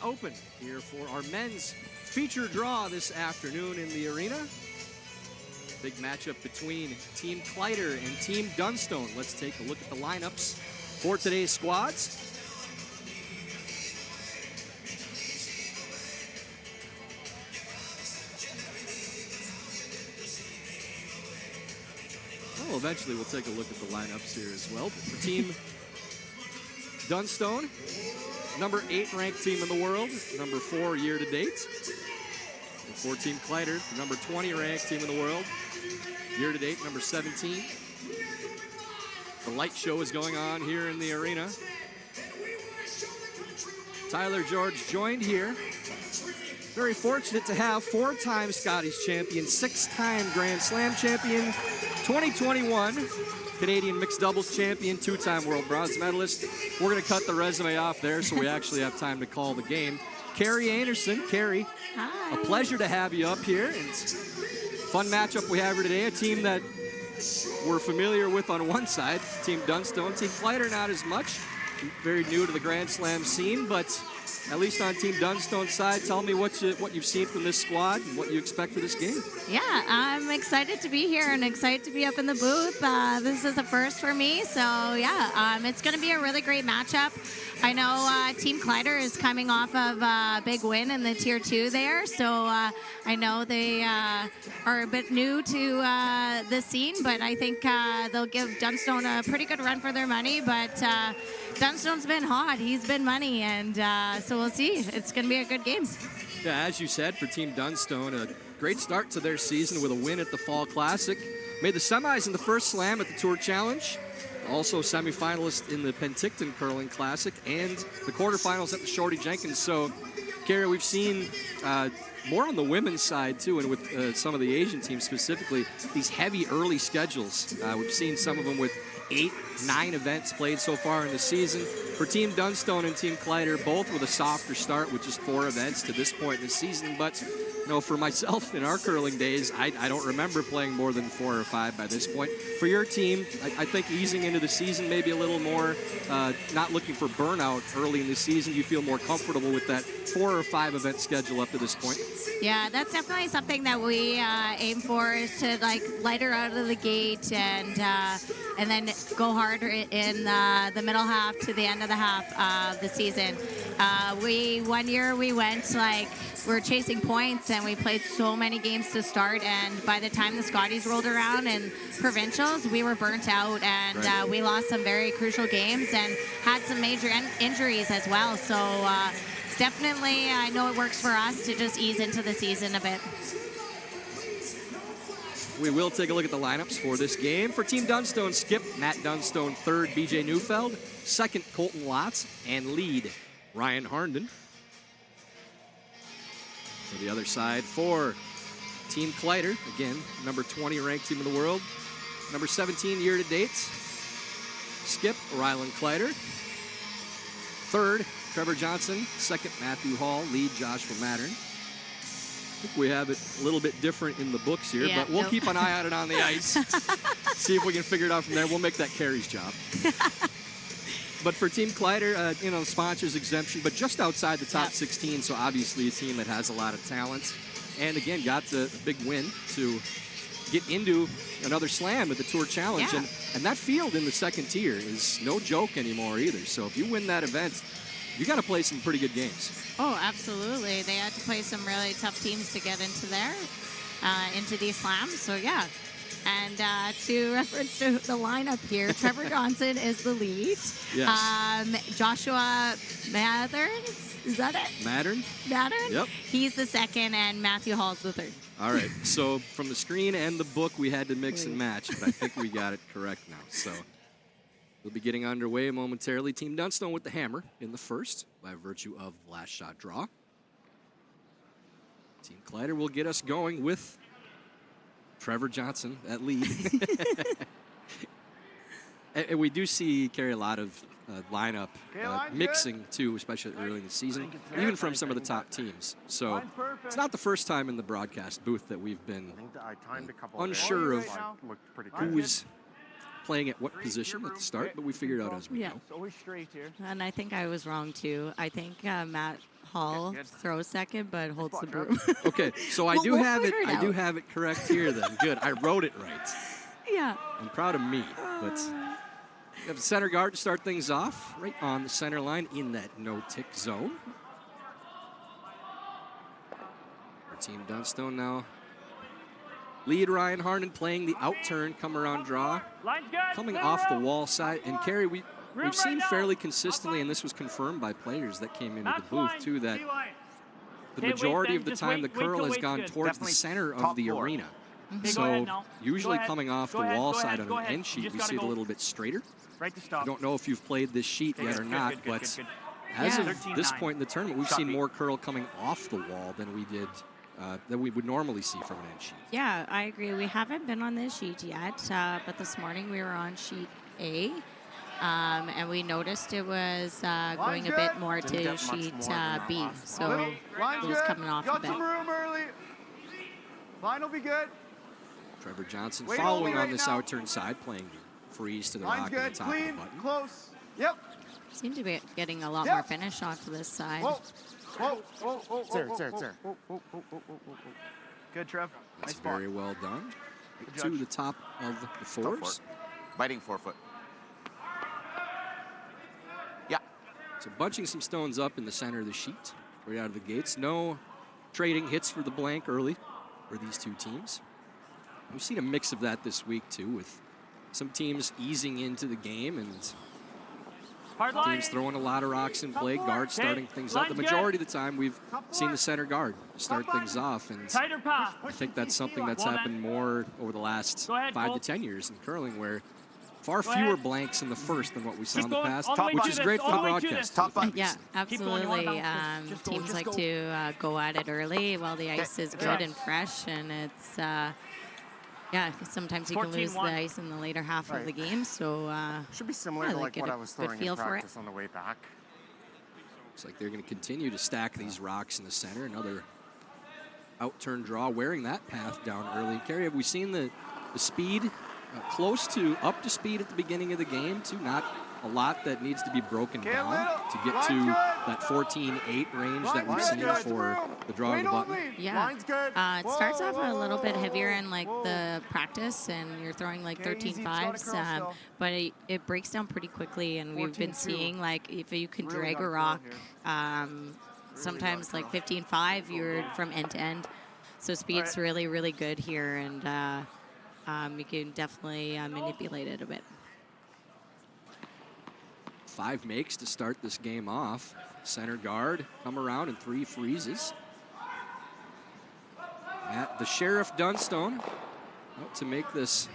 Open here for our men's feature draw this afternoon in the arena. Big matchup between Team Kleiter and Team Dunstone. Let's take a look at the lineups for today's squads. Well, eventually we'll take a look at the lineups here as well. But for Team Dunstone, number 8 ranked team in the world, number 4 year to date. And for Team Kleiter, the number 20 ranked team in the world, year to date, number 17. The light show is going on here in the arena. Tyler George joined here. Very fortunate to have 4-time Scotties champion, 6-time Grand Slam champion, 2021 Canadian mixed doubles champion, 2-time world bronze medalist. We're going to cut the resume off there so we actually have time to call the game. Carrie Anderson. Carrie, hi. A pleasure to have you up here. And fun matchup we have here today. A team that we're familiar with on one side, Team Dunstone. Team Kleiter, not as much. Very new to the Grand Slam scene, but at least on Team Dunstone's side, tell me what you've seen from this squad and what you expect for this game. Yeah, I'm excited to be here and excited to be up in the booth. This is a first for me, so yeah, it's going to be a really great matchup. I know Team Kleiter is coming off of a big win in the Tier 2 there, so I know they are a bit new to the scene, but I think they'll give Dunstone a pretty good run for their money, but Dunstone's been hot. He's been money, and so we'll see. It's going to be a good game. Yeah, as you said, for Team Dunstone, a great start to their season with a win at the Fall Classic. Made the semis in the first slam at the Tour Challenge. Also semifinalist in the Penticton Curling Classic and the quarterfinals at the Shorty Jenkins. So, Carrie, we've seen more on the women's side, too, and with some of the Asian teams specifically, these heavy early schedules. We've seen some of them with 8, 9 events played so far in the season. For Team Dunstone and Team Kleiter, both with a softer start with just 4 events to this point in the season. But, you know, for myself in our curling days, I don't remember playing more than 4 or 5 by this point. For your team, I think easing into the season, maybe a little more, not looking for burnout early in the season. You feel more comfortable with that 4 or 5 event schedule up to this point? Yeah, that's definitely something that we aim for, is to like lighter out of the gate and then go harder in the middle half to the end of the half of the season. One year we went like we're chasing points and we played so many games to start, and by the time the Scotties rolled around and provincials, we were burnt out, and we lost some very crucial games and had some major injuries as well. So it's definitely, I know it works for us to just ease into the season a bit. We will take a look at the lineups for this game. For Team Dunstone, skip Matt Dunstone, 3rd BJ Neufeld, 2nd Colton Lotz, and lead Ryan Harnden. For the other side, for Team Kleiter, again, number 20 ranked team in the world, number 17 year to date, skip Rylan Kleiter, 3rd Trevor Johnson, 2nd Matthew Hall, lead Joshua Mattern. I think we have it a little bit different in the books here, but we'll keep an eye on it on the ice. See if we can figure it out from there. We'll make that Carrie's job. But for Team Kleiter, you know, sponsors exemption, but just outside the top 16, so obviously a team that has a lot of talent. And again, got the big win to get into another slam at the Tour Challenge. Yeah. And that field in the 2nd tier is no joke anymore either. So if you win that event, you got to play some pretty good games. Oh, absolutely. They had to play some really tough teams to get into there, into these slams. So, yeah. And to reference to the lineup here, Trevor Johnson is the lead. Yes. Joshua Mattern, is that it? Mattern? Mattern? Yep. He's the 2nd, and Matthew Hall's the 3rd. All right. So from the screen and the book, we had to mix and match, but I think we got it correct now. So we'll be getting underway momentarily. Team Dunstone with the hammer in the first by virtue of the last shot draw. Team Kleiter will get us going with Trevor Johnson at lead. And we do see, Carrie, a lot of lineup mixing, too, especially early in the season, even from some of the top teams. So it's not the first time in the broadcast booth that we've been unsure of who is playing at what position at the start, but we figured out as we go. And I think I was wrong, too. I think Matt Hall throw second, but holds the broom. Okay, so I We'll do have it. figure it I do out. have it correct here. Then good. I wrote it right. Yeah. I'm proud of me. But we have the center guard to start things off, right on the center line in that no-tick zone. Our team Dunstone now lead Ryan Harnan playing the out turn, come around draw, coming off the wall side. And Kerry, we've seen fairly consistently, and this was confirmed by players that came into the booth too, that the majority of the time the curl has gone towards the center of the arena. So usually coming off the wall side on an end sheet, we see it a little bit straighter. I don't know if you've played this sheet yet or not, but as of this point in the tournament, we've seen more curl coming off the wall than we did, than we would normally see from an end sheet. Yeah, I agree. We haven't been on this sheet yet, but this morning we were on sheet A, and we noticed it was going a bit more to sheet B, so it was coming off a bit. Line will be good. Trevor Johnson following on this out turn side, playing freeze to the rock on the top of the button. Close. Yep. Seem to be getting a lot more finish off of this side. Sir. Good, Trev. That's very well done. Right to the top of the fours. Biting forefoot. Yeah. So bunching some stones up in the center of the sheet, right out of the gates. No trading hits for the blank early for these two teams. We've seen a mix of that this week too, with some teams easing into the game and teams throwing a lot of rocks in play, guards starting things up. The majority of the time we've seen the center guard start things off, and I think that's something that's happened more over the last 5 to 10 years in curling, where far fewer blanks in the first than what we saw in the past, which is great for the broadcast. Top five. Yeah, absolutely. Teams like to go at it early while the ice is good and fresh, and it's yeah, sometimes you can lose the ice in the later half of the game, so Should be similar yeah, to they like get what a I was good throwing feel in for it. practice on the way back. Looks like they're going to continue to stack these rocks in the center. Another out-turn draw, wearing that path down early. Kerry, have we seen the speed close to up to speed at the beginning of the game, too? Not a lot that needs to be broken down to get to that 14-8 range that we've seen for the draw of the button. Yeah, it starts off a little bit heavier in like the practice, and you're throwing like 13.5s, but it breaks down pretty quickly, and we've been seeing like if you can drag a rock, sometimes like 15.5, you're from end to end. So speed's really, really good here, and you can definitely manipulate it a bit. 5 makes to start this game off. Center guard come around and 3 freezes. At the Sheriff Dunstone to make this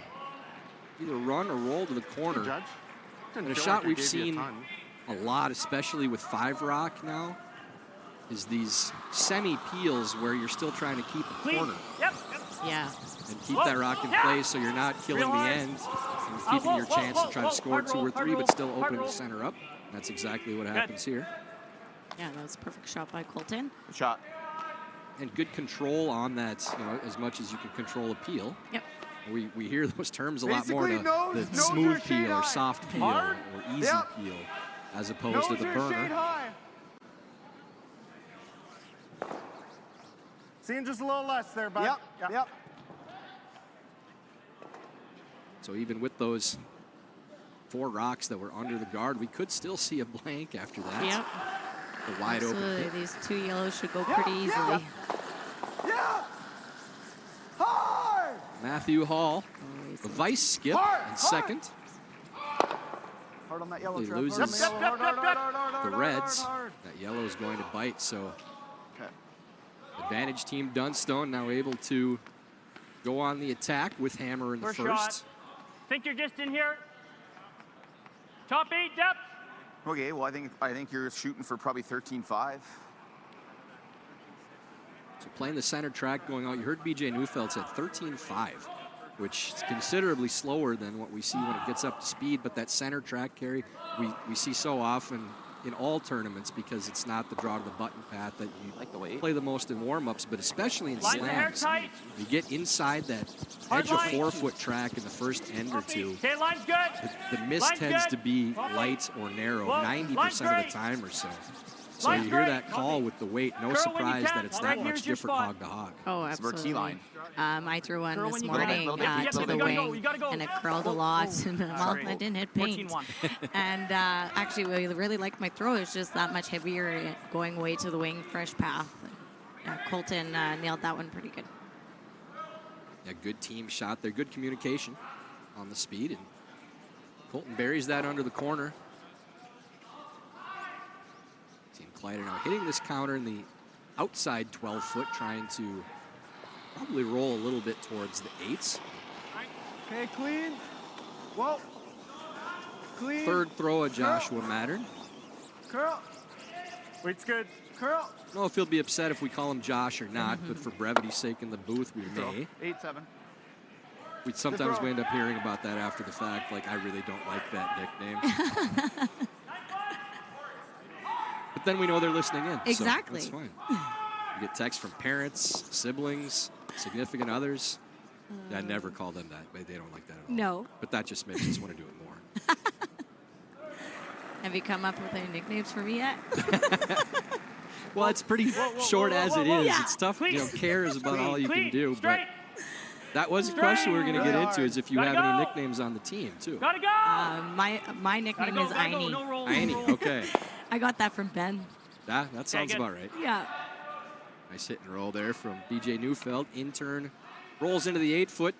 either run or roll to the corner. And a shot we've seen a lot, especially with 5 rock now, is these semi-peels where you're still trying to keep a corner. Yeah. And keep that rock in place so you're not killing the end and keeping your chance to try to score 2 or 3, but still opening the center up. That's exactly what happens here. Yeah, that was a perfect shot by Colton. Good shot. And good control on that, you know, as much as you can control a peel. Yep. We hear those terms a lot more, Basically, the nose smooth or shade peel or high. soft peel or easy peel, as opposed to the burner. Seeing just a little less there, bud. Yep. So even with those 4 rocks that were under the guard, we could still see a blank after that. Yep. The wide Absolutely. open pit. These 2 yellows should go pretty easily. Hard! Matthew Hall, the vice skip in second. Hard on that yellow, He Trev. loses Hard on that yellow. the Reds. That yellow is going to bite, so advantage team Dunstone now able to go on the attack with Hammer in the first. Think you're just in here? Top 8 depth. Okay, well I think you're shooting for probably 13.5. So playing the center track going out, you heard BJ Neufeld said 13.5, which is considerably slower than what we see when it gets up to speed, but that center track carry we see so often in all tournaments because it's not the draw to the button path that you play the most in warm-ups, but especially in slams. You get inside that edge of 4-foot track in the first end or 2. Okay, line's good. The miss tends to be light or narrow 90% of the time or so. So you hear that call with the weight. No surprise that it's that much different hog to hog. Oh, It's our absolutely. T-line. I threw one Curl this when you morning go. to the wing, and it curled a lot. And, well, Great. I didn't hit paint. 14-1. And actually, we really liked my throw. It's just that much heavier going way to the wing, fresh path. Colton nailed that one pretty good. A good team shot there. Good communication on the speed. And Colton buries that under the corner. Team Kleiter now hitting this counter in the outside 12-foot, trying to probably roll a little bit towards the 8s. Okay, clean. Whoa. Clean. Third throw of Joshua Mattern. Curl. Weight's good. Curl. I don't know if he'll be upset if we call him Josh or not, but for brevity's sake in the booth, we may. 8-7. We sometimes we end up hearing about that after the fact, like, I really don't like that nickname. But then we know they're listening in. Exactly. So that's fine. You get texts from parents, siblings, significant others. I never call them that, but they don't like that at all. No. But that just makes us want to do it more. Have you come up with any nicknames for me yet? Well, it's pretty short as it is. Yeah. It's tough. You know, care is about all you can Clean. do. But Straight. that was a question we were going to get into, is if you Gotta have any go. nicknames on the team, too. Gotta go. My nickname is gotta go. Aini. No roll. Aini, no roll. okay. I got that from Ben. That sounds good. about right. Yeah. Nice hit and roll there from BJ Neufeld. Intern rolls into the 8-foot.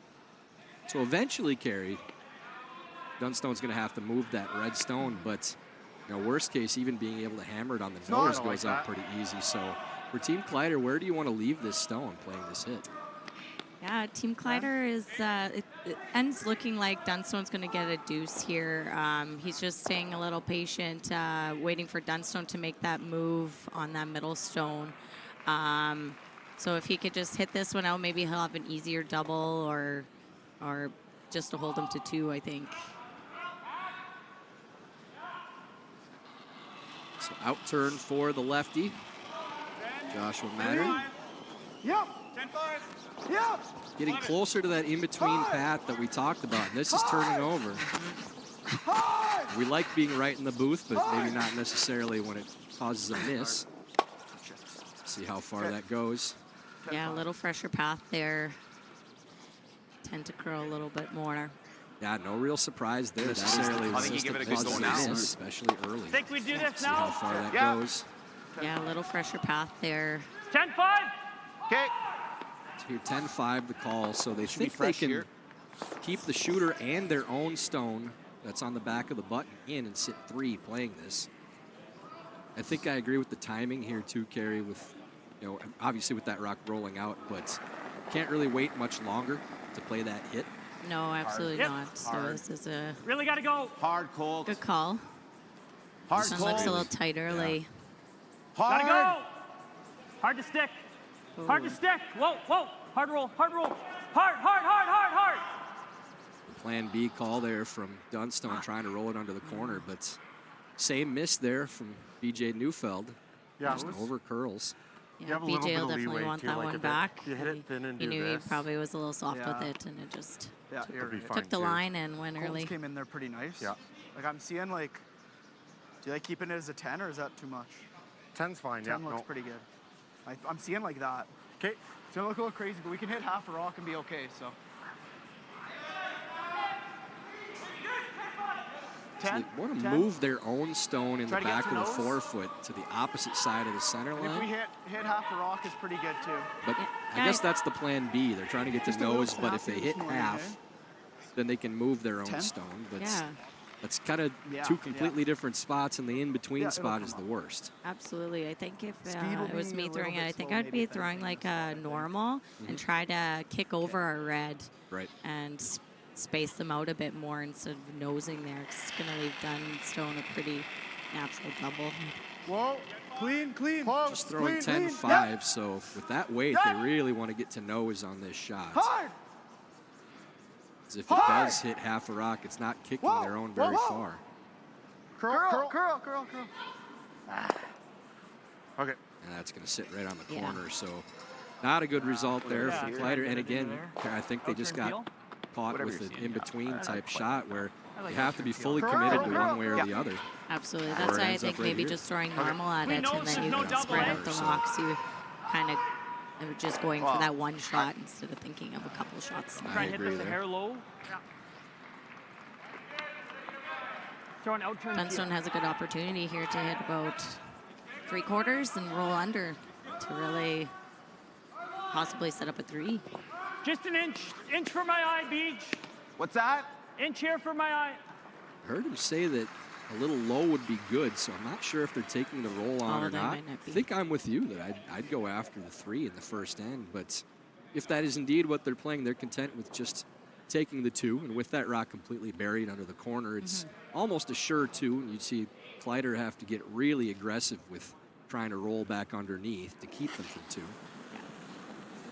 So eventually, Carey, Dunstone's going to have to move that red stone, but you know, worst case, even being able to hammer it on the nose not goes like up that. pretty easy. So for Team Kleiter, where do you want to leave this stone playing this hit? Yeah, Team Kleiter is it ends looking like Dunstone's going to get a deuce here. He's just staying a little patient, waiting for Dunstone to make that move on that middle stone. So if he could just hit this one out, maybe he'll have an easier double or just to hold him to 2, I think. So out turn for the lefty, Joshua Mattern. Yep. 10-5. Yep. Getting closer to that in-between path that we talked about. And this is turning over. We like being right in the booth, but maybe not necessarily when it causes a miss. See how far that goes. Yeah, a little fresher path there. Tend to curl a little bit more. Yeah, no real surprise there necessarily. I think you give it a good Causes go now. miss, especially early. Think we do this See how now? far that Yeah. goes. Yeah, a little fresher path there. 10-5. Okay. So here, 10-5 the call, so they Should be think they fresh can here. keep the shooter and their own stone that's on the back of the button in and sit 3 playing this. I think I agree with the timing here too, Carey, with, you know, obviously with that rock rolling out, but can't really wait much longer to play that hit. No, absolutely Yep. not. So Hard. this is a Really gotta go. Hard, cold. good call. Hard, This one cold. looks a little tight early. Gotta Hard. go. Hard to stick. Hard to stick. Whoa, whoa. Hard roll. Hard roll. Hard, hard, hard, hard, hard. Plan B call there from Dunstone trying to roll it under the corner, but same miss there from BJ Neufeld. Yeah, Just it was- over curls. Yeah, have a little BJ bit will of definitely leeway, want too, that like one if back. you hit it thin and he do knew this. he probably was a little soft Yeah. with it, and it just Yeah, you'll be fine took the too. line and went Colton's early. came in there pretty nice. Yeah. Like I'm seeing like, do you like keeping it as a 10 or is that too much? 10's fine. 10 Yeah. looks No. pretty good. I'm seeing like that. Okay. It's gonna look a little crazy, but we can hit half a rock and be okay. So. So 10. they want to 10. move their own stone in Try the to get back to of the nose. 4-foot to the opposite side of the center And if we line. hit half a rock is pretty good too. But I guess that's the plan B. They're trying to get Just to a little nose, but if they snappy hit this morning, half, eh? then they can move their own 10? stone. But Yeah, that's kind of Yeah, two yeah. completely different spots, and the in-between Yeah, it'll spot come is the up. worst. absolutely. I think if Speed will it was be me a little throwing it, bit I think slow, I'd maybe, be if throwing anything, like this a thing. normal and try to kick over our red Right. and space them out a bit more instead of nosing there. 'Cause it's going to leave Dunstone a pretty natural double. Whoa. Clean. Close. Just throwing clean. 10-5, so with that weight, they really want to get to nose on this shot. Hard. 'Cause if it does hit half a rock, it's not kicking Whoa, their own whoa, very whoa. far. Curl. Okay. And that's going to sit right on the Yeah. corner. So not a good result there Yeah, for yeah. Kleiter. And again, I think they just Outturn got feel? caught Whatever with you're an seeing, in-between yeah. type shot where You have to be fully committed to one way or the other. Absolutely. Or That's it why I ends think up right maybe here. just throwing normal at We it, know and then there's you no can double spread out edge. the So- rocks. You kind of just going for Well, that one shot instead of thinking of a couple shots. Try and hit agree this a there. hair low. Throw an out turn. Dunstone has a good opportunity here to hit about 3/4 and roll under to really possibly set up a 3. Just an inch for my eye, Beach. What's that? Inch here for my eye. I heard him say that a little low would be good, so I'm not sure if they're taking the roll on Oh, or they not. might not be. I think I'm with you that I'd go after the 3 in the first end, but if that is indeed what they're playing, they're content with just taking the 2, and with that rock completely buried under the corner, it's almost a sure 2, and you'd see Kleiter have to get really aggressive with trying to roll back underneath to keep them from 2.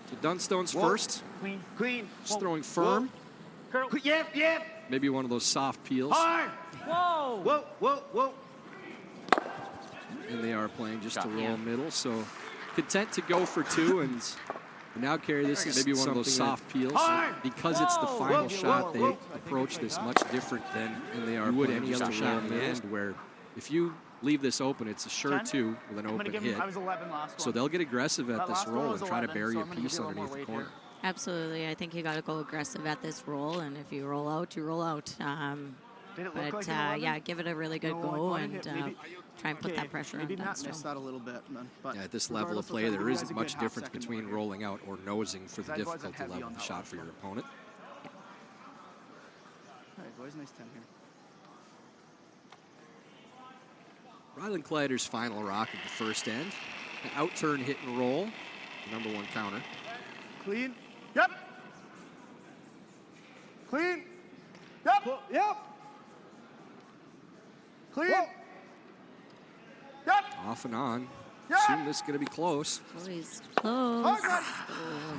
So Dunstone's first, Clean. just throwing firm, Curl. Yep. maybe one of those soft peels, Hard. Whoa. Whoa. and they are playing just to roll Yeah. middle, so content to go for 2, and now, Kerry, this is maybe one of those soft peels. Because it's the Whoa. final Whoa. shot, they Whoa. approach this much different than you would any other shot in the end, where if you leave this open, it's a sure 10? 2 with an I'm gonna open give hit. him. I was 11 last So one. they'll get aggressive at That this last one roll was and try to 11, bury so a I'm gonna piece give you a little underneath more the weight corner. here. Absolutely. I think you got to go aggressive at this roll, and if you roll out, you roll out. Did it look But like an 11? yeah, give it a really good No, I go wanted and it. Maybe- try and put Okay, that pressure on maybe Matt missed Dunstone. that a little bit, man. But Yeah, at this level of regardless, play, I'll there give you isn't guys a much good difference half-second between warning. rolling out or nosing for the That wasn't difficulty heavy level on of the that shot last for your one. opponent. All right, boys, nice 10 here. Rylan Kleiter's final rock of the first end. An out-turn hit and roll, the number 1 counter. Clean. Yep. Clean. Yep. Yep. Clean. Yep. Off and on. Yeah. Assume this is going to be close. Oh, he's close. God.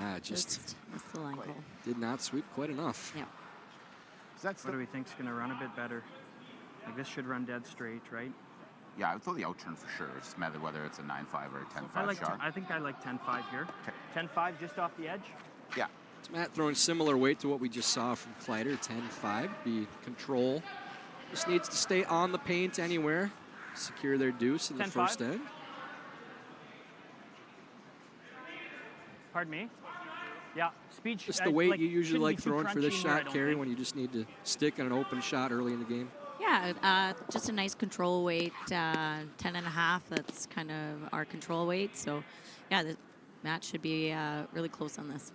Yeah, just missed the line goal. did not sweep quite enough. Yeah. That's What do the we think's going to run a bit better? Like this should run dead straight, right? Yeah, I would throw the out turn for sure. It's matter whether it's a 9-5 or a 10-5 shot. I think I like 10-5 here. 10-5 just off the edge. Yeah. So Matt throwing similar weight to what we just saw from Kleiter, 10-5, be control. Just needs to stay on the paint anywhere, secure their deuce in the 10-5. first end. Pardon me. Yeah, speed. Just the weight you usually shouldn't like be too throwing for this crunchy in here, I shot, don't Kerry, think. when you just need to stick on an open shot early in the game. Yeah, just a nice control weight, 10.5. That's kind of our control weight. So, yeah, the match should be really close on this.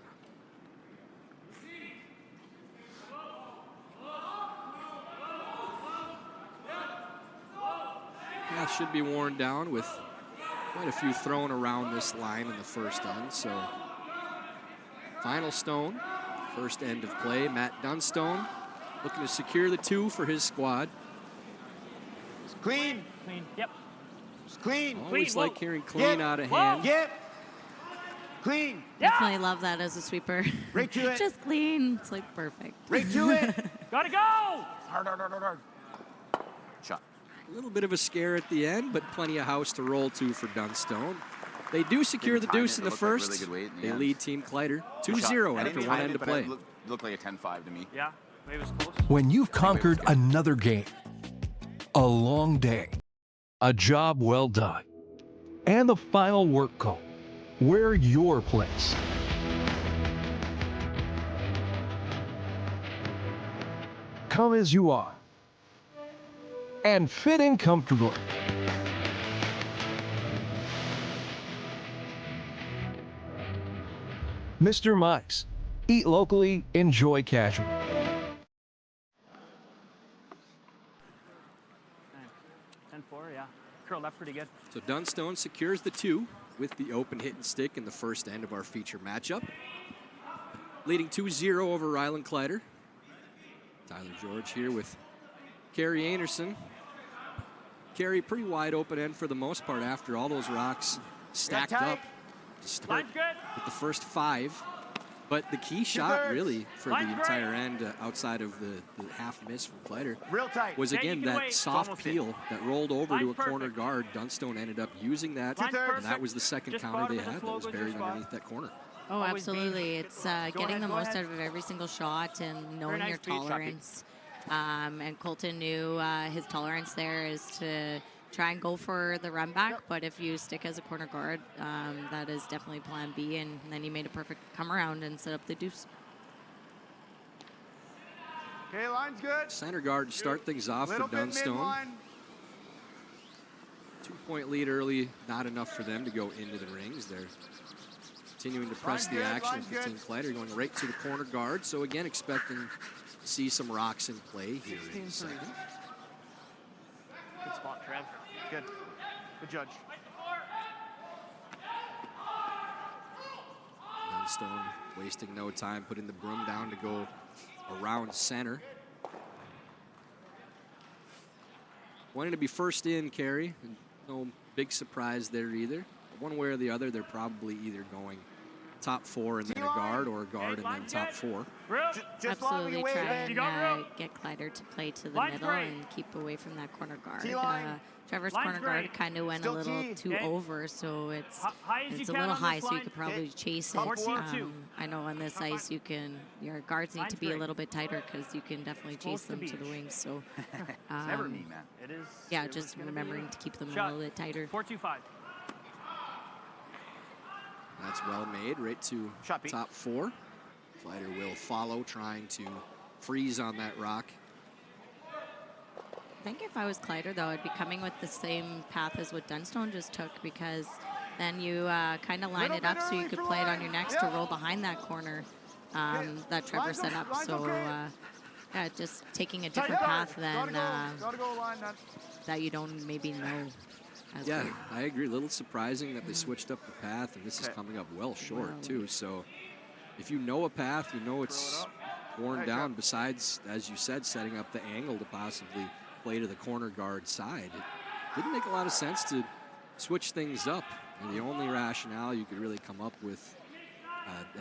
Yeah, should be worn down with quite a few thrown around this line in the first end. So, final stone, first end of play. Matt Dunstone looking to secure the 2 for his squad. Clean. Clean. Yep. Clean. Always Whoa. like hearing clean Yeah. out of Whoa. hand. Yep. Clean. Yeah. Definitely love that as a sweeper. Right to it. Just clean. It's like perfect. Right to it. Gotta go. Hard. Shot. A little bit of a scare at the end, but plenty of house to roll to for Dunstone. They do secure the Didn't time deuce it. in It the looked like first. really good weight in the They end. lead Team Kleiter Good shot. 2-0 I after didn't one time end it, to but play. it looked like a 10-5 to me. Yeah. It was close. When you've conquered another game, a long day, a job well done, and the final work call, we're your place. Come as you are, and fit in comfortably. Mr. Mike's. Eat locally, enjoy casual. 10-4. Yeah. Curled up pretty good. So Dunstone secures the 2 with the open hit and stick in the first end of our feature matchup. Leading 2-0 over Rylan Kleiter. Tyler George here with Kerry Anderson. Kerry, pretty wide open end for the most part after all those rocks stacked tight. up to start Line's good. with the first 5. But the key shot really for the Line's great. entire end outside of the half miss from Kleiter Real tight. was Yeah, you again can that wait. soft Almost in. peel that rolled over to a Line's corner perfect. guard. Dunstone ended up using that, Line's and that perfect. was the second Just counter bottom they of the had that slow was goes your buried spot. underneath that corner. Oh, Always absolutely. It's getting ahead, the go most ahead. out of every single shot and knowing nice your beat, Chucky. tolerance. And Colton knew his tolerance there is to try and go for the run back, but if you stick as a corner guard, that is definitely plan B, and then he made a perfect come around and set up the deuce. Okay, line's good. Center guard to start things off for Dunstone. 2-point lead early, not enough for them to go into the rings. They're continuing to press the action for Team Kleiter, going right to the corner guard. So again, expecting to see some rocks in play here in a second. Good spot, Trev. Good. Good judge. Dunstone wasting no time, putting the broom down to go around center. Wanting to be first in, Carey. No big surprise there either. One way or the other, they're probably either going top 4 and then a guard, or a guard and then top 4. Absolutely try and get Kleiter to play to the middle and keep away from that corner guard. Trevor's corner guard kind of went a little too over, so it's a little high, so you could probably chase it. I know on this ice your guards need to be a little bit tighter because you can definitely chase them to the wings. So It's never me, man. It is. yeah, just remembering to keep them a little bit tighter. 4-2-5. That's well made, right to top 4. Kleiter will follow, trying to freeze on that rock. I think if I was Kleiter, though, I'd be coming with the same path as what Dunstone just took, because then you kind of line it up so you could play it on your next to roll behind that corner that Trevor set up. So yeah, just taking a different path than that you don't maybe know. Yeah, I agree. A little surprising that they switched up the path, and this is coming up well short, too. So if you know a path, you know it's worn down, besides, as you said, setting up the angle to possibly play to the corner guard side. It didn't make a lot of sense to switch things up. And the only rationale you could really come up with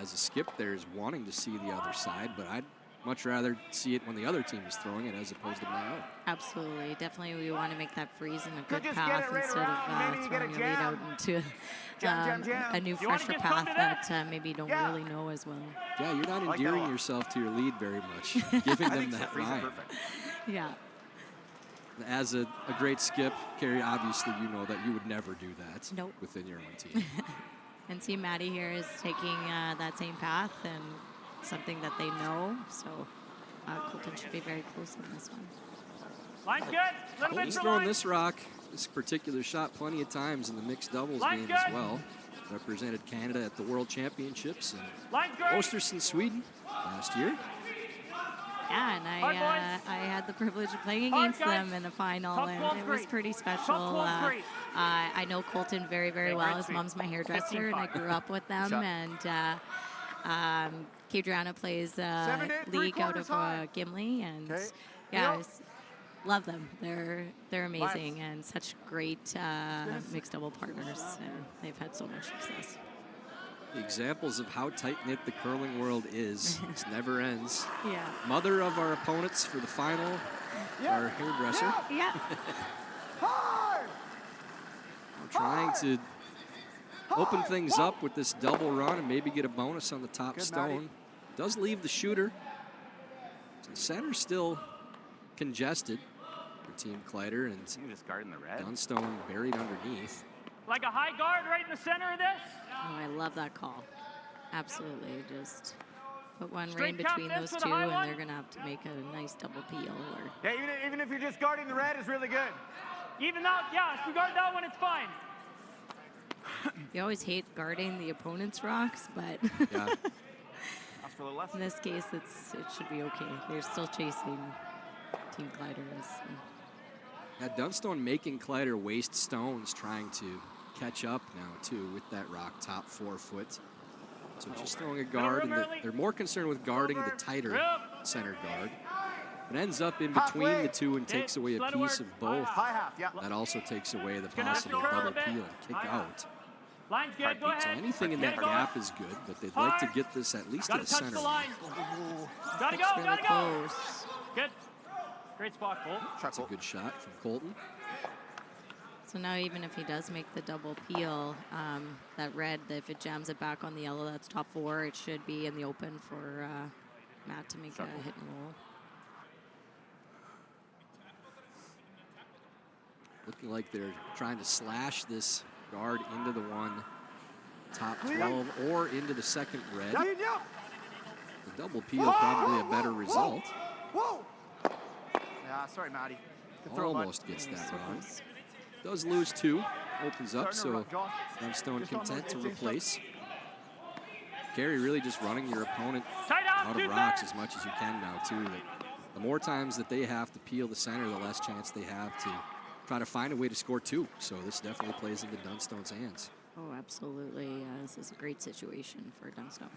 as a skip there is wanting to see the other side, but I'd much rather see it when the other team is throwing it as opposed to my own. Absolutely. Definitely we want to make that freeze in a good path instead of throwing your lead out into a new, fresher path that maybe you don't really know as well. Yeah, you're not endearing yourself to your lead very much, giving them that line. Yeah. As a great skip, Carey, obviously you know that you would never do that within your own team. And see, Maddie here is taking that same path and something that they know. So Colton should be very close on this one. Line's good. Colton's thrown this rock, this particular shot, plenty of times in the mixed doubles game as well. Represented Canada at the World Championships in Östersund, Sweden last year. Yeah, and I had the privilege of playing against them in the final, and it was pretty special. I know Colton very, very well. His mom's my hairdresser, and I grew up with them. And Kadriana plays league out of Gimli, and yeah, love them. They're amazing and such great mixed double partners, and they've had so much success. The examples of how tight-knit the curling world is. It never ends. Yeah. Mother of our opponents for the final, our hairdresser. Yeah. I'm trying to open things up with this double run and maybe get a bonus on the top stone. Does leave the shooter. So the center's still congested for Team Kleiter, and just guarding the red. Dunstone buried underneath. Like a high guard right in the center of this. Oh, I love that call. Absolutely. Just put one right in between those two, and they're going to have to make a nice double peel. Or Yeah, even if you're just guarding the red, is really good. Even though, yeah, if you guard that one, it's fine. you always hate guarding the opponent's rocks, but Yeah. in this case, it should be okay. They're still chasing Team Kleiter. Yeah, Dunstone making Kleiter waste stones, trying to catch up now, too, with that rock top 4 foot. So just throwing a guard, and they're more concerned with guarding the tighter center guard. It ends up in between the two and takes away a piece of both. That also takes away the possible double peel and kick out. Line's good, go So ahead. anything in that gap is good, but they'd like to get this at least to Gotta the touch center. the line. Gotta go, really gotta go. close. Good. Great spot, Colt. That's a good shot from Colton. So now even if he does make the double peel, that red, if it jams it back on the yellow, that's top 4. It should be in the open for Matt to make a hit and roll. Looking like they're trying to slash this guard into the one top 12 or into the second red. The double peel probably a better result. Yeah, sorry, Maddie. Good throw, bud. Almost gets that run. Does lose 2. Opens up, so Dunstone content to replace. Carey really just running your opponent out of rocks as much as you can now, too. The more times that they have to peel the center, the less chance they have to try to find a way to score 2. So this definitely plays into Dunstone's hands. Oh, absolutely. This is a great situation for Dunstone.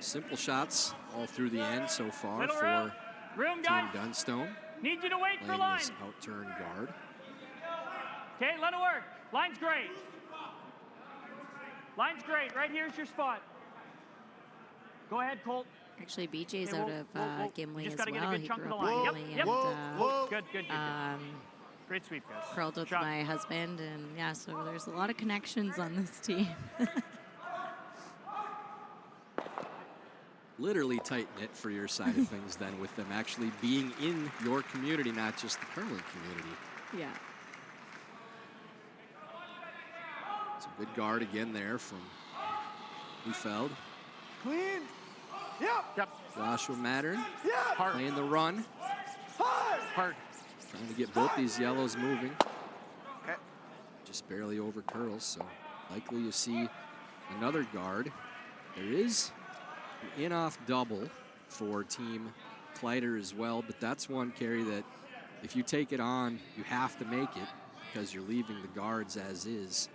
Simple shots all through the end so far Little for room, Team guys. Dunstone. Need you to wait for Playing line. this out-turn guard. Okay, let it work. Line's great. Line's great. Right here's your spot. Go ahead, Colt. Actually, BJ's Okay, out whoa. of Gimli Just as gotta get a well. good He chunk grew of up the in line. Gimli Yep. and Good. Great sweep, guys. curled with Shot. my husband, and yeah, so there's a lot of connections on this team. Literally tight-knit for your side of things then, with them actually being in your community, not just the curling community. Yeah. Some good guard again there from Ufeld. Clean. Yep. Joshua Mattern Yeah. playing the run. Hard. Trying to get both these yellows moving. Okay. Just barely over curls, so likely you see another guard. There is an in-off double for Team Kleiter as well, but that's one, Carey, that if you take it on, you have to make it because you're leaving the guards as is.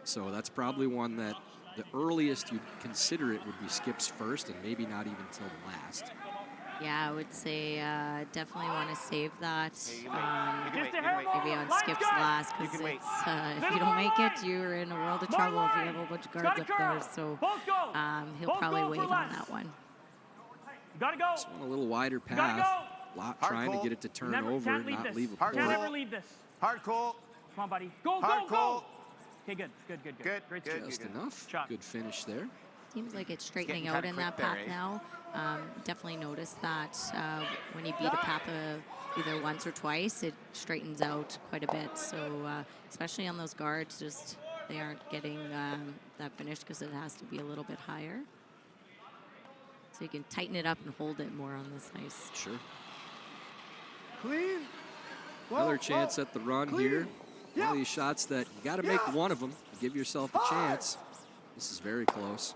So that's probably one that the earliest you'd consider it would be Skip's first and maybe not even till the last. Yeah, I would say definitely want to save that. Just a hair Maybe more. on Line's Skip's good. last, because it's if you don't make it, you're in a world of More trouble if you line. have a bunch of Gotta guards up there. curl. So Both go. he'll Both probably go wait for on less. that one. You gotta go. Just want a little wider gotta path. go. Lot Hard trying to pull. get it to turn Never, over can't and leave not this. leave a Hard Can't pull. pull. ever leave this. Hard Colt. Come on, buddy. Go, Hard go, go. Colt. Okay, good. Good, Great good. sweep. Just enough. Shot. Good finish there. Seems like it's straightening getting out kinda in quick that there, path eh? now. Definitely noticed that when you beat a path either once or twice, it straightens out quite a bit. So especially on those guards, just they aren't getting that finish because it has to be a little bit higher. So you can tighten it up and hold it more on this ice. Sure. Clean. Another chance at the run here. One of these shots that you got to make one of them to give yourself a chance. This is very close.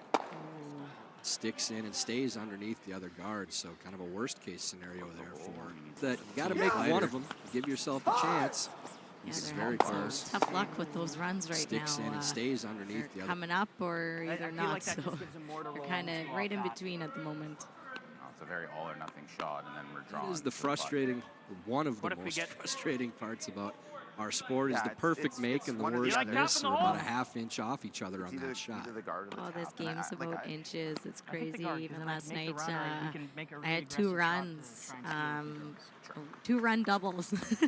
Sticks in and stays underneath the other guard, so kind of a worst case scenario there for that. You got to make one of them to give yourself a chance. Yeah, This is they're very having some close. tough luck with those runs right Sticks now. in and stays They're underneath the other. coming up or I either feel not, like that so just gives them more to they're roll kind of into right off in that. between at the moment. It's a very all or nothing shot, and then we're drawn. It is the to puck. frustrating, one of the What if we most get- frustrating parts about our sport is Yeah, the it's- perfect it's- make it's and the one or the worst other. You like miss tapping are the about a hole? half-inch off each other on Either, that shot. either the guard or the Oh, this tap, and game's like about inches. It's I think the crazy. guard, 'cause Even then I last can make night, the run, or we can make a I really had 2 aggressive shot runs, to try and steal it. 2 run doubles, Draw wouldn't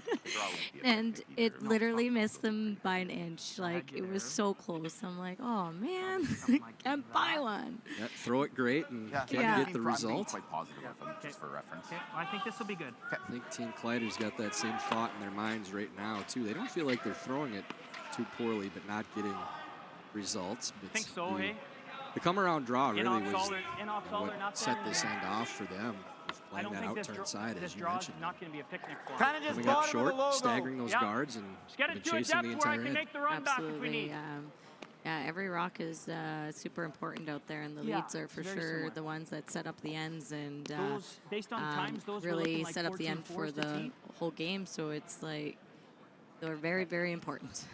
be a and pick it either. literally missed them by an inch. Like, you it was there. so close. I'm like, oh man, Something like can't buy one. Yeah, throw it great and Yeah. can't Yeah. get the I'm being result. quite positive with them, just for reference. Okay, well, I think this will be good. I think Team Kleiter's got that same thought in their minds right now, too. They don't feel like they're throwing it too poorly, but not getting results. I But think so, hey? the come-around draw really In-off was Solar, in-off Solar, what not set there. this end off for them, with I playing don't that think this, out-turn side, this as you draw is mentioned. not going to be a picnic for them. Kind of just Coming up bottom of the short, logo. staggering those Yeah. guards, and Just get been it to a chasing the depth where I entire can end. make the run back if we Absolutely. need. Yeah, every rock is super important out there, and the Yeah, leads are for very sure similar. the ones that set up the ends and Those, based on times, those were really looking like set up the end 14-4 for to the team. whole game. So it's like they're very, very important.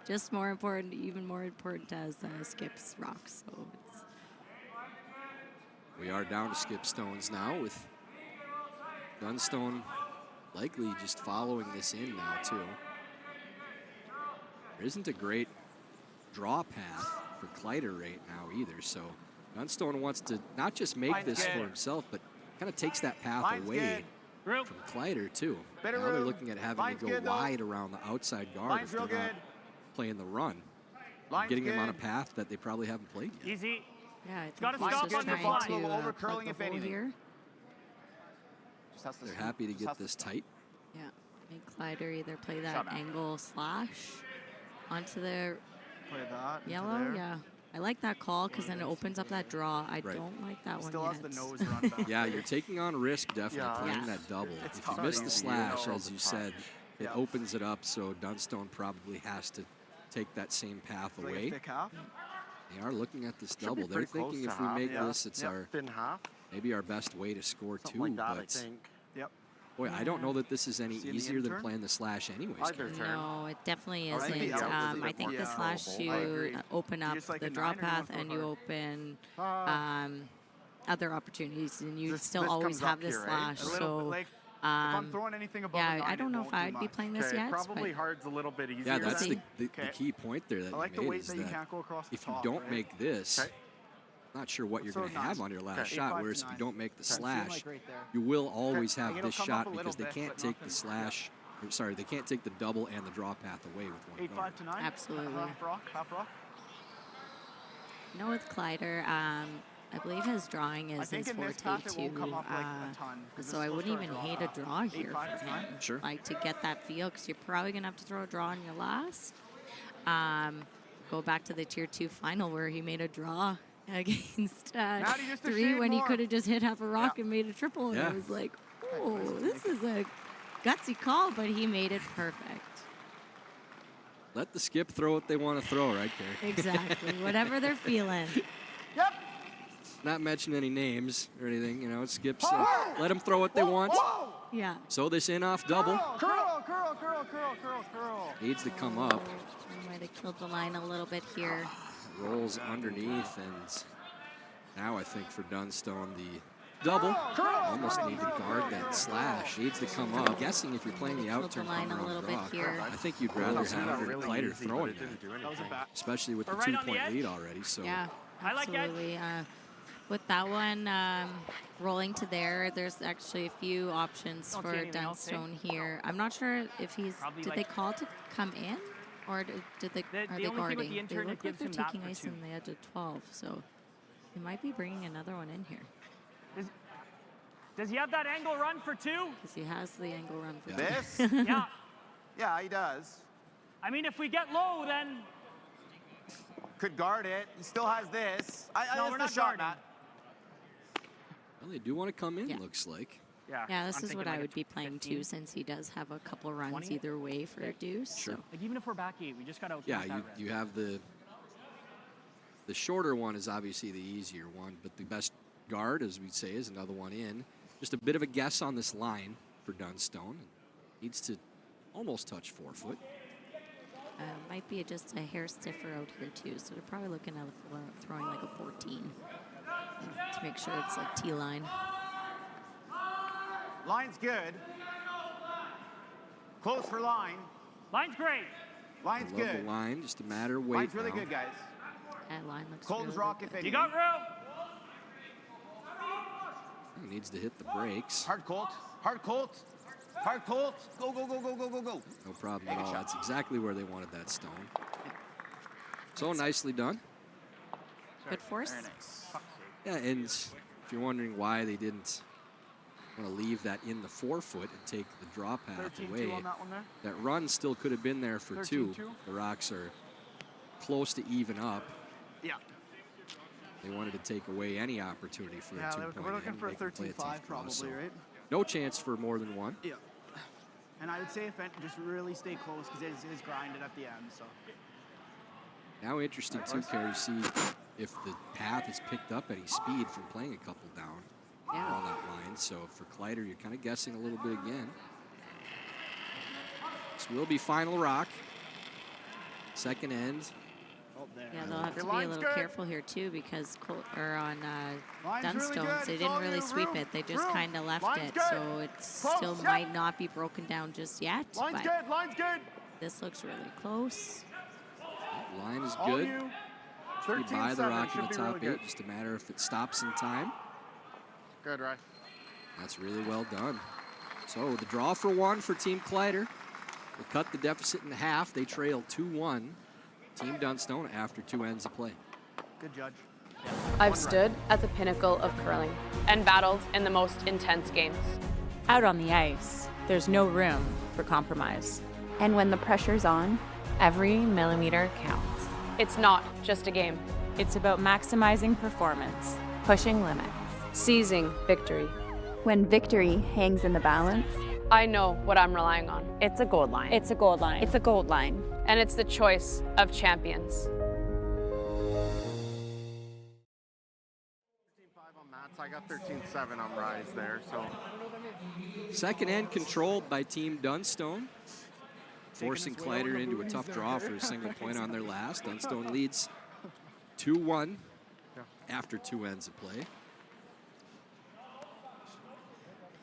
Just more important, even more important as Skip's rocks. So it's We are down to skip stones now, with Dunstone likely just following this in now, too. There isn't a great draw path for Kleiter right now either, so Dunstone wants to not just make Line's this good. for himself, but kind of takes that path Line's away good. Real. from Kleiter, too. Better Now they're room. looking at having Line's to go good, though. wide around the outside guard Line's if they're real not good. playing the run. Line's Getting them on a good. path that they probably haven't played yet. Easy. yeah, I think gotta he's stop just on the trying fly. to Little over plug curling the if hole anything. here. Just has to They're swing. happy to Just get has to this swing. tight. Yeah. Make Kleiter either play that Shot, man. angle slash onto the Play that. into yellow. there. Yeah. I like that call because then it opens up that draw. I Right. don't like that one Still yet. has the nose run back. Yeah, you're taking on risk definitely Yeah. playing Yeah. that double. It's If you tough. miss the It's slash, easy. as you said, it Yeah. opens it up, so Dunstone probably has to take that same path Like a away. thick half. They are looking at this be double. They're pretty close thinking to if we half, make yeah. this, it's Yep. our Thin half. maybe our best way to score Something two. like that, I But think. Yep. boy, I don't know that this is any See in the easier than intern? playing the slash anyways. Either Kerry. turn. No, it definitely I think isn't. the out is a I bit think more the slash controllable. I agree. you open You up just like the a draw nine or you path wanna and throw you hard? open other opportunities, and you This- still this always comes have up this here, right? slash. A little bit So like if I'm um, throwing anything above a yeah, nine, I don't it know won't if do I'd be much. playing this Okay, yet. probably but hard's a little bit easier. Yeah, that's see. the Okay. key point there that I like you the made weight is that you that can't go across the if you top, don't right? make this, Okay. not sure what you're So going to nine. have on your last Okay. shot. 8-5 Whereas to if you 9. don't make the Seems slash, like right there. you will always have Like, it'll this come up shot a little because they bit, can't but take the nothing- slash. Or, sorry, they can't take the double and the draw path away with one 8-5 guard. to 9. Absolutely. Half rock. Half rock. no, with Kleiter, I believe his drawing I is think his in this forte path it won't too. come up like a ton. 'cause So this I goes wouldn't for even draw hate a path. draw here 8-5 for to 9. him. Sure. Like to get that feel, because you're probably gonna have to throw a draw on your last. Go back to the tier 2 final where he made a draw against Maddie, just a 3 shade when he more. could have just hit half a rock Yeah. and made a triple. And Yeah. it was like, oh, this is a gutsy call, but he made it perfect. Let the skip throw what they want to throw, right there. Exactly. Whatever they're feeling. Yep. Not mention any names or anything, you know. Skips. Whoa! Let them throw what they want. Whoa! Yeah. So this in-off double Curl. needs to come up. I might have killed the line a little bit here. Rolls underneath, and now I think for Dunstone, the double almost need to guard that slash. Needs to come up. I'm guessing if you're playing the Killed outturn the line coming a on little bit draw, here. I think you'd rather It's not have really Kleiter easy, but throwing it didn't that, do That was a anything. bat. especially with the We're right on the 2-point edge. lead already. So Yeah, I like edge. absolutely. With that one rolling to there, there's actually a few options Don't for see anything else, eh? Dunstone here. I'm not sure if he's. Probably Did they like- call to come in, or did they? The Are only they thing with guarding? the They intern, look it like gives they're him that taking for ice 2. on the edge of 12, so they might be bringing another one in here Does he have that angle run for 2? because he has the angle run for Yeah. two. This? Yeah. Yeah, he does. I mean, if we get low, then Could guard it. He still has this. No, That's we're the not shot, guarding. Matt. well, they do want to come in. Yeah. Looks like. yeah. Yeah, this I'm is thinking what like I a would be playing 15. too, since he does have a couple runs 20? either way for a deuce. Sure. So. Like even if we're back 8, we just gotta. Yeah, that red. you have the shorter one is obviously the easier one, but the best guard, as we'd say, is another one in. Just a bit of a guess on this line for Dunstone. Needs to almost touch 4 foot. Might be just a hair stiffer out here too, so they're probably looking at throwing like a 14 to make sure it's like T-line. Line's good. Close for line. Line's great. Line's I love good. the line, just a matter of weight Line's really now. good, guys. That line looks Colton's really rock good. if any. You got room. He needs to hit the brakes. Hard Colt. Hard Colt. Hard Colt. Go, go, go, go, go, go, go. No problem Take at a all. shot. That's exactly where they wanted that stone. So nicely done. Good force. Very nice. Yeah, and if you're wondering why they didn't want to leave that in the 4 foot and take the draw path 13-2 away, on that one there. that run still could have been there for 2. 13-2. The Rocks are close to even up. Yeah. They wanted to take away any opportunity for a Yeah, 2-point we're looking end, for a make them play 13-5 tough draw, probably, so right? no chance for more than one. Yeah. And I would say if it just really stay close because it is grinded at the end. So Now interesting too, Kerry, see if the path is picked up any speed from playing a couple down Yeah. on that line. So for Kleiter, you're kind of guessing a little bit again. This will be final rock. Second end. oh, there. Yeah, they'll have to be a line's little good. careful here too because on Line's really Dunstones good. they It's didn't all really you. sweep Room. it. They just Room. kind of left Line's it, good. so it Close. still Yep. might not be broken down just yet. Line's but good. Line's good. this looks really close. Line is All good. you. You buy the 13-7 rock in should the be top really good. 8. Just a matter if it stops in time. Good, right? That's really well done. So the draw for 1 for Team Kleiter. They cut the deficit in half. They trail 2-1. Team Dunstone after 2 ends of play. Good judge. I've stood at the pinnacle of curling and battled in the most intense games. Out on the ice, there's no room for compromise. And when the pressure's on, every millimeter counts. It's not just a game. It's about maximizing performance, Pushing limits. Seizing victory. When victory hangs in the balance, I know what I'm relying on. It's a gold line. It's a gold line. it's a gold line. And it's the choice of champions. 13-5 on Matt's. I got 13-7 on Rise there. So Second end controlled by Team Dunstone, forcing Kleiter into a tough draw for a single point on their last. Dunstone leads 2-1 after 2 ends of play.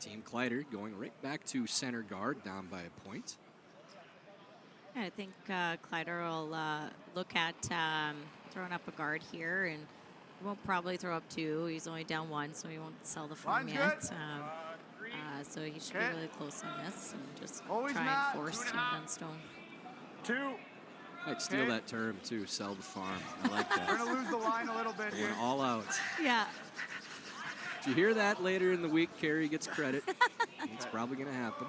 Team Kleiter going right back to center guard, down by a point. Yeah, I think Kleiter will look at throwing up a guard here, and he won't probably throw up 2. He's only down 1, so he won't sell the form Line's yet. good. So he should be really close on this and just Always try Matt. and force Team Dunstone. 2. I'd steal that term too, sell the farm. I like We're that. gonna lose the line a little bit here. Going all out. Yeah. If you hear that later in the week, Carrie gets credit. It's probably going to happen.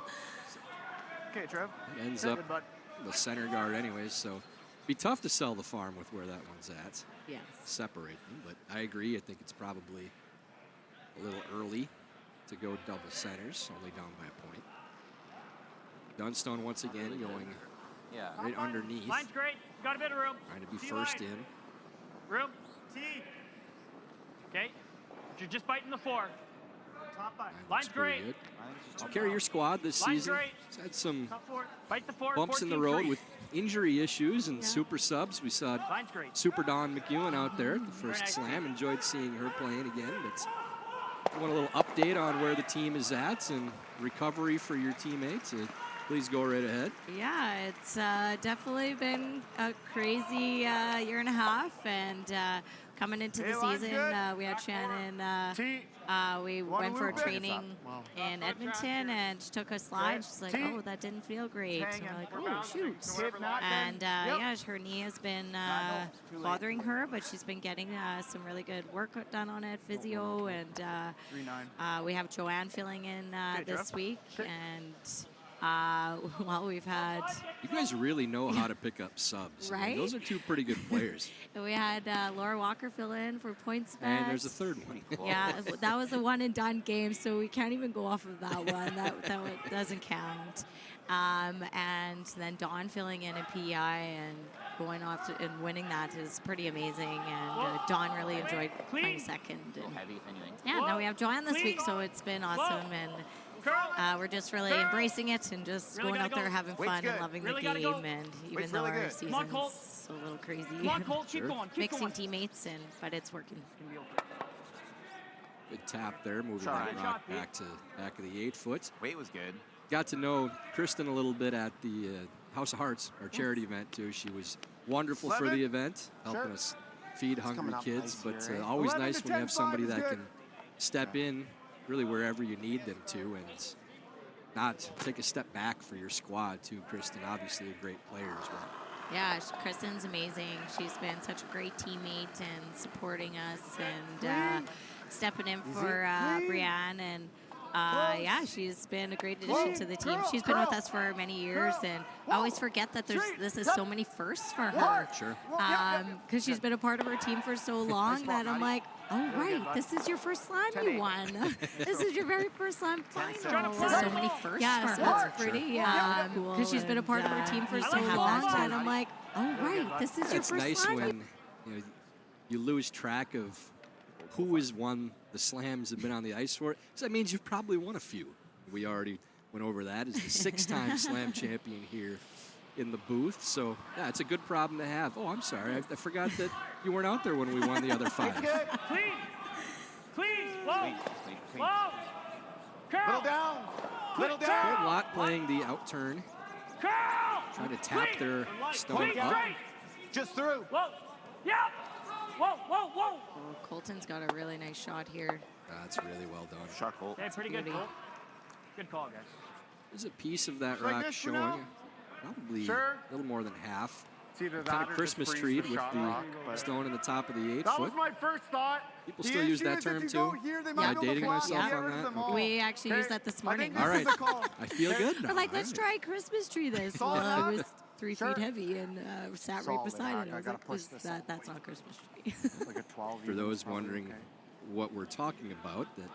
Okay, Trev. It ends Good, up bud. the center guard anyways, so be tough to sell the farm with where that one's at. Yes. Separate them, but I agree. I think it's probably a little early to go double centers, only down by a point. Dunstone once again going right underneath, Line's great. Got a bit of room. trying to be T first line. in. Room. T. Okay. You're just biting the 4. Top line. That Line's looks pretty great. good. Carrie, your squad this Line's season great. has had some Top 4. Bite the 4. bumps in the 14-3. road with injury issues and super subs. We saw Line's great. Super Dawn McEwen out there at the first nice. slam. Enjoyed seeing her playing again. But I want a little update on where the team is at and recovery for your teammates. Please go right ahead. Yeah, it's definitely been a crazy year and a half, and coming into the line's season, good. we had Shannon. T. We Wanna went for a move it? training Wow. in Edmonton, and she took a slide. She's like, T. "Oh, that didn't feel great." Hang And we're it. like, We're "Oh, bouncing. shoot!" So whatever that And then- Yep. yeah, her knee has been too late. bothering her, but she's been getting some really good work done on it, physio, and 3-9. we have Joanne filling in Okay, this Jeff. week, and well, we've had. You guys really know how to pick up subs. I mean, Right? those are 2 pretty good players. We had Laura Walker fill in for points bet. And there's a third one. Yeah, that was a one and done game, so we can't even go off of that one. That one doesn't count. And then Dawn filling in PEI and going off and winning that is pretty amazing. And Dawn really enjoyed playing second. And Heavy, if anything. yeah, now we have Joanne this week, so it's been awesome. And we're just really embracing it and just Really going gotta out there go. having Weight's fun and good. loving Really the gotta game. go. And even Weight's though really our good. Come on, Colt. season's a little crazy, Come on, Colt. Keep Sure. going. Keep mixing going. teammates, but it's working. Good tap there, moving Shot. that Good rock shot, back of the 8 foot. Weight was good. Got to know Kristen a little bit at the House of Hearts, our charity event too. She was wonderful for the event, helping Sure. us feed hungry coming up kids. nice But here, eh? always 11 nice to when you have 10, somebody 5 is that good. can step in really wherever you need them to and not take a step back for your squad too. Kristen, obviously a great player as well. Yeah, Kristen's amazing. She's been such a great teammate and supporting us and stepping in for Brianne. And yeah, she's been a great addition to the team. She's been with us for many years, and I always forget that this is so many firsts for her. Sure. Because she's been a part of our team for so long that I'm like, oh, right, this is your first slam you won. This is your very first slam final. So many firsts yeah, so it's pretty cool. Because she's been a part of our team for so long that I'm like, oh, right, this is your It's first nice slam. when you lose track of who has won the slams and been on the ice for it. So that means you've probably won a few. We already went over that as the 6-time slam champion here in the booth. So yeah, it's a good problem to have. Oh, I'm sorry, I forgot that you weren't out there when we won the other 5. Clean. Clean. Whoa. Clean. Whoa. Curl. Little down. Little Good down. lot playing the out turn, Curl. trying to tap their stone Clean. up. Straight. Just through. Whoa. Yeah. Whoa. Whoa. Whoa. Oh, Colton's got a really nice shot here. That's really well done. Shot Colt. Okay, pretty good, Beauty. Colt. Good call, guys. There's a piece of that Like rock this for showing, now? probably Sure. a little more than half. It's either kind that of or Christmas just treed freeze with shot the rock, but stone in the top of the 8 that foot. was my first thought. People The still use issue that is if term you too. go here, they might Am I be able to dating flash myself and on get rid of that? them all. We actually used that this morning. All right. This is the call. I feel good now. We're like, All let's right. try Christmas tree this. Solid Well, it hack. was 3 Sure. feet heavy and sat right Solid beside hack. it. I I was gotta like, push this up. that's not a Christmas tree. Like a 12 For even those is probably wondering okay. what we're talking about, that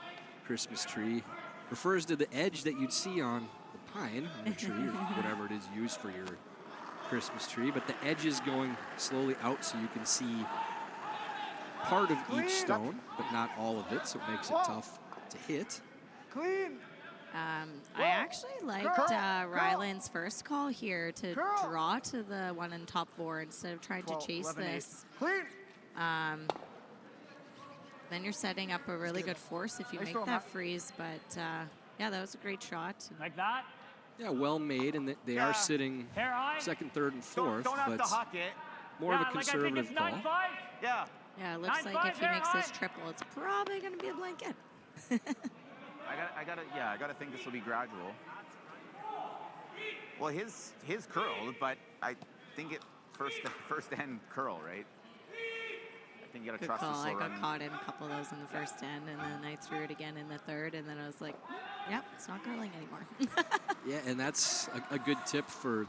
Christmas tree refers to the edge that you'd see on the pine on the tree or whatever it is used for your Christmas tree, but the edge is going slowly out so you can see part of each stone, but not all of it, so it makes it tough to hit. Clean. I actually liked Ryland's first call here to draw to the one in top 4 instead of trying to 12, chase 11, 8. this. Clean. Then you're setting up a really good force if you Nice make throw, that Matt. freeze. But yeah, that was a great shot. Like that. Yeah, well made, and they Yeah. are sitting Hair high. second, third, and fourth, Don't have but to huck it. more of a like I think conservative it's call. 9-5. Yeah. Yeah, it looks 9-5, like if he hair makes this high. triple, it's probably going to be a blanket. I gotta think this will be gradual. Well, his curled, but I think it first end curl, right? I think you gotta Good trust call. the I slow got run. caught in a couple of those in the first end, and then I threw it again in the third, and then I was like, yep, it's not curling anymore. Yeah, and that's a good tip for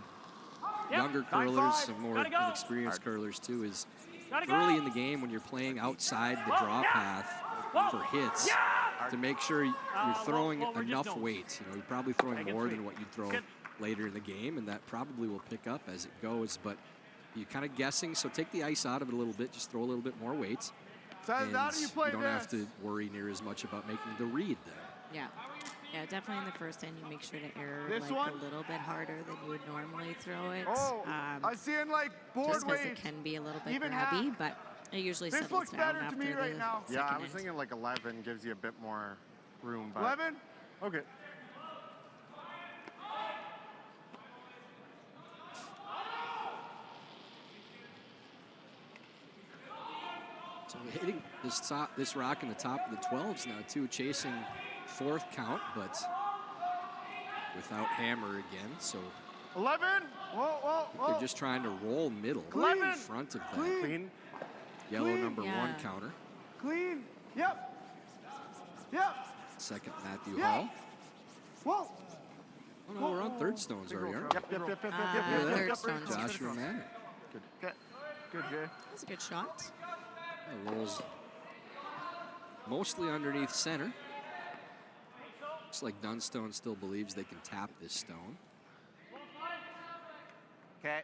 Yep. younger 9-5. curlers and more Gotta go. inexperienced curlers too, is Gotta early go. in the game when you're playing outside the Whoa, draw yeah. path Whoa. for hits, Yeah. to make sure you're throwing we're just enough going. weight. You know, you're probably throwing Make it more sweet. than what you throw Good. later in the game, and that probably will pick up as it goes. But you're kind of guessing, so take the ice out of it a little bit, just throw a little bit more weight, So and how do you play you don't have this? to worry near as much about making the read there. Yeah. Yeah, definitely in the first end, you make sure to err This like one? a little bit harder than you would normally throw it. Oh, I see in like board just because it weight. can be a little bit Even grabby, half. but it usually This settles looks down better to after me the right now. second Yeah, I end. was thinking like 11 gives you a bit more room. But 11? Okay. So hitting this rock in the top of the 12s now too, chasing fourth count, but without hammer again. So 11. Whoa. they're just trying to roll middle Clean. in front of that Clean. yellow Clean. number Yeah. 1 counter. Clean. Yep. Second Matthew Yeah. Hall. Whoa. Oh no, we're on third stones already, aren't we? Yep. Third stones. Joshua Manning. Good, Jay. That's a good shot. Rolls mostly underneath center. Looks like Dunstone still believes they can tap this stone. Okay.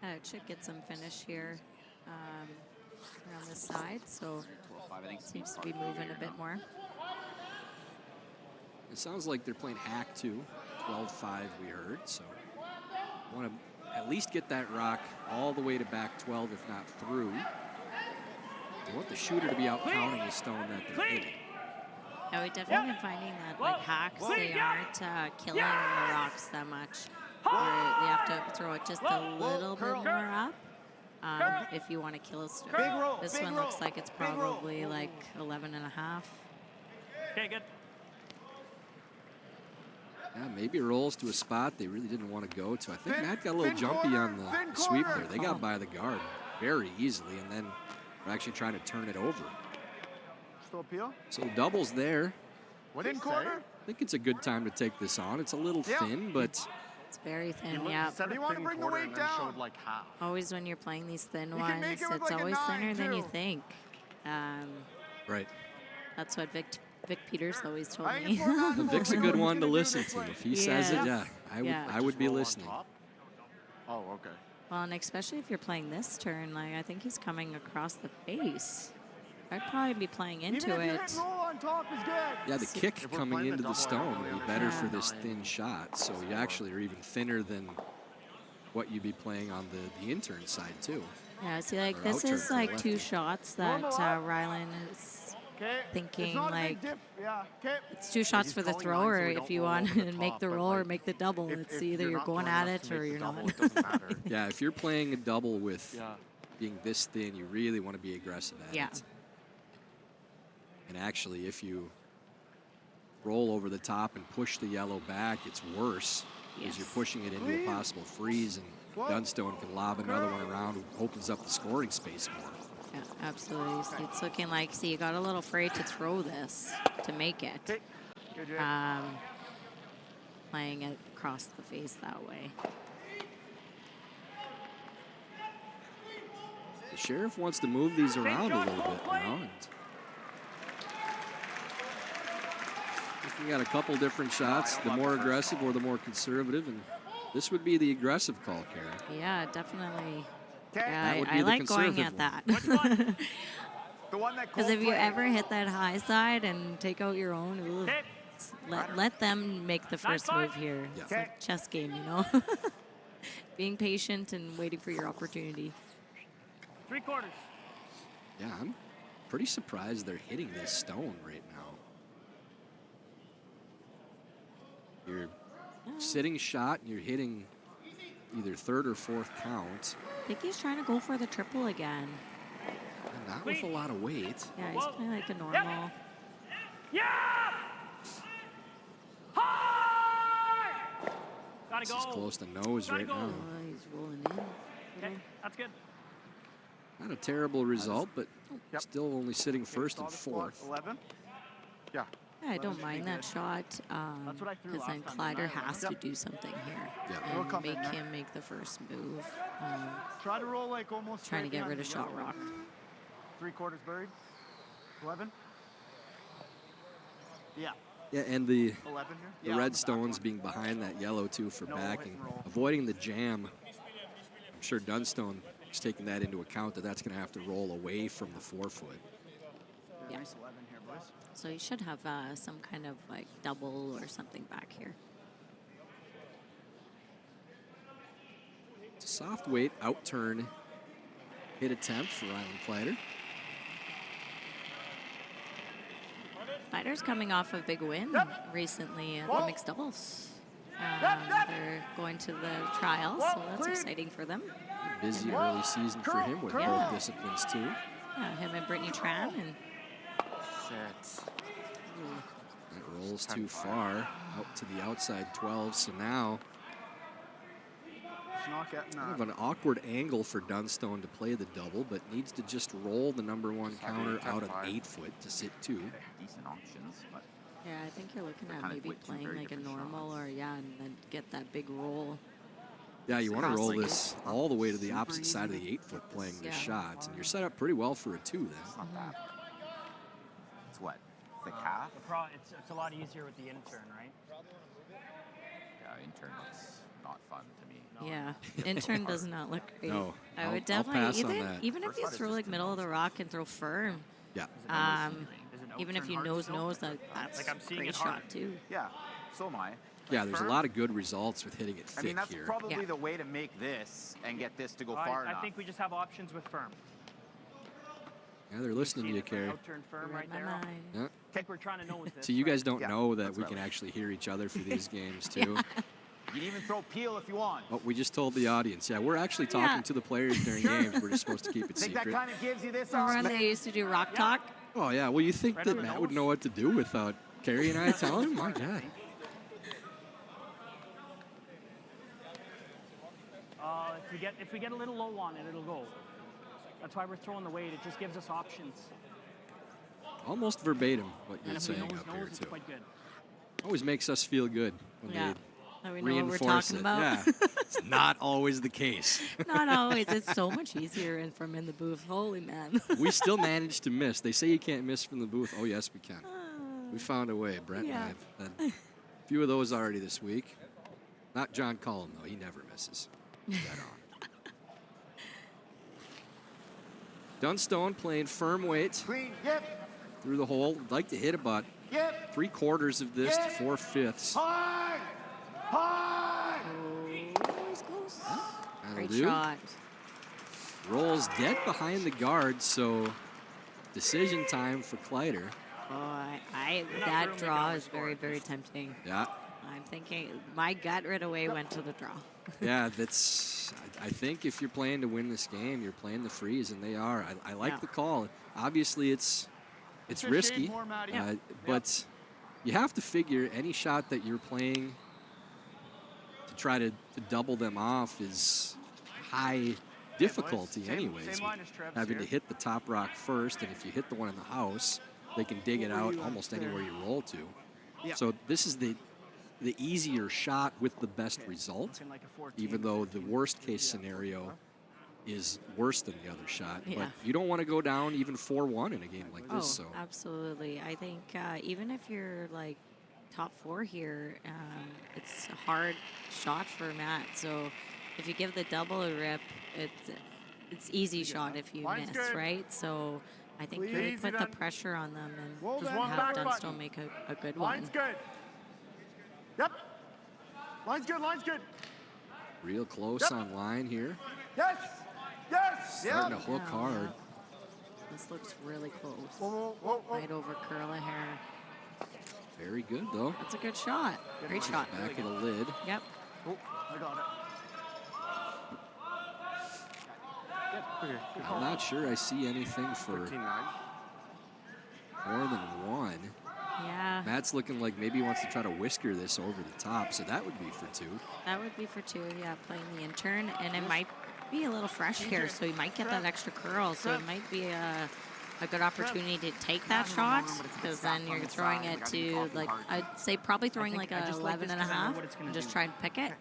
It should get some finish here around the side, so 12-5, I think. it seems to be moving a bit more. It sounds like they're playing hack too. 12-5 we heard, so want to at least get that rock all the way to back 12, if not through. They want the shooter to be out counting the stone that they're hitting. Yeah, we've definitely been finding that like hacks, they aren't killing the rocks that much. Where you have to throw it just a little bit more up if you want to kill a stone. Big roll, This big one roll, looks like it's big roll. probably like 11 and a half. Okay, good. Yeah, maybe rolls to a spot they really didn't want to go to. I think Thin- Matt got a little thin jumpy corner, on the thin sweep corner. there. They got by the guard very easily, and then we're actually trying to turn it over. Still appeal? So doubles there. What did I he say? think it's a good time to take this on. It's a little Yeah. thin, but It's very thin, He yeah. said you want to bring the weight down. Showed like half. Always when you're playing these thin You can make ones, it with it's like a always 9, thinner than you too. think. right. That's what Vic Peters always told I think me. it's more natural Vic's a when good he's one gonna to do listen this to. way. If he says it, Yes. I Yeah. would be listening. Oh, okay. Well, and especially if you're playing this turn, like I think he's coming across the face. I'd probably be playing into Even if you it. hit roll on top is good. Yeah, the kick If we're coming playing the into the double, I stone don't would really be better for understand. this thin shot. So you actually are even thinner than what you'd be playing on the intern side too. Yeah, see, like Or this outturn is for like lefty. 2 shots that Rylan is Okay. thinking, It's not a like, big dip. Yeah. Okay. it's 2 shots He's for the calling thrower. lines so we If don't you roll want over the to make top, the but, roll or like, make the double, if it's either you're not going throwing at enough it to or make the you're double, not. it doesn't matter. Yeah, if you're playing a double with Yeah. being this thin, you really want to be aggressive at Yeah. it. And actually, if you roll over the top and push the yellow back, it's worse Because you're pushing it into a possible freeze, and Dunstone can lob another one around, opens up the scoring space more. Yeah, absolutely. So it's looking like, see, you got a little afraid to throw this to make it. Playing it across the face that way. The Sheriff wants to move these around a little bit now. And if we got a couple different shots, the more aggressive or the more conservative, and this would be the aggressive call, Kara. Yeah, definitely. That would Yeah, be I the like going conservative at one. that. The one that Because if you ever hit that high side and take out your own, ooh, let them make the first move here. It's like a chess game, you know? Being patient and waiting for your opportunity. 3/4. Yeah, I'm pretty surprised they're hitting this stone right now. You're sitting shot, and you're hitting either third or fourth count. I think he's trying to go for the triple again. And not with a lot of weight. Yeah, he's playing like a normal. Yeah! Hard! Gotta This go. is close to nose right now. Oh, he's rolling in. Okay, that's good. Not a terrible result, but still only sitting first and fourth. 11. Yeah. Yeah, I don't mind that shot That's what I threw because then last time, Kleiter didn't I? has to do something here Yeah. and make him make the first move. Try to roll like almost Trying to straight get behind rid of the shot yellow. rock. 3/4 buried. 11. Yeah. Yeah, and the 11 here. red stones being behind that yellow too for backing, avoiding the jam. I'm sure Dunstone is taking that into account, that's going to have to roll away from the forefoot. Yeah. Nice 11 here, boys. So he should have some kind of like double or something back here. It's a soft weight outturn hit attempt for Rylan Kleiter. Kleiter's coming off a big win recently at the mixed doubles. They're going to the trials, so that's exciting for them. Busy early season for him with both disciplines too. Yeah, him and Brittany Tran, and That rolls too far out to the outside 12, so now It's not getting kind of an awkward angle for Dunstone to play the double, but needs to just roll the number one counter out of 8 foot to sit 2. Decent options, but yeah, I think you're looking at kind of maybe with two playing very like a different normal or and then get that big roll. Yeah, you want to roll Crossing. this all the way to the opposite side of the 8 foot playing the shots, and you're set up pretty well for a 2 then. not bad. It's what? The calf? It's a lot easier with the intern, right? Yeah, intern looks not fun to me. Yeah, intern does not look great. No, I would I'll pass definitely on that. even if you throw like middle of the rock and throw firm. Yeah. Even if you nose that's Like I'm seeing great it hard. shot too. Yeah, so am I. Yeah, there's a Firm? lot of good results with hitting it I thick mean, that's here. probably Yeah. the way to make this and get this to go far I enough. think we just have options with firm. Yeah, they're listening to you, Carrie. Outturn firm You right read my there. mind. Yeah. I think we're trying to know with this. So you guys right? don't Yeah, know that that's we what I can like. actually hear each other for these games too. You can even throw peel if you want. Oh, we just told the audience. Yeah, we're actually talking Yeah. to the players during games. We're just supposed to keep it Think that secret. kind of gives you this Remember when option? they used to do rock talk? Oh yeah, well you think Right that on the Matt would nose. know what to do without Carrie and I telling him? My God. If we get a little low on it, it'll go. That's why we're throwing the weight. It just gives us options. Almost verbatim what And you're if we saying nose up here it's too. quite good. Always makes us feel good when Yeah. they Now we know what we're reinforce talking it. about. Yeah, it's not always the case. Not always. It's so much easier and from in the booth. Holy man. We still manage to miss. They say you can't miss from the booth. Oh yes, we can. We found a way. Brent Yeah. and I have had a few of those already this week. Not John Cullum though. He never misses. Dead on. Dunstone playing firm weight Clean. Yep. through the hole. Would like to hit about Yep. 3/4 of this to 4/5. Hard. Hard. Oh, he's close. That'll Great do. shot. Rolls dead behind the guard, so decision time for Kleiter. Oh, that draw is very, very tempting. Yeah. I'm thinking my gut right away went to the draw. Yeah, that's. I think if you're playing to win this game, you're playing the freeze, and they are. I like Yeah. the call. Obviously, it's It's a risky, shade more, Matty. but you have to figure any shot that you're playing to try to double them off is high difficulty anyways. Same line as Trev's Having to here. hit the top rock first, and if you hit the one in the house, they can dig it out almost anywhere you roll to. Yeah. So this is the easier shot with the best result, Looking like a 14, even though the 15. worst case scenario is worse than the other shot. Yeah. But you don't want to go down even 4-1 in a game like this. So Absolutely. I think even if you're like top 4 here, it's a hard shot for Matt. So if you give the double a rip, it's easy shot if you Line's miss, good. right? So I think Please. you would Easy put the then. pressure on them and Roll Just one have back Dunstone button. make a good Line's one. good. Yep. Line's good. Line's good. real close Yep. on line here. Yes. Yes. Starting to hook Yeah, hard. This looks really close. Whoa, whoa, whoa. Right over curl of hair. Very good, though. That's a good shot. Great shot. Back of the lid. Yep. Oh, I got it. I'm not sure I see anything for 13-9. more than one. Yeah. Matt's looking like maybe he wants to try to whisker this over the top, so that would be for 2. That would be for 2, yeah, playing the intern. And it might be a little fresh here, so you might get that extra curl. So it might be a good opportunity to take that shot, because then you're throwing it to, like, I'd say probably throwing like I a just like 11 this and a 'cause I know half what it's gonna and just do. try and pick it.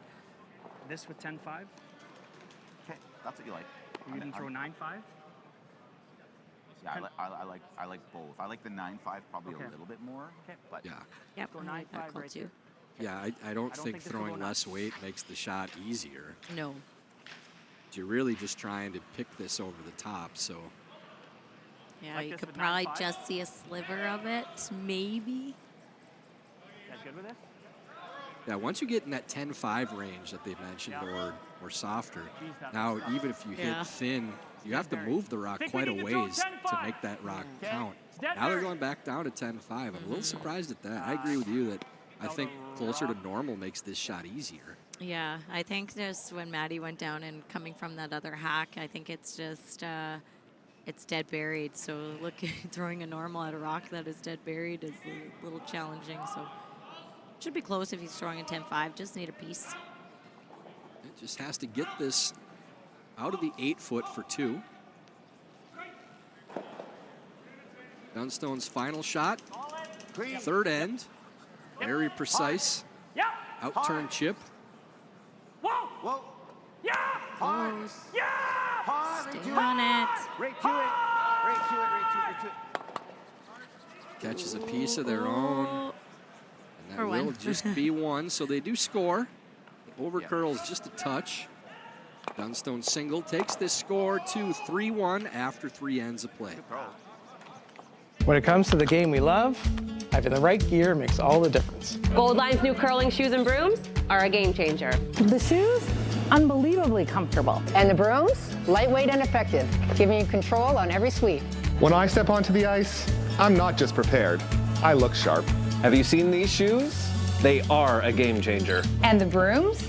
This with 10-5. Okay, that's what you like. You didn't throw 9-5. Yeah, I like both. I like the 9-5 probably Okay. a little bit more. Okay. But Yeah. Yep, Go I like that 9-5 call right too. there. Yeah, I don't think think this will throwing go less weight makes the shot easier. No. You're really just trying to pick this over the top, so Yeah, Like you this could with probably 9-5? just see a sliver of it, maybe. You guys good with this? yeah, once you get in that 10-5 range that they mentioned, Yeah. or softer, Geez, that now looks rough. even if you Yeah. hit thin, you have to Very. move the rock Think we quite a need to throw ways to 10-5. make that rock Okay. count. It's dead Now they're very. going back down to 10-5. I'm a little surprised at that. I agree with you that I think closer to normal makes this shot easier. Yeah, I think just when Maddie went down and coming from that other hack, I think it's just it's dead buried. So look, throwing a normal at a rock that is dead buried is a little challenging. So should be close if he's throwing a 10-5. Just need a piece. It just has to get this out of the 8-foot for 2. Dunstone's final shot, Clean. third end, very precise, Yeah. out-turn chip. Whoa. Whoa. Yeah. Close. Yeah. Hard. Stay on it. Right to it. Right to it. Right to it. Right to it. Catches a piece of their own. And that Or will one. just be 1, so they do score. Over curls just a touch. Dunstone single takes this score to 3-1 after 3 ends of play. When it comes to the game we love, having the right gear makes all the difference. Goldline's new curling shoes and brooms are a game changer. The shoes, unbelievably comfortable. And the brooms, lightweight and effective, giving you control on every sweep. When I step onto the ice, I'm not just prepared. I look sharp. Have you seen these shoes? They are a game changer. And the brooms,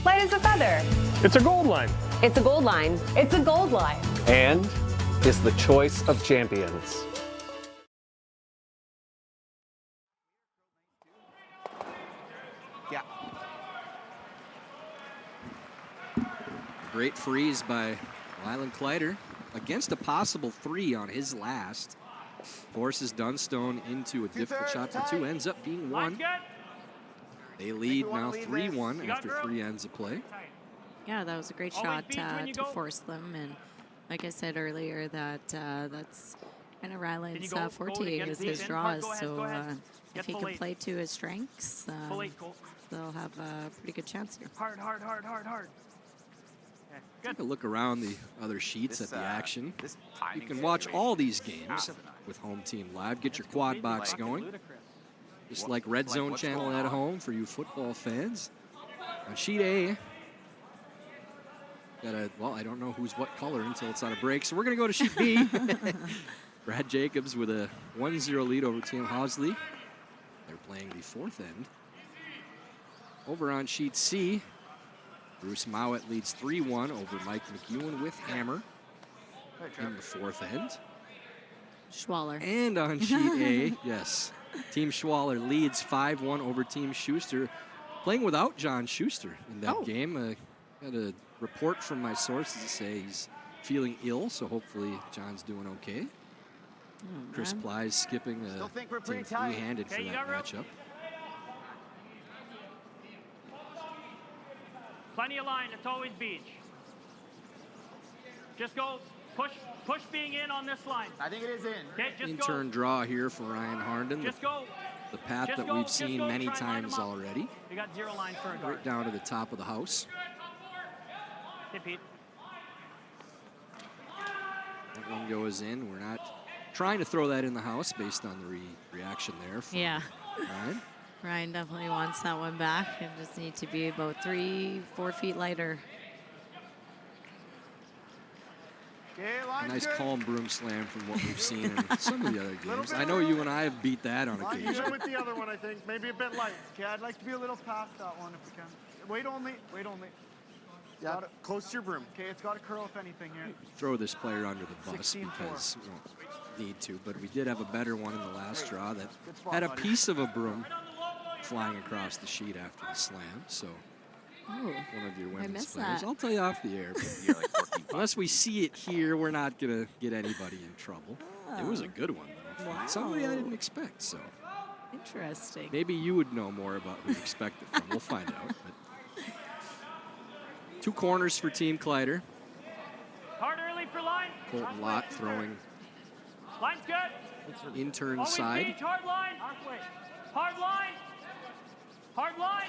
light as a feather. It's a gold line. It's a gold line. It's a gold line. And is the choice of champions. yeah, Great freeze by Lylan Kleiter against a possible 3 on his last. Forces Dunstone into a difficult shot for 2. Ends up being 1. Line's good. They lead wanna now lead 3-1 You got after girl? 3 ends of play. Yeah, that was a great Always shot beat when you to go. force them. And like I said earlier, that's kind of Ryland's go forte get is deep his in? draws. Go ahead, So go ahead. if Get he full can eight. play to his strengths, Full 8, Cole. they'll have a pretty good chance here. Hard, hard, hard, hard, hard. Okay, Take good. a look around the other sheets This, at the action. This You timing can watch situation all these is games asinine. with Home Team Live. Get your quad box Fucking going. ludicrous. Just like Red Zone what's channel going at on? home for you football fans. On sheet A, well, I don't know who's what color until it's on a break, so we're going to go to sheet B. Brad Jacobs with a 1-0 lead over Team Housley. They're playing the 4th end. Over on sheet C, Bruce Mowat leads 3-1 over Mike McEwen with hammer in the 4th end. Schwaller. And on sheet A, yes, Team Schwaller leads 5-1 over Team Schuster. playing without John Schuster in that game. Got a report from my sources that say he's feeling ill, so hopefully John's doing okay. Chris Ply's skipping a team three-handed for that matchup. Plenty of line. It's always beach. Just go. Push being in on this line. I think it is in. Okay, just In-turn draw here for Ryan Harnden. Just go. The path that we've seen many times already. You got 0 line for a guard. Right down to the top of the house. Hey, Pete. That one goes in. We're not trying to throw that in the house based on the reaction there. Yeah. Ryan. Ryan definitely wants that one back. It just needs to be about 3-4 feet lighter. A nice calm broom slam from what we've seen in some of the other games. I know you and I have beat that on occasion. Even with the other one, I think. Maybe a bit light. Okay, I'd like to be a little past that one if we can. Wait only. Yeah, close to your broom. Okay, it's got to curl if anything here. Throw this player under the bus because we don't need to, but we did have a better one in the last draw that had a piece of a broom flying across the sheet after the slam. So one of your women's players. I'll tell you off the air. But unless we see it here, we're not going to get anybody in trouble. It was a good one, though. Wow. Somebody I didn't expect, so. Interesting. Maybe you would know more about who you expect it from. We'll find out. But 2 corners for Team Kleiter. Hard early for line. Colton Lott throwing Line's good. in-turn Always side. beach, hard line. Hard line. Hard line.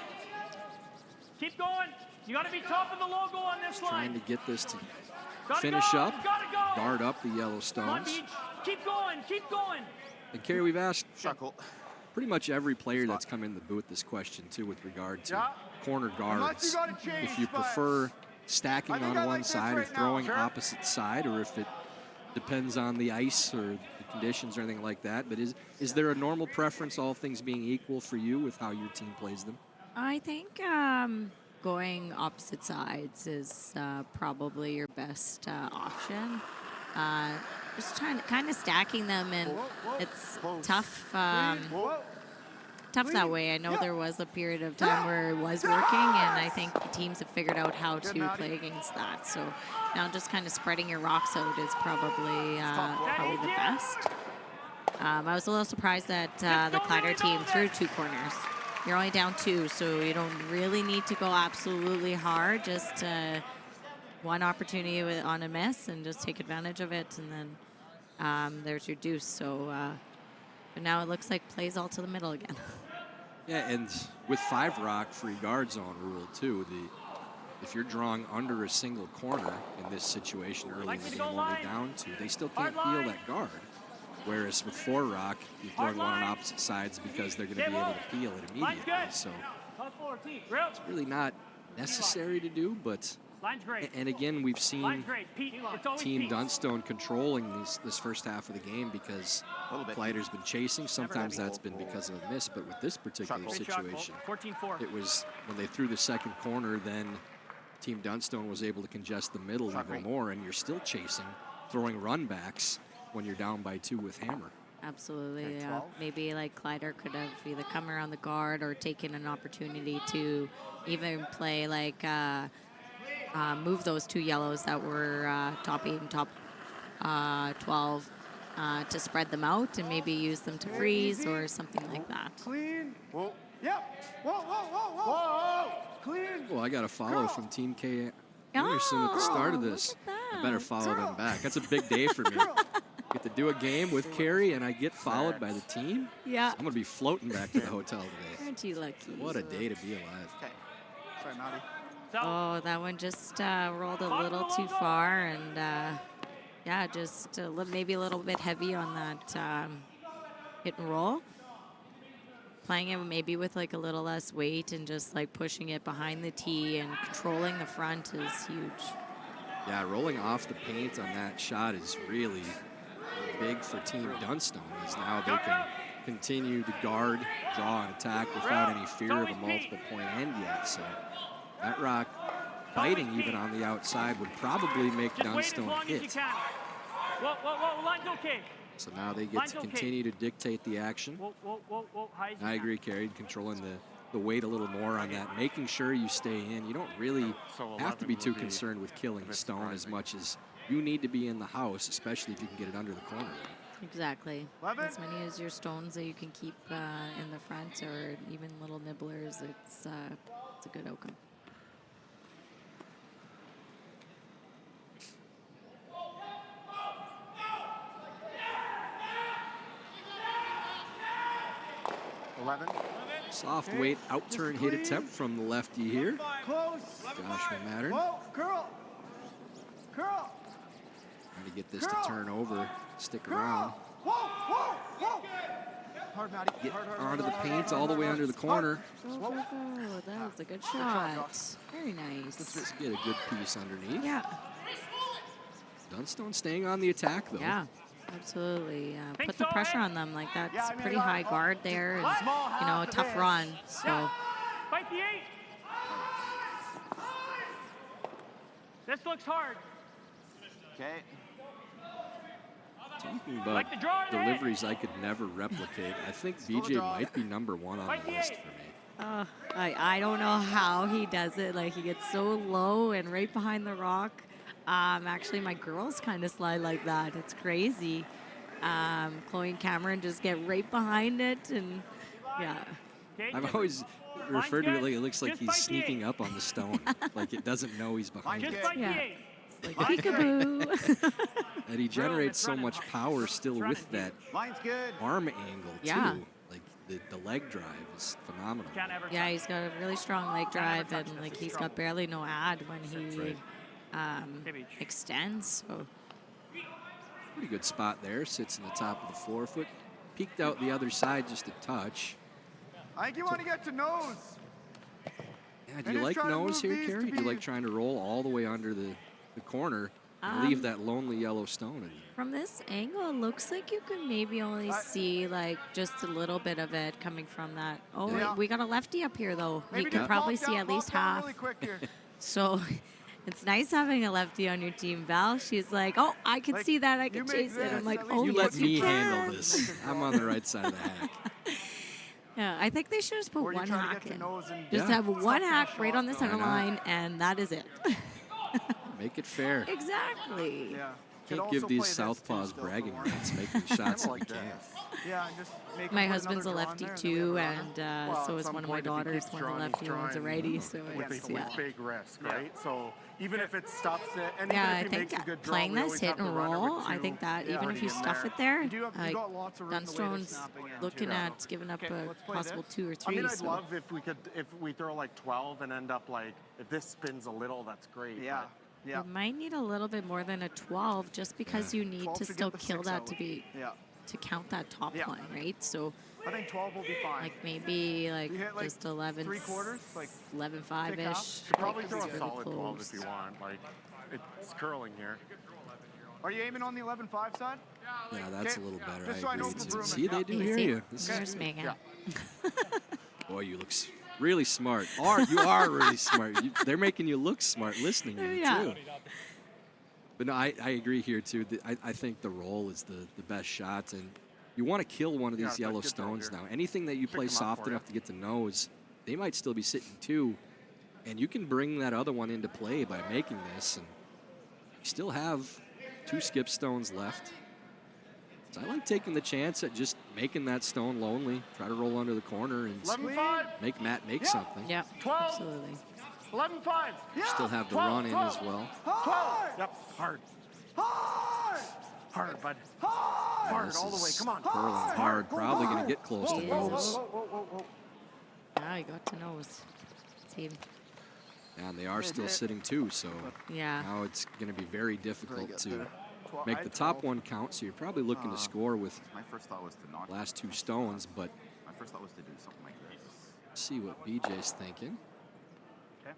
Keep going. You got to be top of the logo on this line. Trying to get this to Gotta finish go. up, Gotta go. guard up the Come on, Yellowstones. Beach. Keep going. Keep going. And Kerry, we've asked Shuckle. pretty much every player that's come in the booth this question too with regard to corner guards. If you prefer stacking on one side or throwing opposite side, or if it depends on the ice or the conditions or anything like that. But is there a normal preference, all things being equal, for you with how your team plays them? I think going opposite sides is probably your best option. Just kind of stacking them, and it's tough. Tough that way. I know there was a period of time where it was working, and I think the teams have figured out how to play against that. So now just kind of spreading your rocks out is probably the best. I was a little surprised that the Kleiter team threw 2 corners. You're only down 2, so you don't really need to go absolutely hard. Just one opportunity on a miss and just take advantage of it, and then there's your deuce. So but now it looks like plays all to the middle again. Yeah, and with 5 rock free guard zone rule too, if you're drawing under a single corner in this situation early in the game, only down 2, they still can't peel that guard. Whereas with 4 rock, you're throwing one on opposite sides because they're going to be able to peel it immediately. So it's really not necessary to do, but. And again, we've seen Team Dunstone controlling this first half of the game because Kleiter's been chasing. Sometimes that's been because of a miss, but with this particular situation, it was when they threw the second corner, then Team Dunstone was able to congest the middle even more, and you're still chasing, throwing run backs when you're down by 2 with hammer. Absolutely. Maybe like Kleiter could have either come around the guard or taken an opportunity to even play like move those 2 yellows that were top 8 and top 12 to spread them out and maybe use them to freeze or something like that. Clean. Whoa. Yep. Whoa, whoa, whoa, whoa. Whoa. Clean. Well, I got a follow from Team K. Anderson at the start of this. I better follow them back. That's a big day for me. Get to do a game with Kerry, and I get followed by the team. Yeah. I'm going to be floating back to the hotel today. Aren't you lucky? What a day to be alive. Okay. Sorry, Maddie. Oh, that one just rolled a little too far, and yeah, just maybe a little bit heavy on that hit and roll. Playing it maybe with like a little less weight and just like pushing it behind the tee and controlling the front is huge. Yeah, rolling off the paint on that shot is really big for Team Dunstone, as now they can continue to guard, draw, and attack without any fear of a multiple point end yet. So that rock biting even on the outside would probably make Dunstone hit. Whoa, line's okay. So now they get to continue to dictate the action. Whoa, I agree, Kerry, controlling the weight a little more on that, making sure you stay in. You don't really have to be too concerned with killing the stone as much as you need to be in the house, especially if you can get it under the corner. Exactly. As many as your stones that you can keep in the front, or even little nibblers, it's a good outcome. Soft weight out-turn hit attempt from the lefty here. Close. Josh Mattern. Whoa, curl. Curl. Trying to get this to turn over, stick around. Whoa, whoa, whoa. Hard, Maddie. Get Hard, onto the paint all the way under the corner. Go. That was a good shot. Very nice. Let's just get a good piece underneath. Yeah. Dunstone staying on the attack, though. Yeah. Absolutely. Put the pressure on them. Like, that's pretty high guard there, and you know, a tough run. So. Fight the 8. This looks hard. Okay. Talking about deliveries I could never replicate. I think BJ might be #1 on the list for me. I don't know how he does it. Like, he gets so low and right behind the rock. Actually, my girls kind of slide like that. It's crazy. Chloe and Cameron just get right behind it, and yeah. I've always referred to it like it looks like he's sneaking up on the stone, like it doesn't know he's behind it. Yeah. It's like peekaboo. And he generates so much power still with that arm angle too. Like the leg drive is phenomenal. Yeah, he's got a really strong leg drive, and like he's got barely no ad when he extends. So pretty good spot there. Sits in the top of the forefoot. Peeked out the other side just a touch. I think you want to get to nose. Yeah, do you like nose here, Carrie? Do you like trying to roll all the way under the corner and leave that lonely yellow stone in? From this angle, it looks like you can maybe only see like just a little bit of it coming from that. Oh, Yeah. wait, we got a lefty up here though. Maybe You can just probably pop see down, at least pop down half. really quick here. So it's nice having a lefty on your team, Val. She's like, oh, I can see that. I can chase it. I'm like, oh, You yes, let me you can. handle this. I'm on the right side of the hack. Yeah, I think they should just put Or you one try to hack get to in. nose and Just have one hack right on the center line, and that is it. Make it fair. Exactly. Yeah. Can't give these southpaws bragging rights, making shots that you can't. Yeah, and just make My him put husband's a another draw lefty in there, too, and then we have a runner. and so is one of my daughters. One's a lefty, one's a righty. So it's big risk, right? So even if it stuffs it, and yeah, even I if he makes a think good draw, playing we this always hit have the and runner with roll, I two think that even if you in stuff there. it there, You got lots of room the way they're Dunstone's snapping in, looking too. at giving up a let's play possible this. 2 or 3. I mean, I'd so. love if we throw like 12 and end up like, if this spins a little, that's great. Yeah. but- Yeah. You might need a little bit more than a 12, just because you need 12 to to still get the kill 6 that out. to be Yeah. to count that top Yeah. one, right? So I think 12 will be fine. like maybe like You hit, like, just 11 3/4, like 11.5 pick up. ish. You could probably like, throw it's a really solid 12 close. if you want. Like, it's curling here. Are you aiming on the 11.5 side? Yeah, that's Okay. a little better. Just so I I know agree for too. Bruin. See, they do Yeah, hear see? you. This There's is, Megan. boy, you look really smart. You are really smart. They're making you look smart listening to you, Yeah. too. But no, I agree here, too. I think the roll is the best shot, and you want to kill one of these yellow stones now. Anything that you play soft enough to get to nose, they might still be sitting 2, and you can bring that other one into play by making this, and you still have 2 skip stones left. So I like taking the chance at just making that stone lonely, try to roll under the corner, and 11-5. make Matt make something. Yeah, 12. absolutely. 11-5. Still have the 12, run in 12. as well. 12. Yep, hard. Hard! Hard, bud. Hard! Hard This all the way. is Come on. Curling hard, probably going to get close to Whoa, whoa, nose. Yeah, I got to nose. Team. And they are still sitting 2, so Yeah. now it's going to be very difficult get to there. make the top one count. So you're probably looking to score with My first thought was to not. last 2 stones, but My first thought was to do something like this. see what BJ's thinking. Okay.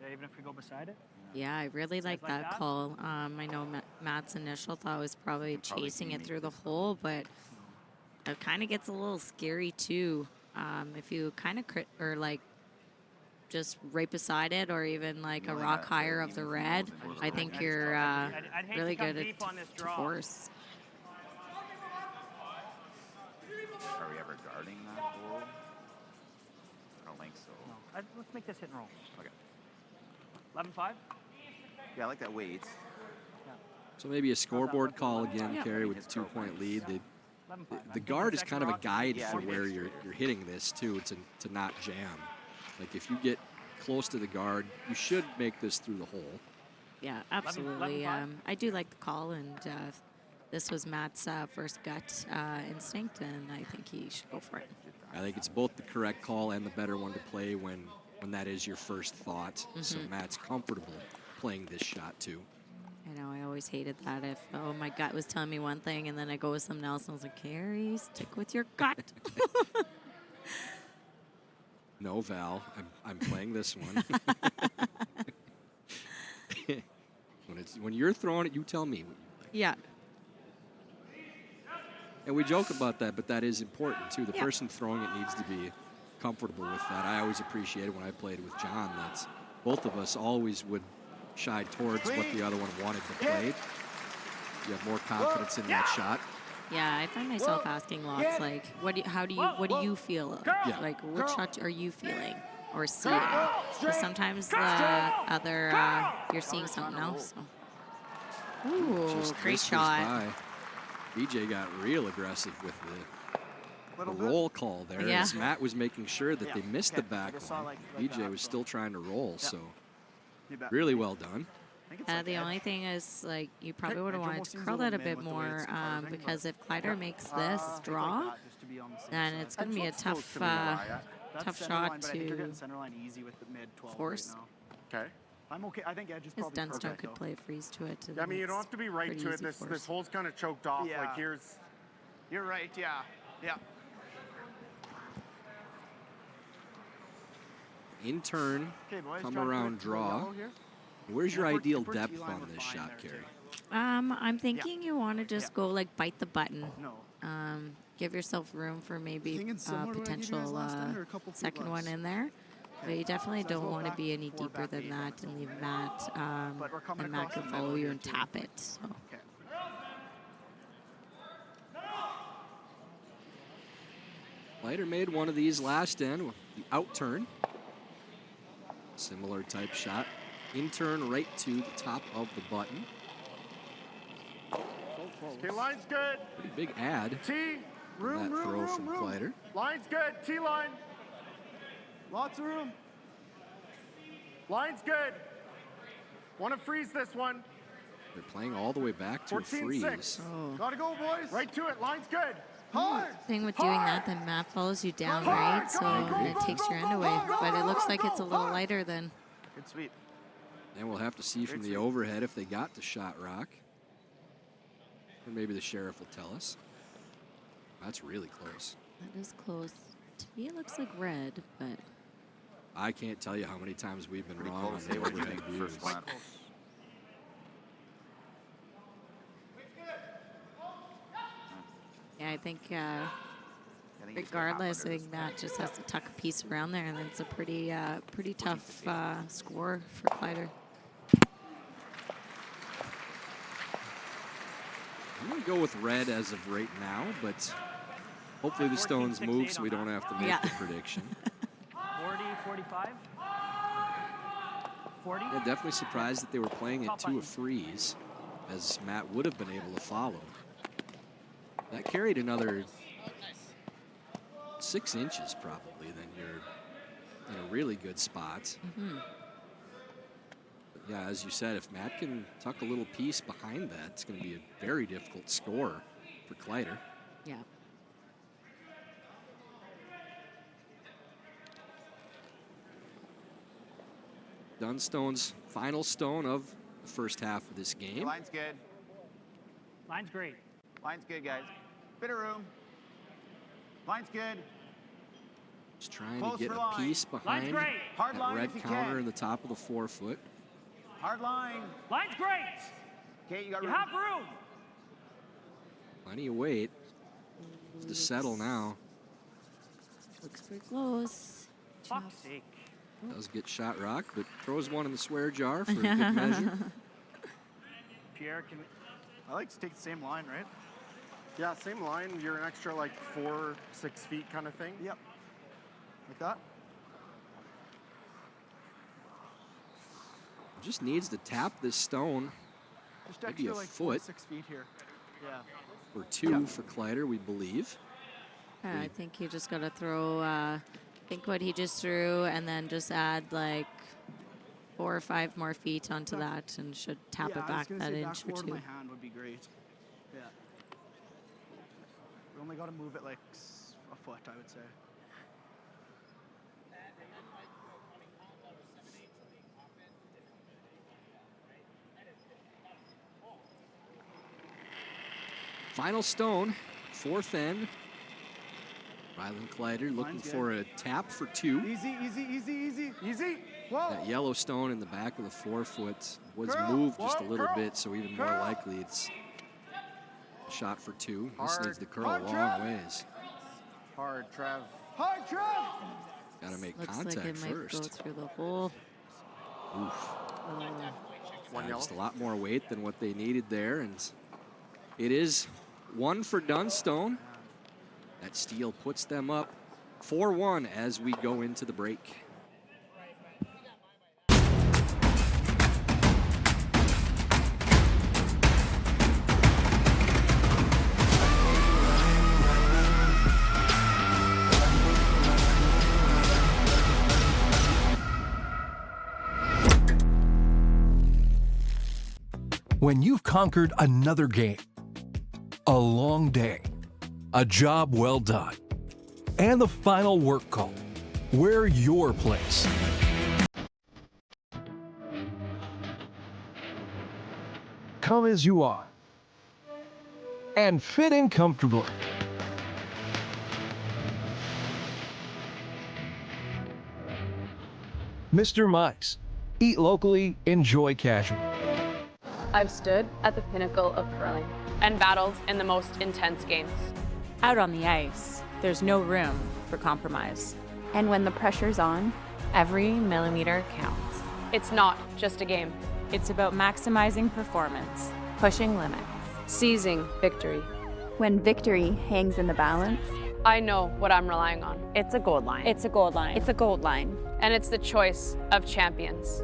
Yeah, even if we go beside it. Yeah, I really like like that that? call. I know Matt's initial thought was probably chasing it through the hole, but it kind of gets a little scary too. If you kind of or like just right beside it, or even like a rock higher of the red, I think you're I'd hate to really come good deep on this to draw. force. Are we ever guarding that hole? I don't let's make this hit and roll. Okay. 11-5. Yeah, I like that weight. So maybe a scoreboard call again, Carrie, with the 2-point lead. The guard is kind of a guide for where you're hitting this, too, to not jam. Like, if you get close to the guard, you should make this through the hole. Yeah, absolutely. I do like the call, and this was Matt's first gut instinct, and I think he should go for it. I think it's both the correct call and the better one to play when that is your first thought. So Matt's comfortable playing this shot, too. I know, I always hated that. If, my gut was telling me one thing, and then I go with something else, and I was like, Carrie, stick with your gut. No, Val, I'm playing this one. When you're throwing it, you tell me. Yeah. And we joke about that, but that is important, too. The person throwing it needs to be comfortable with that. I always appreciated when I played with John. That's both of us always would shy towards what the other one wanted to play. You have more confidence in that shot. Yeah, I find myself asking lots like, what do you feel? Yeah. Like, which shot are you feeling or seeing? Because sometimes the other, you're seeing something else. So. Ooh, great shot. BJ got real aggressive with the roll call there. Yeah. As Matt was making sure that they missed the back one. BJ was still trying to roll, so really well done. The only thing is, like, you probably would have wanted to curl that a bit more because if Kleiter makes this draw, then it's going to be a tough shot to force. Okay. I'm okay. I think Edge is Because probably Dunstone perfect. could play freeze to it. Yeah, I mean, you don't have to be right to it. This hole's kind of choked off. Yeah. Like, here's... You're right, yeah. Yeah. In turn, Okay, boys, come try to around, put draw. yellow here. Where's your Yeah, if ideal we're depth T-line, on we're this fine shot, there, Carrie? I'm thinking you want to just go, like, bite the button. No. Give yourself room for maybe Thinking similar to what I gave you guys potential last time, or a couple feet second one less? in there. But you definitely So I don't go want to back be any 4, deeper back than 8 that and leave Matt, But we're coming and Matt across can the follow middle you here, and too. tap it. So. Okay. Kleiter made one of these last end with the out turn. Similar type shot. In turn right to the top of the button. Okay, line's good. Pretty big ad. T. That throw from Kleiter. Line's good. T-line. Lots of room. Line's good. Want to freeze this one. They're playing all the way back to a 14-6. freeze. Gotta go, boys. Right to it. Line's good. Hard. Thing with doing that, then Matt follows you down, right? So it takes your end away. But it looks like it's a little lighter than. Good sweep. And we'll have to see from the overhead if they got to shot rock. Or maybe the sheriff will tell us. That's really close. That is close. To me, it looks like red, but. I can't tell you how many times we've been Pretty wrong close. on They the were doing overhead the views. first one. Yeah, I think regardless, I think Matt just has to tuck a piece around there, and then it's a pretty tough score for Kleiter. I'm going to go with red as of right now, but hopefully the Stones move so we don't have to make the prediction. 40, 45. 40. Yeah, definitely surprised that they were playing it to a freeze, as Matt would have been able to follow. That carried another 6 inches probably, then you're in a really good spot. But yeah, as you said, if Matt can tuck a little piece behind that, it's going to be a very difficult score for Kleiter. Yeah. Dunstone's final stone of the first half of this game. Line's good. Line's great. Line's good, guys. Bit of room. Line's good. Just trying Close to get for a line. piece behind great. Hard that line red if you counter can. in the top of the 4-foot. Hard line. Line's great. Okay, you got You room. have room. Plenty of weight. Just to settle now. Looks pretty close. Fuck's sake. Does get shot rock, but throws one in the swear jar for a good measure. Pierre can. I like to take the same line, right? Yeah, same line. You're an extra, like, 4-6 feet kind of thing. Yep. Like that. Just needs to tap this stone. Just Maybe extra a like foot 6 feet here. Yeah. or 2 for Kleiter, we believe. Yeah, I think you just got to throw, think what he just threw, and then just add like 4 or 5 more feet onto that, and should tap it back that inch or 2. My hand would be great. Yeah. We only got to move it like a foot, I would say. Final stone, 4th end. Rylan Kleiter looking for a tap for 2. Easy, easy, easy, easy, easy. Whoa. That yellow stone in the back of the 4-foot was moved just a little bit, so even more likely it's a shot for 2. This needs to curl a long ways. Hard, Trev. Hard, Trev. Got to make Looks contact like it might first. go through the hole. Oof. Just a lot more weight than what they needed there, and it is 1 for Dunstone. That steal puts them up 4-1 as we go into the break. When you've conquered another game, a long day, a job well done, and the final work call, we're your place. Come as you are and fit in comfortably. Mr. Mice, eat locally, enjoy casual. I've stood at the pinnacle of curling and battled in the most intense games. Out on the ice, there's no room for compromise. And when the pressure's on, every millimeter counts. It's not just a game. It's about maximizing performance, pushing limits. Seizing victory. When victory hangs in the balance, I know what I'm relying on. it's a gold line. It's a gold line. It's a gold line. And it's the choice of champions.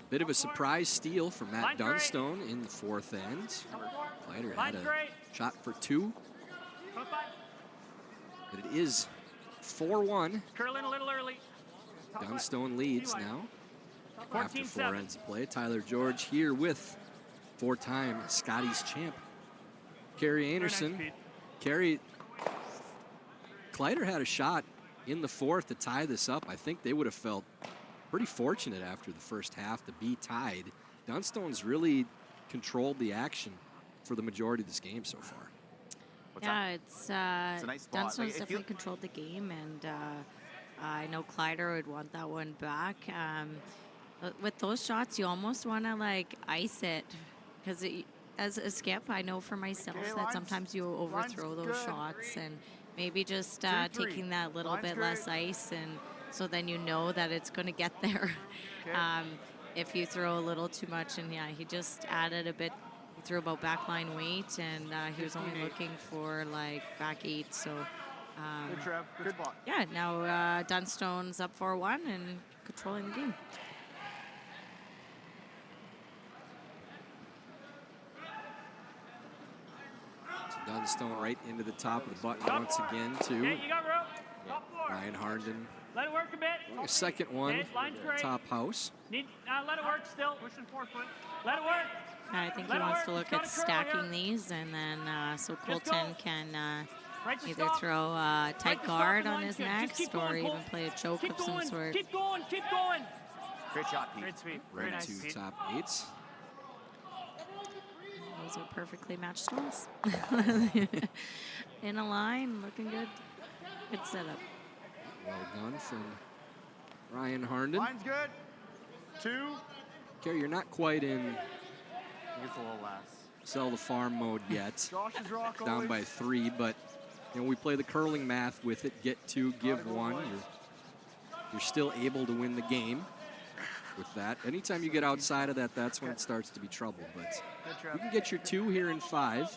Bit of a surprise steal from Matt Dunstone in the 4th end. Kleiter had a shot for 2. But it is 4-1. Curling a little early. Dunstone leads now after 4 ends of play. Tyler George here with 4-time Scotties champ Carrie Anderson. Carrie, Kleiter had a shot in the 4th to tie this up. I think they would have felt pretty fortunate after the first half to be tied. Dunstone's really controlled the action for the majority of this game so far. It's a nice spot. Dunstone's definitely controlled the game, and I know Kleiter would want that one back. With those shots, you almost want to like ice it, because as a skip, I know for myself that sometimes you overthrow those shots, and Maybe just 2-3. taking that little Line's bit great. less ice, and so then you know that it's going to get there. Okay. If you throw a little too much, and yeah, he just added a bit. He threw about backline weight, and he was only 15-8. looking for like back 8. So Good, Trev. Good spot. yeah, now Dunstone's up 4-1 and controlling the game. So Dunstone right into the top of the button once again, too. Okay, you got rope. Top 4. Ryan Harnden. Let it work a bit. A second one, Okay, line's great. top house. Need, let it work still. Pushing 4 foot. Let it work. I think Let he it wants work. to look It's got at a curl stacking here. these, and then so Just go. Colton can Right to either stop. throw a tight Right to stop guard the on line his kick. Just next, keep or going, even Colt. play a choke Keep of some going. sort. Keep going. Keep going. Great shot, Pete. Great sweep. Very Right nice. to Pete. top 8s. Those are perfectly matched stones. In a line, looking good. Good setup. Well done from Ryan Harnden. Line's good. 2. Kerry, you're not quite in I think it's a little less. sell the farm mode yet. Josh's rock Down always. by 3, but we play the curling math with it. Get 2, give 1. You're still able to win the game with that. Anytime you get outside of that, that's when it starts to be trouble. But you can get your 2 here in 5.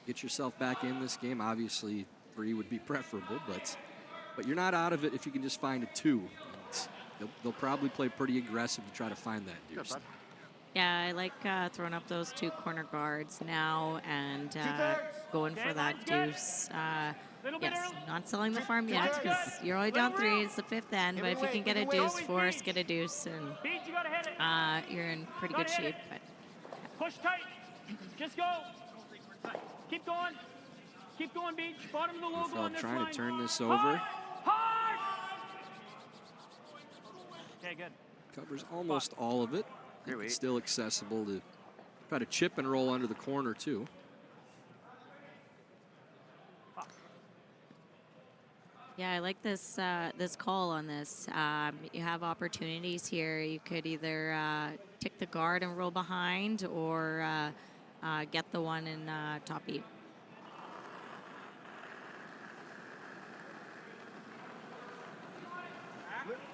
Get yourself back in this game. Obviously, 3 would be preferable, but you're not out of it if you can just find a 2. They'll probably play pretty aggressive to try to find that deuce. Yeah, I like throwing up those 2 corner guards now and going for that deuce. Yes, not selling the farm yet because you're only down 3. It's the 5th end, but if you can get a deuce for us, get a deuce, and Pete, you gotta hit it. you're in pretty good shape. But Push tight. Just go. Keep going. Keep going, Beach. Bottom of the logo on this trying line. to turn this over. Hard. Okay, good. Covers almost all of it. It's still accessible to try to chip and roll under the corner, too. yeah, I like this this call on this. You have opportunities here. You could either tick the guard and roll behind, or get the one in top 8.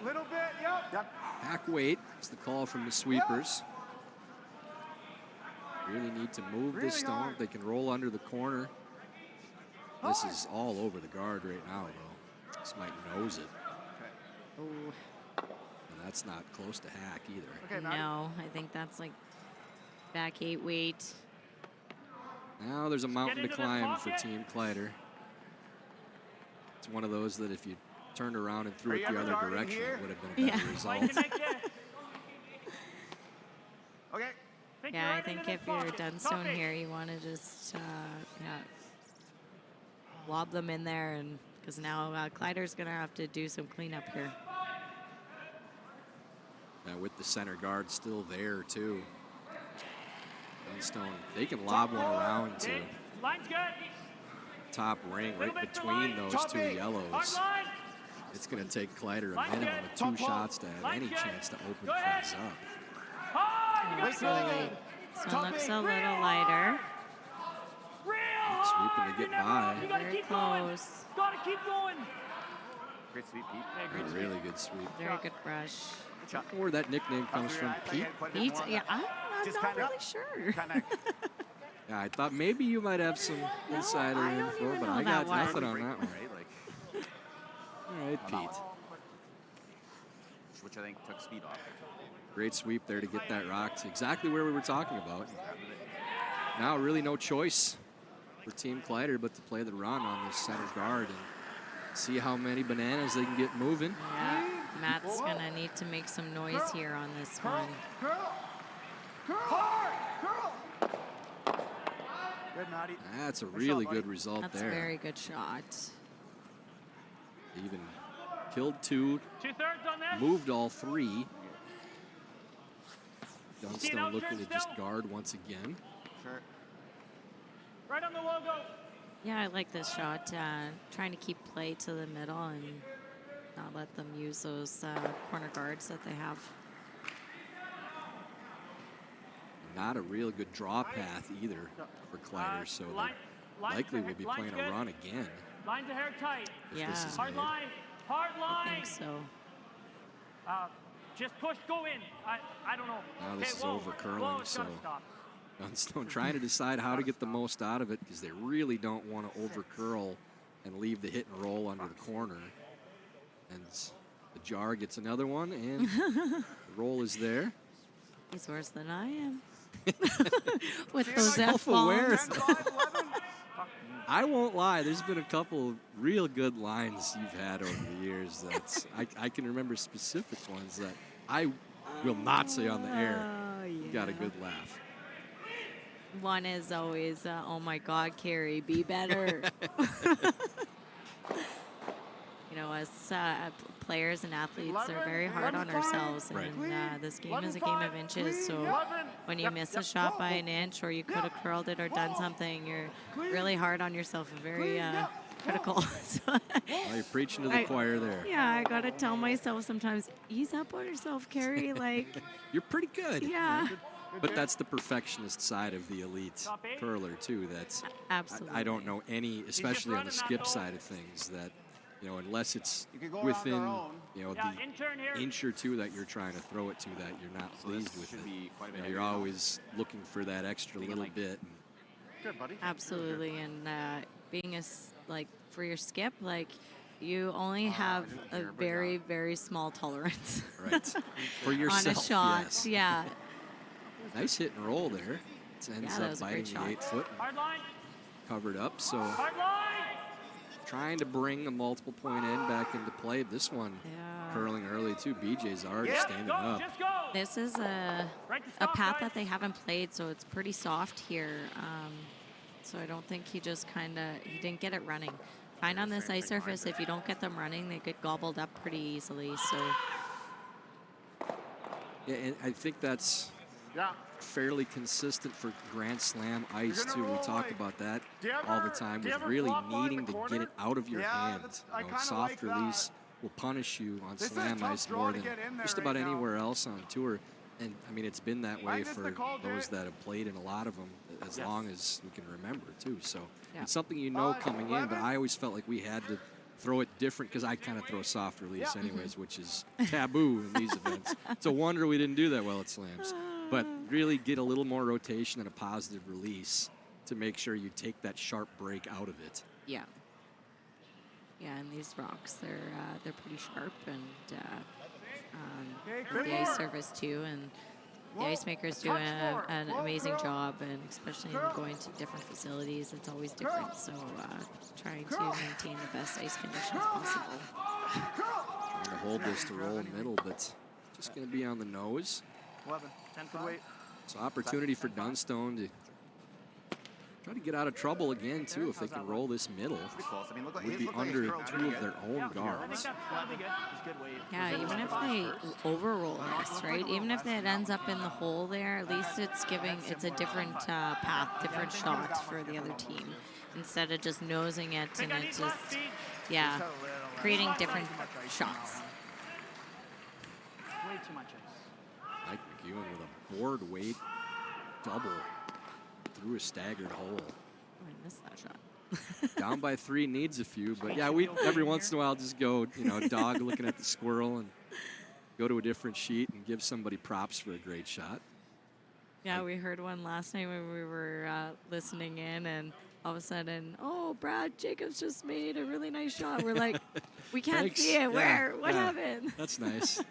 Little bit, yep. Back weight is the call from the sweepers. Really need to move this stone. They can roll under the corner. This is all over the guard right now, though. This might nose it. Oh. And that's not close to hack either. No, I think that's like back 8 weight. Now there's a mountain to into the climb for pocket. Team Kleiter. It's one of those that if you turned around and threw Are it you the ever other guarding direction, here? it would have been a better result. Okay. Yeah, I think if you're Dunstone here, you want to just lob them in there, and because now Kleiter's going to have to do some cleanup here. Yeah, with the center guard still there, too. Dunstone, they can lob one around to Line's good. top ring right between those 2 yellows. It's going to take Kleiter a minimum of 2 shots to have any chance to open things up. Absolutely. This one looks a little lighter. Sweeping to get by. Very close. Gotta keep going. Great sweep, Pete. A really good sweep. Very good brush. I don't know where that nickname comes from, Pete. Pete? Yeah, I'm not really sure. Yeah, I thought maybe you might have some insider info, but I got nothing on that one. All right, Pete. Which I think took speed off. Great sweep there to get that rock to exactly where we were talking about. Now really no choice for Team Kleiter but to play the run on this center guard and see how many bananas they can get moving. Yeah, Matt's going to need to make some noise here on this one. Good, Maddie. That's a really good result That's there. a very good shot. Even killed 2, 2/3 on this. moved all 3. See it Dunstone out, looking turn to just still. guard once again. Sure. Right on the logo. Yeah, I like this shot. Trying to keep play to the middle and not let them use those corner guards that they have. Not a real good draw path either for Kleiter, so they likely will be playing a run again. Lines of hair tight. Yeah. Hard line. Hard line. I think so. Just push, go in. I don't know. Now this is over curling, whoa, it's so gotta stop. Dunstone trying to decide how to get the most out of it because they really don't want to over curl and leave the hit and roll under the corner. And the jar gets another one, and the roll is there. He's worse than I am. With those F-bombs. I won't lie, there's been a couple real good lines you've had over the years that I can remember specific ones that I will not say on the air. You got a good laugh. One is always, oh my God, Carrie, be better. You know, as players and athletes are very hard on ourselves, and this game is a game of inches. So when you miss a shot by an inch, or you could have curled it or done something, you're really hard on yourself and very critical. Well, you're preaching to the choir there. Yeah, I gotta tell myself sometimes, ease up on yourself, Carrie. Like you're pretty good. Yeah. But that's the perfectionist side of the elite curler too. That's absolutely. I don't know any, especially on the skip side of things, that unless it's within the inch or two that you're trying to throw it to, that you're not pleased with it. You're always looking for that extra little bit. Good, buddy. Absolutely, and being for your skip, you only have a very, very small tolerance. Right. For yourself. On a shot, yes. Yeah. Nice hit and roll there. It ends up biting the 8-foot. Covered up, so trying to bring a multiple point end back into play. This one curling early too. BJ's already standing up. This is a path that they haven't played, so it's pretty soft here. So I don't think he just he didn't get it running. Fine on this ice surface, if you don't get them running, they get gobbled up pretty easily. So yeah, and I think that's fairly consistent for Grand Slam ice too. We talk about that all the time with really needing to get it out of your hand. Soft release will punish you on slam ice more than just about anywhere else on tour. And I mean, it's been that way for those that have played in a lot of them as long as we can remember too. So it's something coming in, but I always felt like we had to throw it different because I kind of throw soft release anyways, which is taboo in these events. It's a wonder we didn't do that well at slams. But really get a little more rotation and a positive release to make sure you take that sharp break out of it. yeah, and these rocks, they're pretty sharp, and the ice surface too, and the ice makers do an amazing job, and especially in going to different facilities, it's always different. So trying to maintain the best ice conditions possible. Trying to hold this to roll middle, but just going to be on the nose. 11, 10 foot weight. So opportunity for Dunstone to try to get out of trouble again too. If they can roll this middle, would be under two of their own guards. Yeah, even if they overroll this, right? Even if it ends up in the hole there, at least it's a different path, different shot for the other team, instead of just nosing it and it just, creating different shots. Way too much ice. Mike McEwen with a board weight double through a staggered hole. Oh, I missed that shot. Down by 3 needs a few, but yeah, we every once in a while just go, dog looking at the squirrel and go to a different sheet and give somebody props for a great shot. Yeah, we heard one last night when we were listening in, and all of a sudden, oh, Brad Jacobs just made a really nice shot. We're like, we can't see it. Where? What happened? That's nice.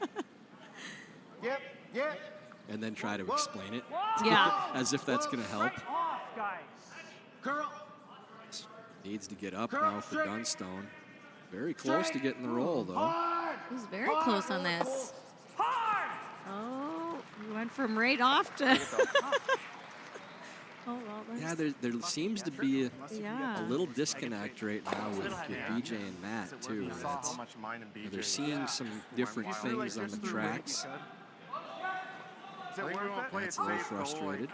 Yep. And then try to explain it. Yeah. As if that's going to help. Off, guys. Curl. Needs to get up now for Dunstone. Very close to getting the roll, though. He's very close on this. Hard! Oh, we went from right off to... Oh, well, yeah, there seems to be a little disconnect right now with BJ and Matt, too. They're seeing some different things on the tracks. Matt's a little frustrated.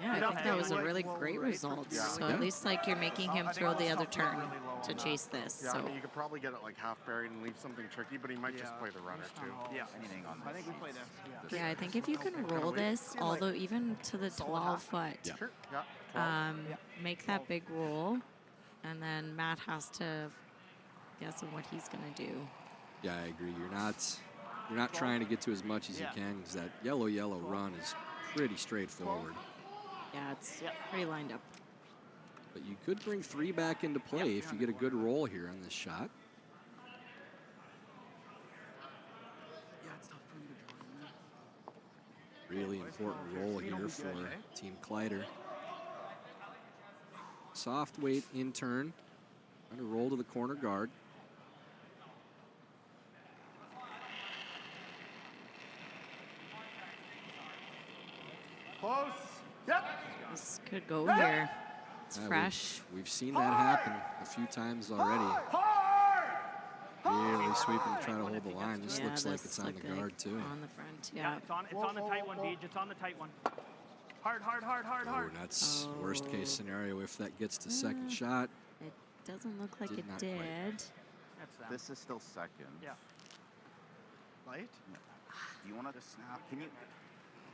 Yeah, I think that was a really great result. So at least like you're making him throw the other turn to chase this. Yeah, So I mean, you could probably get it like half buried and leave something tricky, but he might just play the runner too. Yeah, anything on this. I think we play this. yeah, I think if you can roll this, although even to the 12 foot, make that big roll, and then Matt has to guess on what he's gonna do. Yeah, I agree. You're not trying to get to as much as you can, because that yellow run is pretty straightforward. Yeah, it's pretty lined up. But you could bring 3 back into play if you get a good roll here on this shot. Really important roll here for Team Kleiter. Soft weight in turn. Trying to roll to the corner guard. Close. Yep. This could go here. It's fresh. We've seen that happen a few times already. Really sweeping, trying to hold the line. This looks like it's on the guard too. On the front, yeah. It's on the tight one, Beej. It's on the tight one. Hard. Oh, that's worst case scenario if that gets to second shot. It doesn't look like it did. This is still second. Yeah. Light? Do you want to snap? Can you?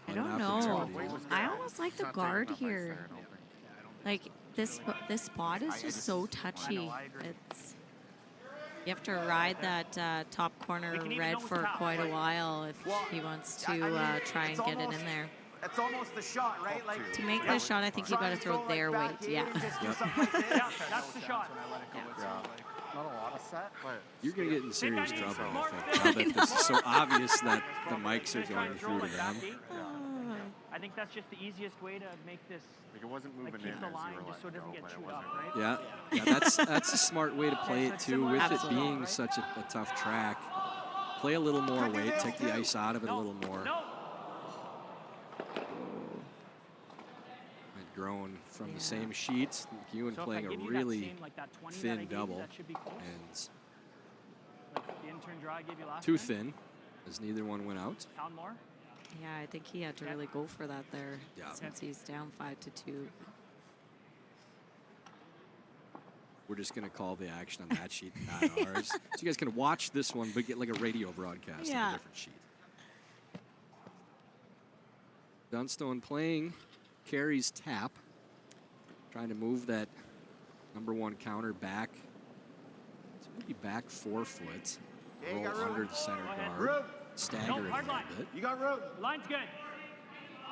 I don't know. I almost like the guard here. Like this spot is just so touchy. It's you have to ride that top corner red for quite a while if he wants to try and get it in there. It's almost the shot, right? Like to make the shot, I think you got to throw their weight. Yeah. That's the shot. Not a lot of set, but you're going to get in serious trouble, I think, now that this is so obvious that the mics are going through to them. I think that's just the easiest way to make this. Like it wasn't moving keep in the as line you were just so it doesn't get chewed up, right? Yeah, that's a smart way to play it too. With it being such a tough track, play a little more weight, take the ice out of it a little more. And grown from the same sheet, McEwen playing a really thin double, and The intern draw gave you last too time? thin, as neither one went out. Pound more? Yeah, I think he had to really go for that there since he's down 5-2. We're just going to call the action on that sheet, not ours. So you guys can watch this one, but get like a radio broadcast on a different sheet. Dunstone playing Carey's tap, trying to move that #1 counter back. So maybe back 4 foot. Roll under the center guard. Stagger it a little bit. You got room. Line's good.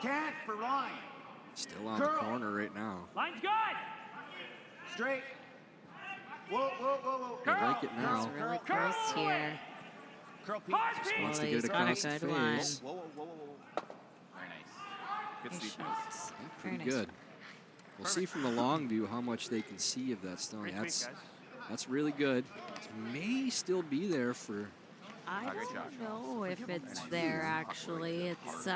Can't for line. Still on the corner right now. Line's good. Straight. Whoa. They like it now. It's really close here. Curl Pete. Just wants to get He's it got a across the good line. face. Whoa. Very nice. Good Nice sweep. shots. Pretty Very nice. good. We'll see from the long view how much they can see of that stone. That's really good. It may still be there for. I don't know if it's there actually. It's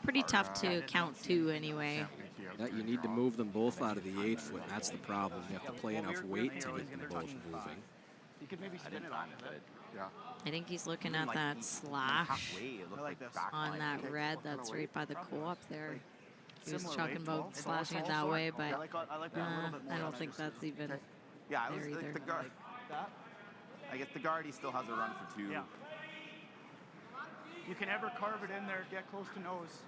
pretty tough to count 2 anyway. Yeah, you need to move them both out of the 8 foot. That's the problem. You have to play enough weight to get them both moving. You could maybe spin it on it. yeah. I think he's looking at that slash on that red that's right by the co-op there. He was talking about slashing it that way, but I don't think that's even Yeah, there it was either. the guard. I guess the guard, he still has a run for 2. Yeah. You can ever carve it in there, get close to nose.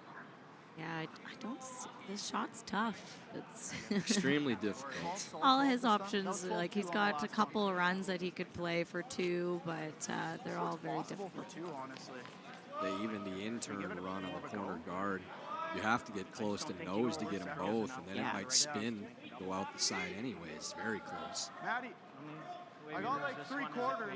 Yeah, I don't see, this shot's tough. It's Extremely difficult. all his options, like he's got a couple of runs that he could play for 2, but they're all very difficult. For 2, honestly. Even the intern run on the corner guard, you have to get close to nose to get them both, and then it might spin, go out the side anyways. Very close. Maddie, I got like 3/4.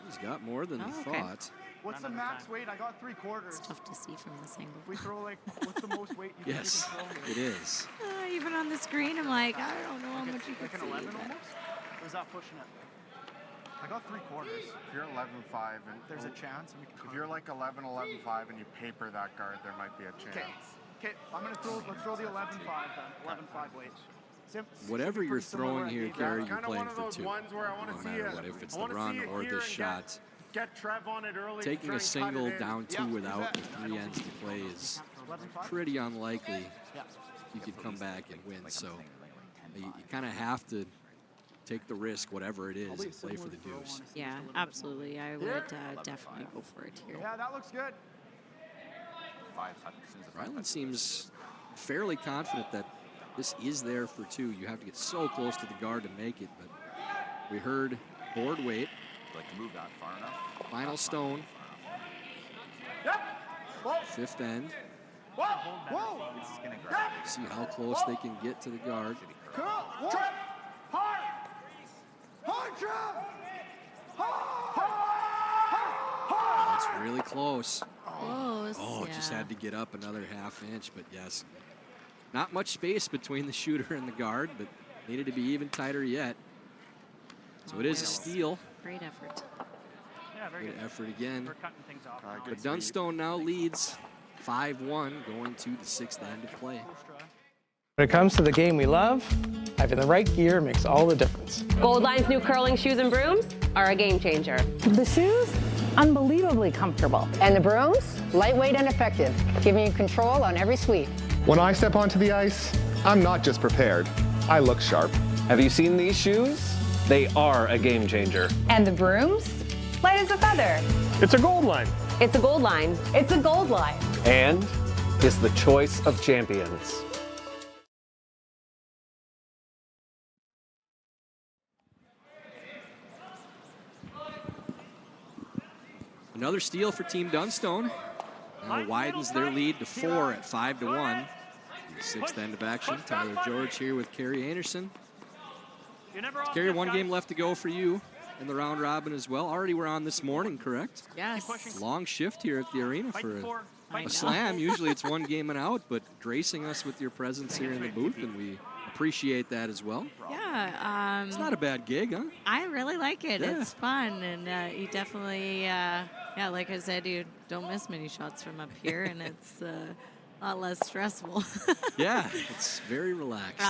He's got more than he thought. What's the max weight? I got 3/4. It's tough to see from this angle. If we throw like, what's the most weight you Yes, can throw? it is. Even on the screen, I'm like, I don't know how much you can Like an see. 11 but- almost? Or is that pushing it? I got 3/4. If you're 11-5 and There's a chance. And we can if you're like 11-5 and you paper that guard, there might be a chance. Okay, let's throw the 11/5 then. 11/5 weight. Whatever you're throwing here, Carey, you're Kinda playing one of for those 2. ones where I want No to see matter it. what, if it's I the wanna run see it or here this and shot. Get Trev on it early. Taking try a and cut single it in. down 2 without with 3 ends to play is pretty unlikely you could come back and win. So you kind of have to take the risk, whatever it is, and play for the deuce. Yeah, absolutely. I would definitely go for it here. Yeah, that looks good. Ryland seems fairly confident that this is there for two. You have to get so close to the guard to make it, but we heard board weight. Like to move that far enough. Final stone. Yep. Whoa. Fifth end. Whoa. Whoa. This is gonna grab it. See how close they can get to the guard. Curl. Whoa. Hard. Hard trap. Hard. That's really close. Close. Oh, just had to get up another half inch, but yes. Not much space between the shooter and the guard, but needed to be even tighter yet. So it is a steal. Great effort. Yeah, very Good good. effort again. We're cutting things off. But Dunstone now leads 5-1 going to the sixth end of play. When it comes to the game we love, having the right gear makes all the difference. Gold Line's new curling shoes and brooms are a game changer. The shoes, unbelievably comfortable. And the brooms, lightweight and effective, giving you control on every sweep. When I step onto the ice, I'm not just prepared, I look sharp. Have you seen these shoes? They are a game changer. And the brooms? Light as a feather. It's a Gold Line. It's a Gold Line. It's a Gold Line. And is the choice of champions. Another steal for Team Dunstone. Now widens their lead to 4 at 5-1. The sixth end of action. Tyler George here with Kerry Anderson. Kerry, one game left to go for you in the round robin as well. Already we're on this morning, correct? Yes. Long shift here at the arena for a slam. Usually it's one game and out, but gracing us with your presence here in the booth, and we appreciate that as well. Yeah. It's not a bad gig, huh? I really like it. Yeah. It's fun, and you definitely, like I said, you don't miss many shots from up here, and it's a lot less stressful. Yeah, it's very relaxed.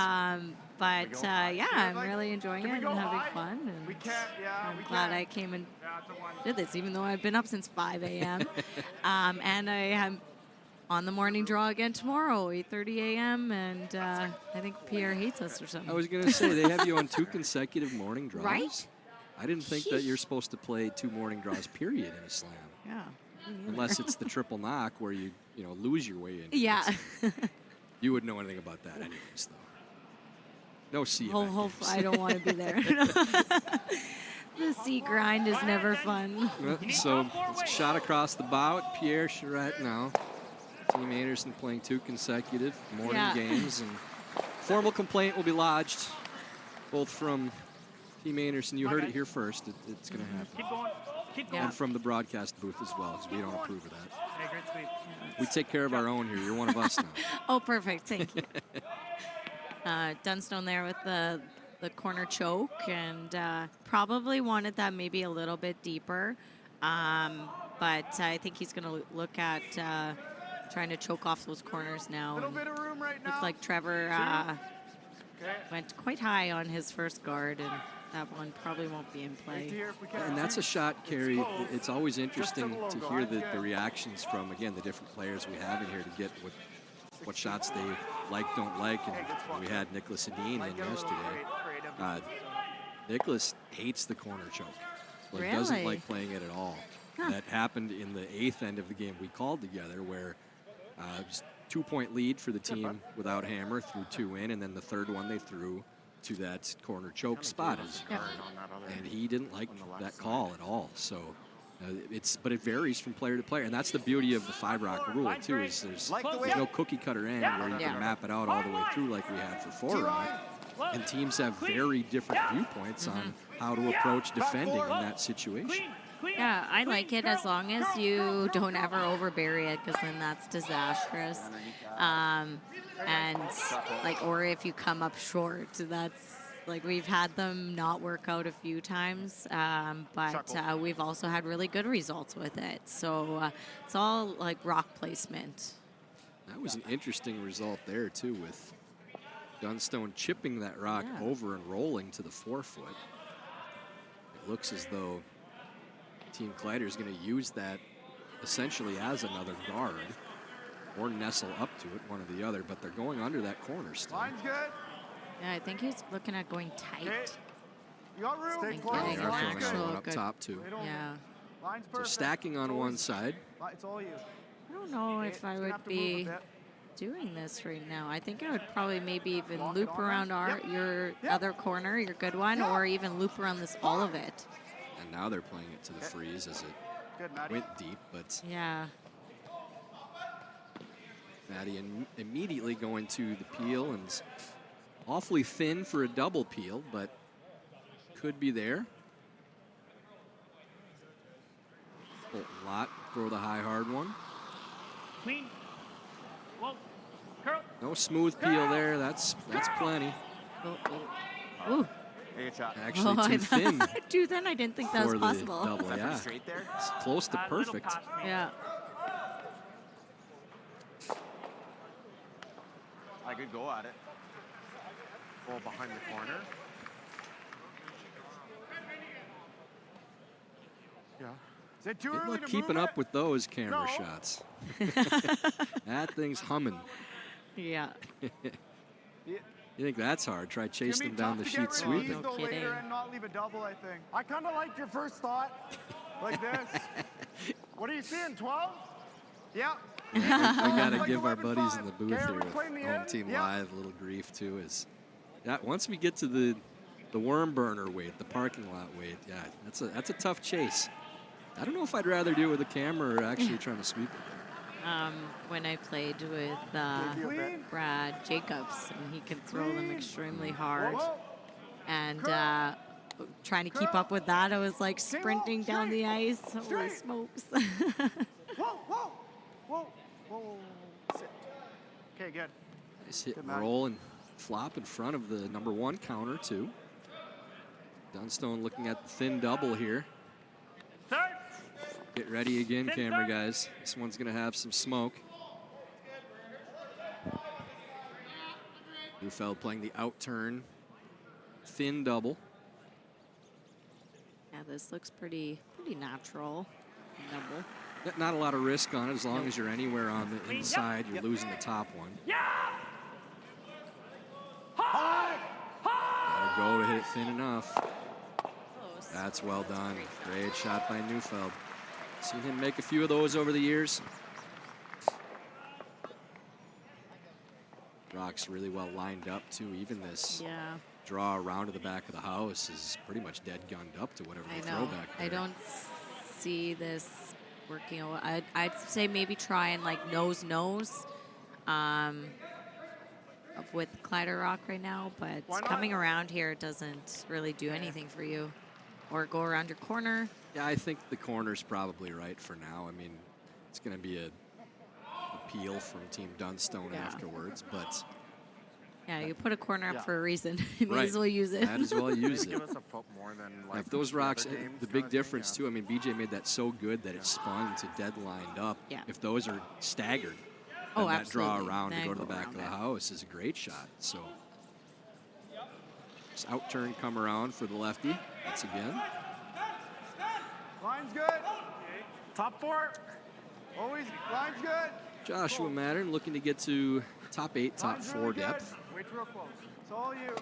But I'm really enjoying it and having fun. And I'm glad I came and did this, even though I've been up since 5 a.m. And I am on the morning draw again tomorrow, 8:30 a.m. And I think Pierre hates us or something. I was going to say, they have you on 2 consecutive morning draws. Right? I didn't think that you're supposed to play 2 morning draws, period, in a slam. Yeah. Unless it's the triple knock where you lose your way in. Yeah. You wouldn't know anything about that anyways, though. No sea event games. I don't want to be there. The sea grind is never fun. So it's a shot across the bow at Pierre Charette now. Team Anderson playing 2 consecutive morning games, and formal complaint will be lodged both from Team Anderson. You heard it here first. It's going to happen. Keep going. Keep going. And from the broadcast booth as well, because we don't approve of that. Hey, great sweep. We take care of our own here. You're one of us now. Oh, perfect. Thank you. Dunstone there with the corner choke, and probably wanted that maybe a little bit deeper. But I think he's going to look at trying to choke off those corners now. Little bit of room right now. Looks like Trevor went quite high on his first guard, and that one probably won't be in play. And that's a shot, Kerry. It's always interesting to hear the reactions from, again, the different players we have in here to get what shots they like, don't like. And we had Nicholas Adine in yesterday. Nicholas hates the corner choke. He doesn't like playing it at all. Huh. That happened in the 8th end of the game we called together, where it was 2-point lead for the team without hammer, threw 2 in, and then the third one they threw to that corner choke spot. And he didn't like that call at all. So but it varies from player to player, and that's the beauty of the 5 Rock rule too. Is there's no cookie cutter end where you can map it out all the way through like we had for 4 Rock. And teams have very different viewpoints on how to approach defending in that situation. Yeah, I like it as long as you don't ever overbury it, because then that's disastrous. Or if you come up short, that's like we've had them not work out a few times, but we've also had really good results with it. So it's all like rock placement. That was an interesting result there too, with Dunstone chipping that rock over and rolling to the 4-foot. It looks as though Team Kleiter is going to use that essentially as another guard. or nestle up to it, one or the other, but they're going under that corner still. Line's good. Yeah, I think he's looking at going tight. You got room. Stay They are throwing that one up good- top too. Yeah. Line's So perfect. stacking on one side. It's all you. I don't know if I would be doing this right now. I think I would probably maybe even loop around your other corner, your good one, or even loop around this all of it. And now they're playing it to the freeze as it went deep, but Yeah. Maddie immediately going to the peel, and it's awfully thin for a double peel, but could be there. Bolton Lott throw the high hard one. Clean. Whoa. Curl. No smooth peel there. That's plenty. Ooh. Good shot. Actually too thin. Too thin. I didn't think that was for possible. the double, yeah. Straight there? It's close to perfect. Yeah. I could go at it. Ball behind the corner. Yeah. Is it too Good early luck to keeping move up with those camera shots. That thing's humming. Yeah. You think that's hard? Try chasing them down the sheet sweeping. No kidding. Later and not leave a double, I think. I kind of like your first thought. Like this. What are you seeing, 12? Yeah. We got to give our 11-5. buddies in the booth Okay, here reclaim with the Home end. Team Yeah. Live a little grief too. Is once we get to the worm burner weight, the parking lot weight, yeah, that's a tough chase. I don't know if I'd rather do it with a camera or actually trying to sweep it. When I played with Brad Jacobs, and he can throw them extremely hard. And trying to keep up with that, I was like sprinting down the ice. Holy smokes. Whoa. Sit. Okay, good. Nice hit and roll and flop in front of the number one counter too. Dunstone looking at the thin double here. Get ready again, camera guys. This one's gonna have some smoke. Neufeld playing the out turn, thin double. Yeah, this looks pretty natural. Double. Not a lot of risk on it as long as you're anywhere on the inside. You're losing the top one. Gotta go to hit it thin enough. That's well done. Great shot by Neufeld. Seen him make a few of those over the years. Rock's really well lined up too. Even this draw around to the back of the house is pretty much dead gunned up to whatever they throw back there. I don't see this working. I'd say maybe try and like nose with Kleiter Rock right now, but coming around here doesn't really do anything for you. Or go around your corner. Yeah, I think the corner's probably right for now. I mean, it's going to be a appeal from Team Dunstone afterwards, but yeah, you put a corner up for a reason. You may as well use it. Might as well use it. Give us a foot more than like If those the rocks, other games the big difference too. I mean, BJ made that so good that it spun to dead lined up. Yeah. If those are staggered, oh, then that draw absolutely. around Then to go to the go back of the around house is a great shot. So this out turn come around for the lefty once again. Line's good. Top four. Always, line's good. Joshua Mattern looking to get to top 8, top Line's 4 really good. depth. Wait real close. It's all you.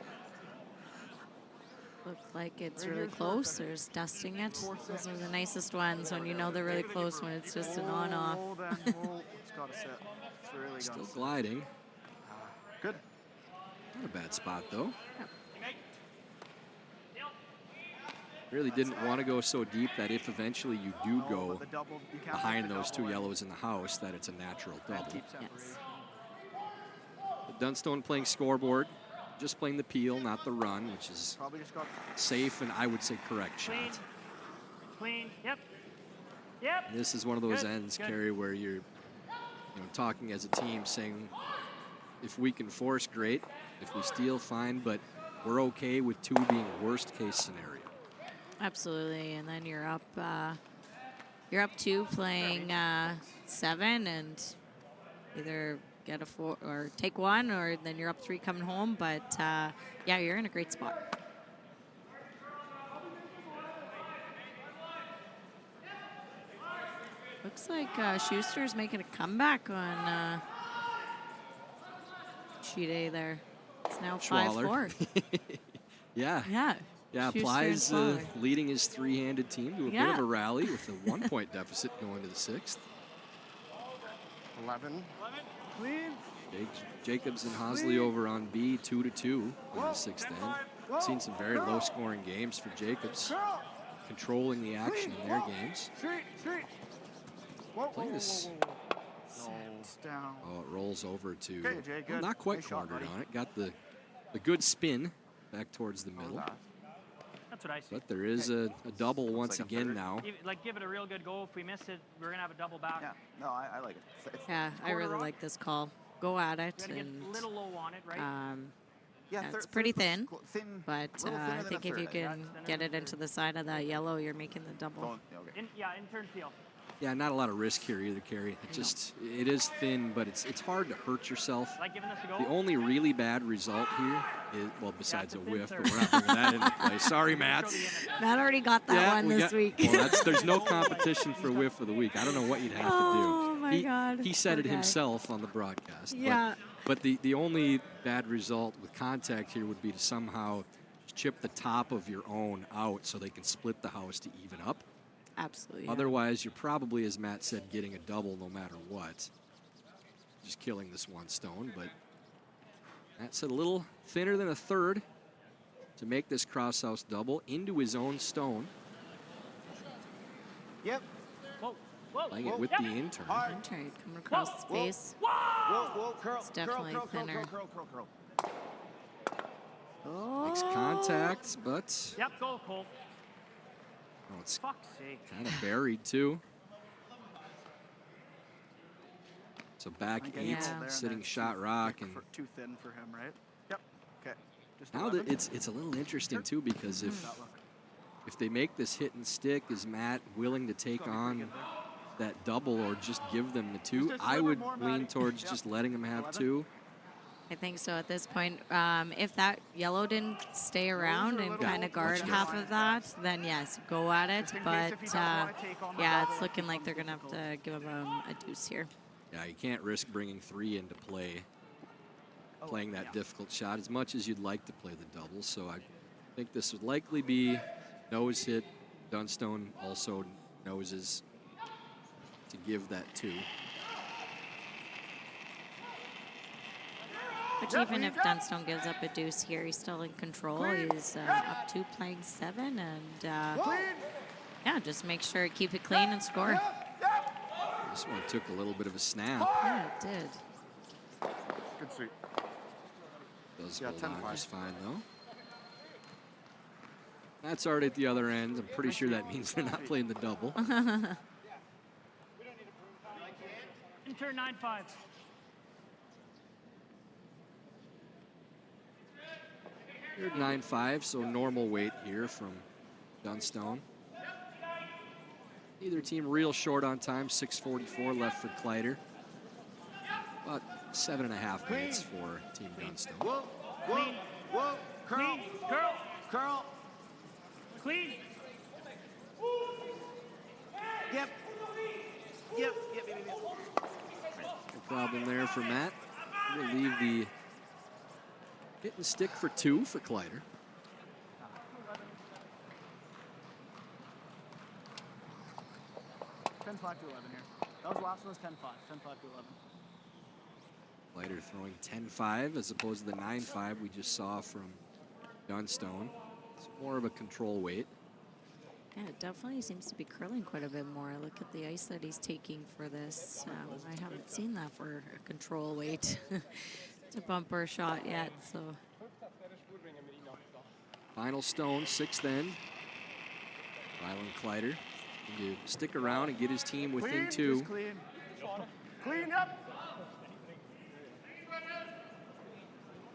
Looks like it's really close. There's dusting it. Those are the nicest ones when you know they're really close, when it's just an on-off. It's got to sit. It's really got Still to sit. gliding. Good. Not a bad spot though. Really didn't want to go so deep that if eventually you do go behind those two yellows in the house, that it's a natural double. Yes. But Dunstone playing scoreboard, just playing the peel, not the run, which is Probably just got safe and I would say correct shot. Clean. Yep. And this is one of those Good, ends, good. Kerry, where you're talking as a team, saying if we can force, great. If we steal, fine, but we're okay with 2 being worst case scenario. Absolutely, and then you're up 2 playing 7, and either get a 4 or take 1, or then you're up 3 coming home. But yeah, you're in a great spot. Looks like Schuster's making a comeback on sheet A there. It's now 5-4. Yeah. Yeah. Yeah, Schuster Ply's and Schwaller. leading his three-handed team to a bit Yeah. of a rally with a 1-point deficit going to the 6th. 11. Clean. Jacobs and Hosley over on B, 2-2 in the 6th end. Seen some very low-scoring games for Jacobs, controlling the action in their games. Play this. Down. Oh, it rolls over to, Okay, Jay, well, good. not quite Nice shot, cornered buddy. on it. Got the good spin back towards the middle. That's what I see. But there is a double once again now. Give it a real good go. If we miss it, we're going to have a double back. Yeah, no, I like it. Yeah, I really like this call. Go at it. Got to get And, a little low on it, right? yeah, it's pretty thin, thin, but I think if you can get it into the side of that yellow, you're making the double. In turn field. Yeah, not a lot of risk here either, Carrie. It is thin, but it's hard to hurt yourself. Like giving this a go? The only really bad result here is, well, besides a whiff, but we're not bringing that into play. Sorry, Matt. Matt already got that one this week. Well, there's no competition for whiff of the week. I don't know what you'd have to do. Oh, my God. He said Poor it guy. himself on the broadcast. Yeah. But the only bad result with contact here would be to somehow chip the top of your own out so they can split the house to even up. Absolutely. Yeah. Otherwise, you're probably, as Matt said, getting a double no matter what. Just killing this one stone, but Matt said a little thinner than a third to make this cross house double into his own stone. Yep. Playing it with the intern. Intern coming across the face. Curl. It's definitely thinner. Curl. Makes contact, but Yep, go, Cole. oh, it's Fuck's sake. kind of buried too. So back Like 8, yeah. There, and sitting then shot rock, and too thin for him, right? Yep. Okay. Just now 11. that it's a little interesting too, because if they make this hit and stick, is Matt willing to take on that double or just give them the 2? I would lean towards just letting them have 2. I think so at this point. If that yellow didn't stay around and kind of guard half of that, then yes, go at it. But yeah, it's looking like they're going to have to give him a deuce here. Yeah, you can't risk bringing 3 into play, playing that difficult shot as much as you'd like to play the double. So I think this would likely be nose hit. Dunstone also noses to give that 2. But even if Dunstone gives up a deuce here, he's still in control. He's up 2 playing 7. And yeah, just make sure, keep it clean and score. This one took a little bit of a snap. Yeah, it did. Good sweep. Does Yeah, hold 10-5. on just fine, though. That's already at the other end. I'm pretty sure that means they're not playing the double. In turn 9-5. You're at 9-5, so normal weight here from Dunstone. Either team real short on time, 6:44 left for Kleiter. About 7.5 minutes for Team Dunstone. Clean. Curl. Clean. Curl. Curl. Clean. Yep. No problem there for Matt. We'll leave the hit and stick for 2 for Kleiter. Ten 5 to 11 here. That was the last one was 10-5. 10-5 to 11. Kleiter throwing 10-5 as opposed to the 9-5 we just saw from Dunstone. It's more of a control weight. Yeah, it definitely seems to be curling quite a bit more. Look at the ice that he's taking for this. I haven't seen that for a control weight. It's a bumper shot yet, so. Final stone, 6th end. Rylan Kleiter to stick around and get his team within 2. Just clean. Clean up.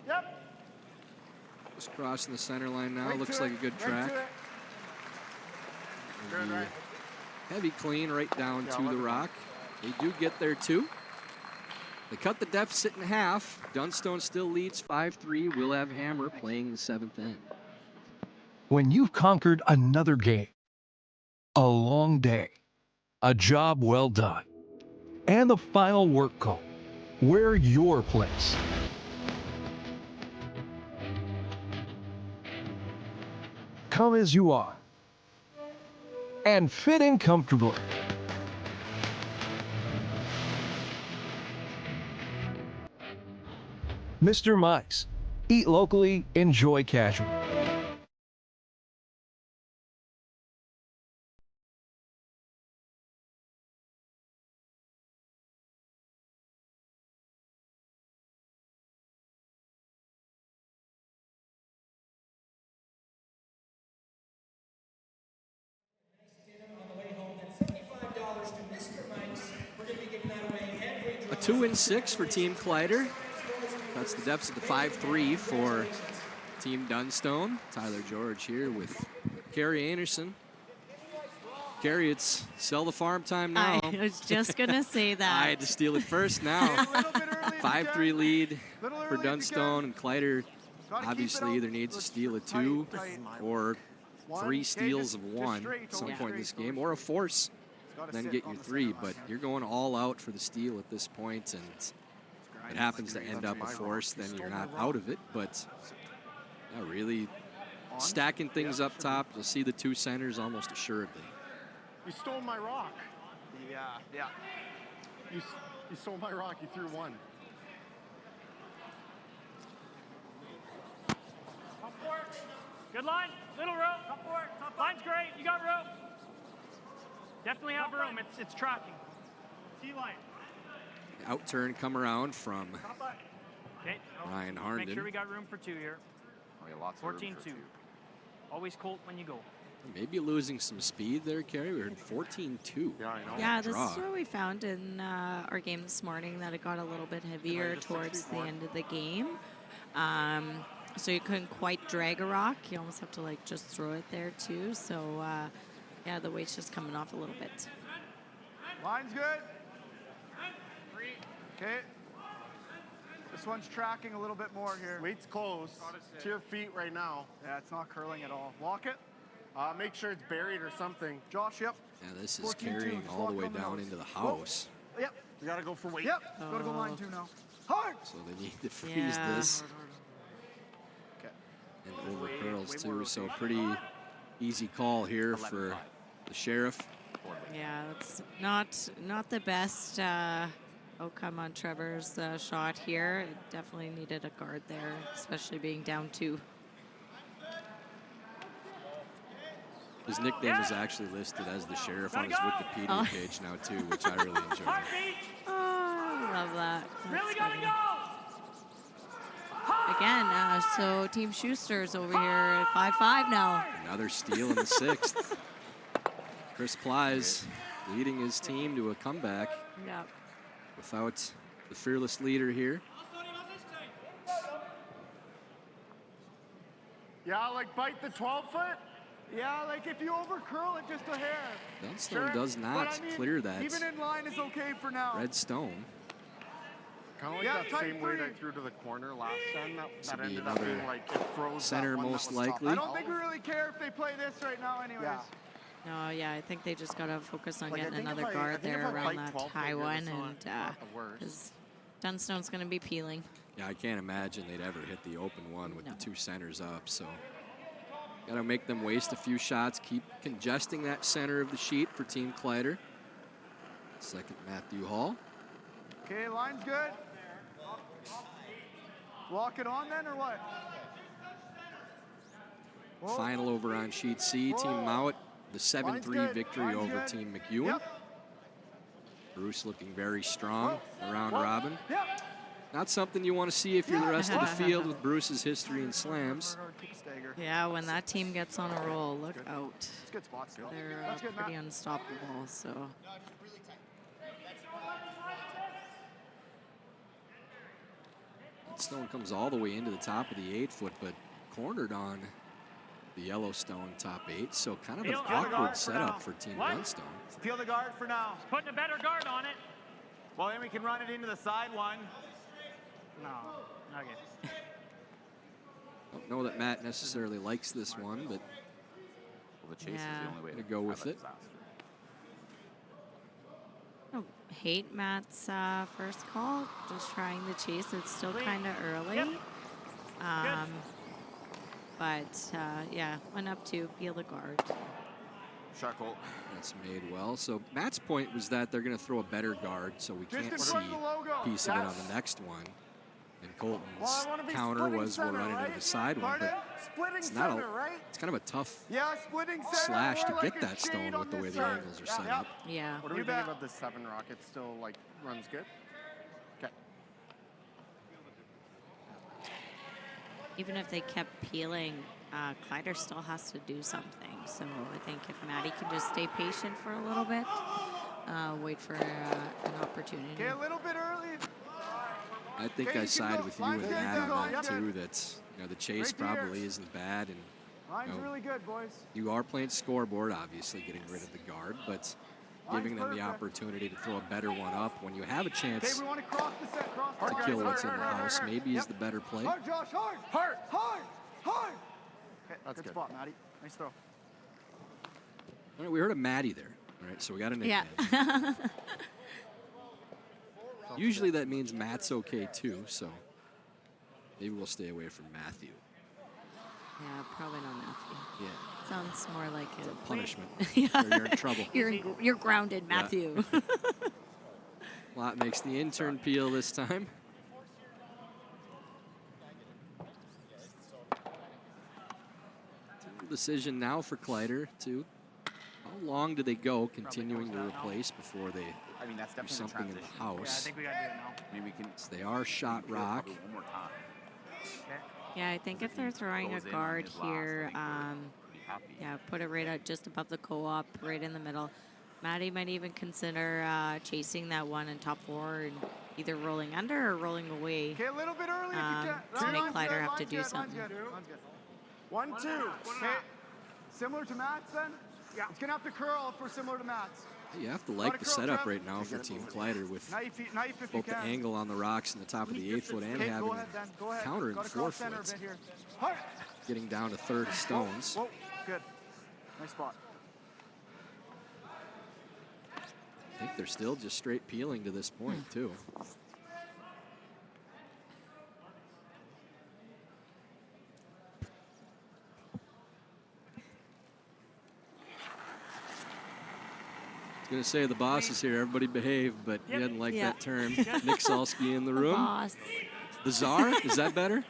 Yep. Just crossing the center line now. Right Looks to like it. a good Right track. to it. Good, right. Heavy clean right down Yeah, to the 11. rock. They do get there too. They cut the deficit in half. Dunstone still leads 5-3. We'll have Hammer playing the 7th end. When you've conquered another game, a long day, a job well done, and the final work call, where your place. Come as you are and fit in comfortably. Mr. Mike's. Eat locally, enjoy casual. A 2-6 for Team Kleiter. That's the deficit to 5-3 for Team Dunstone. Tyler George here with Carrie Anderson. Carrie, it's sell the farm time now. I was just going to say that. I had to steal it first now. 5-3 lead for Dunstone, and Kleiter obviously either needs to steal a 2 or 3 steals of 1 at some point in this game, or a force, then get your 3. But you're going all out for the steal at this point, and it happens to end up a force, then you're not out of it. But yeah, really stacking things up top. You'll see the 2 centers almost assuredly. You stole my rock. Yeah. You stole my rock. You threw 1. Good line. Little rope. Top work. Line's great. You got rope. Definitely have room. It's tracking. T-line. Out turn come around from Ryan Harnden. Make sure we got room for 2 here. Oh, yeah, lots of room for 14-2. Always Colt when you go. Maybe losing some speed there, Carrie. We heard 14-2. Yeah, I know. Yeah, this is what we found in our game this morning, that it got a little bit heavier towards the end of the game. So you couldn't quite drag a rock. You almost have to like just throw it there too. So yeah, the weight's just coming off a little bit. Line's good. Okay. This one's tracking a little bit more here. Weight's close to your feet right now. Yeah, it's not curling at all. Walk it. Make sure it's buried or something. Josh, yep. Yeah, this is carrying all the way down into the house. Yep. We gotta go for weight. Yep. Gotta go line 2 now. Hard. So they need to freeze this. Okay. And over curls too, so pretty easy call here for the sheriff. Yeah, it's not the best outcome on Trevor's shot here. It definitely needed a guard there, especially being down 2. His nickname is actually listed as the sheriff on his Wikipedia page now too, which I really enjoy. Oh, I love that. Really gotta go. Again, so Team Schuster's over here at 5-5 now. Another steal in the 6th. Chris Plies leading his team to a comeback. Yeah. Without the fearless leader here. Yeah, like bite the 12-foot. Yeah, like if you over curl it just a hair. Dunstone does not clear that. Even in line is okay for now. Red stone. Kind of like that same weight I threw to the corner last time. That ended up being like it froze. Center most likely. I don't think we really care if they play this right now anyways. Yeah. No, yeah, I think they just got to focus on getting another guard there around that high one, and because Dunstone's going to be peeling. Yeah, I can't imagine they'd ever hit the open one with the 2 centers up, so got to make them waste a few shots, keep congesting that center of the sheet for Team Kleiter. Second, Matthew Hall. Okay, line's good. Walk it on then, or what? Whoa. Final over on sheet C, Team Mowat, the 7-3 victory over Team McEwen. Yep. Bruce looking very strong around robin. Yep. Not something you want to see if you're the rest of the field with Bruce's history in slams. Yeah, when that team gets on a roll, look out. It's good spot still. They're pretty unstoppable, so. Stone comes all the way into the top of the 8-foot, but cornered on the Yellowstone top 8, so kind of an awkward setup for Team Dunstone. Peel the guard for now. Putting a better guard on it. Well, then we can run it into the side one. No. Okay. Don't know that Matt necessarily likes this one, but well, the chase is the only way to go with it. hate Matt's first call. Just trying the chase. It's still kind of early. But yeah, went up to peel the guard. Shot Colt. That's made well. So Matt's point was that they're going to throw a better guard, so we can't see a piece of it on the next one. And Colton's counter was we'll run it into the side one, but it's not it's kind of a tough slash to get that stone with the way the angles are set up. Yeah. What do we think about the 7 rocket? Still like runs good? Okay. Even if they kept peeling, Kleiter still has to do something. So I think if Maddie can just stay patient for a little bit, wait for an opportunity. Okay, a little bit early. I think I side with you and Matt on that too. That's the chase probably isn't bad, and Line's really good, boys. you are playing scoreboard, obviously getting rid of the guard, but giving them the opportunity to throw a better one up when you have a chance Okay, we want to cross the set. Cross to kill what's in the house, maybe is the better play. Hard, Josh, hard. Okay, that's good spot, Maddie. Nice throw. All right, we heard of Maddie there. All right, so we got a nickname. Yeah. Usually that means Matt's okay too, so maybe we'll stay away from Matthew. Yeah, probably not Matthew. Yeah. Sounds more like It's a punishment. Yeah. Or you're in trouble. You're grounded, Yeah. Matthew. Lot makes the intern peel this time. Decision now for Kleiter too. How long do they go continuing to replace before they do something in the house? Yeah, I think we got to do it now. Maybe we can. So they are shot rock. One more time. Yeah, I think if they're throwing a guard here, yeah, put it right out just above the co-op, right in the middle. Maddie might even consider chasing that one in top 4 and either rolling under or rolling away Okay, a little bit early to make Kleiter have to do something. 1, 2. Okay. Similar to Matt's then? Yeah. It's going to have to curl for similar to Matt's. You have to like the setup right now for Team Kleiter with Knife if both you the can. angle on the rocks and the top of the 8-foot and Okay, having go ahead, then. Go ahead. counter in Gotta 4 cross center a foot, bit here. Hard. getting down to 30 stones. Whoa. Good. Nice spot. I think they're still just straight peeling to this point too. I was going to say the boss is here. Everybody behave, but he doesn't like that term. Nick Salsky in the room. Boss. The czar? Is that better?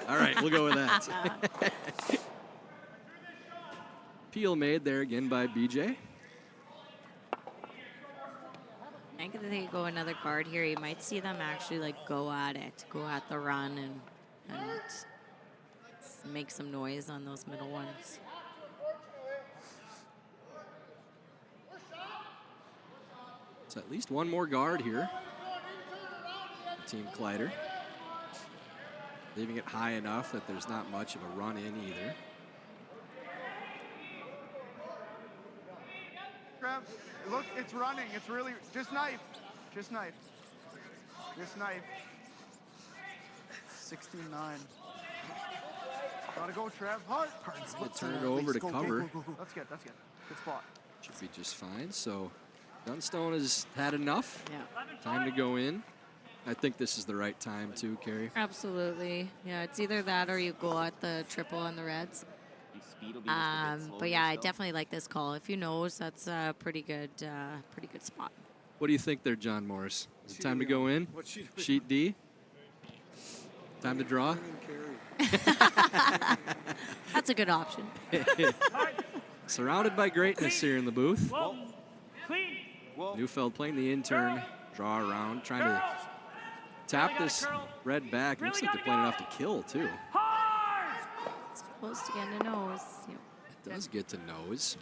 All right, we'll go with that. Peel made there again by BJ. I think if they go another guard here, you might see them actually like go at it, go at the run and make some noise on those middle ones. So at least one more guard here. Team Kleiter. Leaving it high enough that there's not much of a run in either. Grab. Look, it's running. It's really just knife. Just knife. Just knife. 16-9. Gotta go, Trev. Hard. We'll turn it over to cover. Go. That's good. That's good. Good spot. Should be just fine. So Dunstone has had enough. Yeah. Time to go in. I think this is the right time too, Carrie. Absolutely. Yeah, it's either that or you go at the triple on the reds. But yeah, I definitely like this call. If you nose, that's a pretty good spot. What do you think there, John Morris? Is it time to go in? Sheet D? Time to draw? That's a good option. Surrounded by greatness here in the booth. Clean. Neufeld playing the intern, draw around, trying to tap this red back. Looks like they're playing enough to kill, too. It's close to getting a nose. Yep. It does get to nose.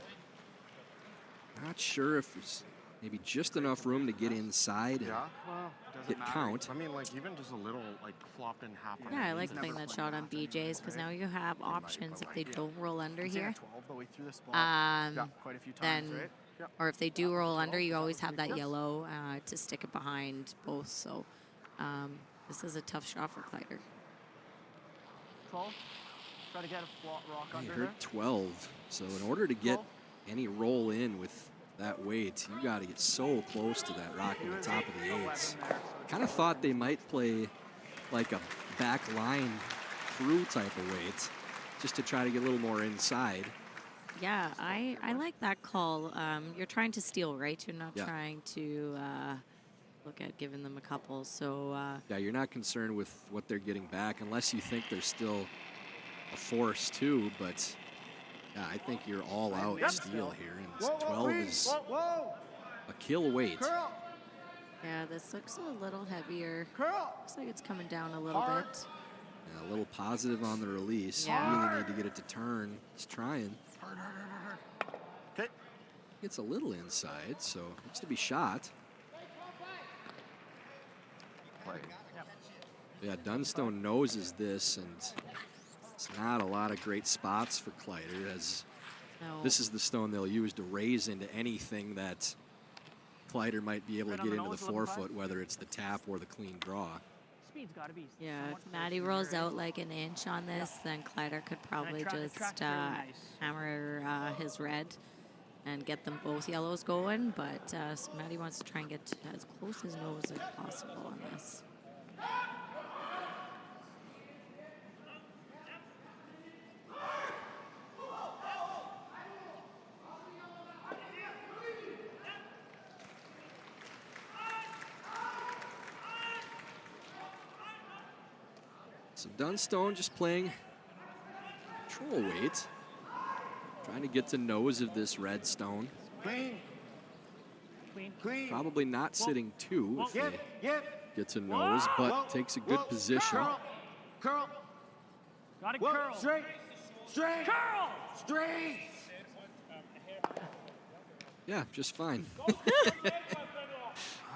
Not sure if there's maybe just enough room to get inside and get count. I mean, like, even just a little, like, flopped in half. Yeah, I like playing that shot on BJ's because now you have options if they don't roll under here. Then, or if they do roll under, you always have that yellow to stick it behind both. So this is a tough shot for Kleiter. 12. Try to get a flat rock I under heard there. 12. So in order to get any roll in with that weight, you got to get so close to that rock on the top of the eights. Kind of thought they might play like a back line through type of weight, just to try to get a little more inside. Yeah, I like that call. You're trying to steal, right? You're not Yeah. trying to look at giving them a couple. So Yeah, you're not concerned with what they're getting back unless you think there's still a force too, but yeah, I think you're all out steal here, and 12 is a kill weight. yeah, this looks a little heavier. Looks like it's coming down a little bit. Yeah, a little positive on the release. Yeah. You really need to get it to turn. He's trying. Okay. Gets a little inside, so needs to be shot. Yeah, Dunstone noses this, and it's not a lot of great spots for Kleiter, as this is the stone they'll use to raise into anything that Kleiter might be able to get into the forefoot, whether it's the tap or the clean draw. Speed's got to be. Yeah, if Maddie rolls out like an inch on this, then Kleiter could probably just hammer his red and get them both yellows going. But so Maddie wants to try and get as close as nose as possible on this. So Dunstone just playing control weight, trying to get to nose of this red stone. Clean. Clean. Probably not sitting two if they get to nose, but takes a good position. Curl. Got to curl. Straight. Curl. Straight. Yeah, just fine.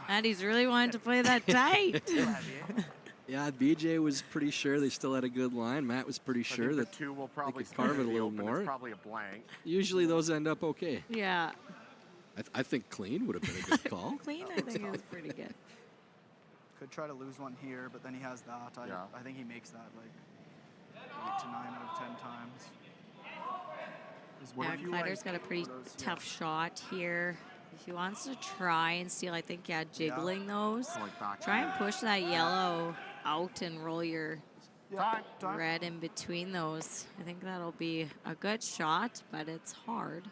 Maddie's really wanted to play that tight. Yeah, BJ was pretty sure they still had a good line. Matt was pretty sure that two will they probably could carve it a little open. more. It's probably a blank. Usually those end up okay. Yeah. I think clean would have been a good call. Clean, I think, is pretty good. Could try to lose one here, but then he has that. I think he makes that like 8 to 9 out of 10 times. Yeah, Kleiter's got a pretty tough shot here. If he wants to try and steal, I think, jiggling those. Try and push that yellow out and roll your red in between those. I think that'll be a good shot, but it's hard.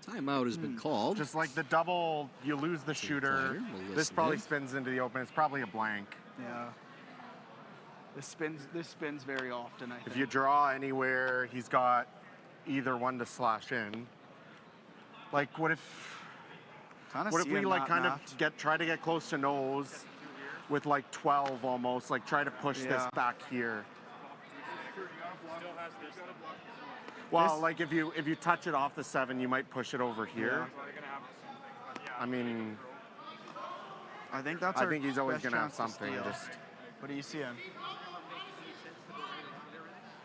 Timeout has been called. Just like the double, you lose the shooter. This probably spins into the open. It's probably a blank. Yeah. This spins very often, I think. If you draw anywhere, he's got either one to slash in. Like, what if we like kind of try to get close to nose with like 12 almost, like try to push this back here. Well, like if you touch it off the 7, you might push it over here. I mean, I think that's. I think he's always going to have something. What do you see him?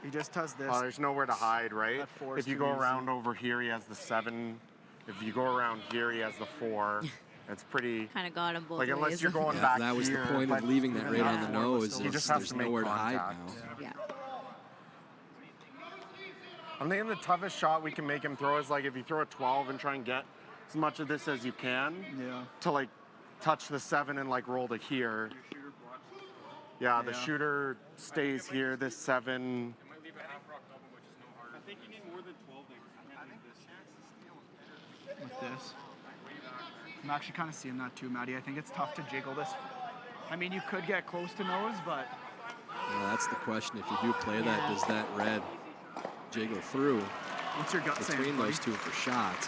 He just has this. Oh, there's nowhere to hide, right? If you go around over here, he has the 7. If you go around here, he has the 4. It's pretty. Kind of got him both like, ways. Unless you're going back that was here, the point of leaving that right on the nose. He just has there's to make nowhere to hide contact. now. Yeah. I'm thinking the toughest shot we can make him throw is like if you throw a 12 and try and get as much of this as you can to like touch the 7 and like roll to here. Yeah, the shooter stays here. This 7. I think you need more than 12. With this. I'm actually kind of seeing that too, Maddie. I think it's tough to jiggle this. I mean, you could get close to nose, but. Yeah, that's the question. If you do play that, does that red jiggle through? What's your gut saying? Between those two for shots.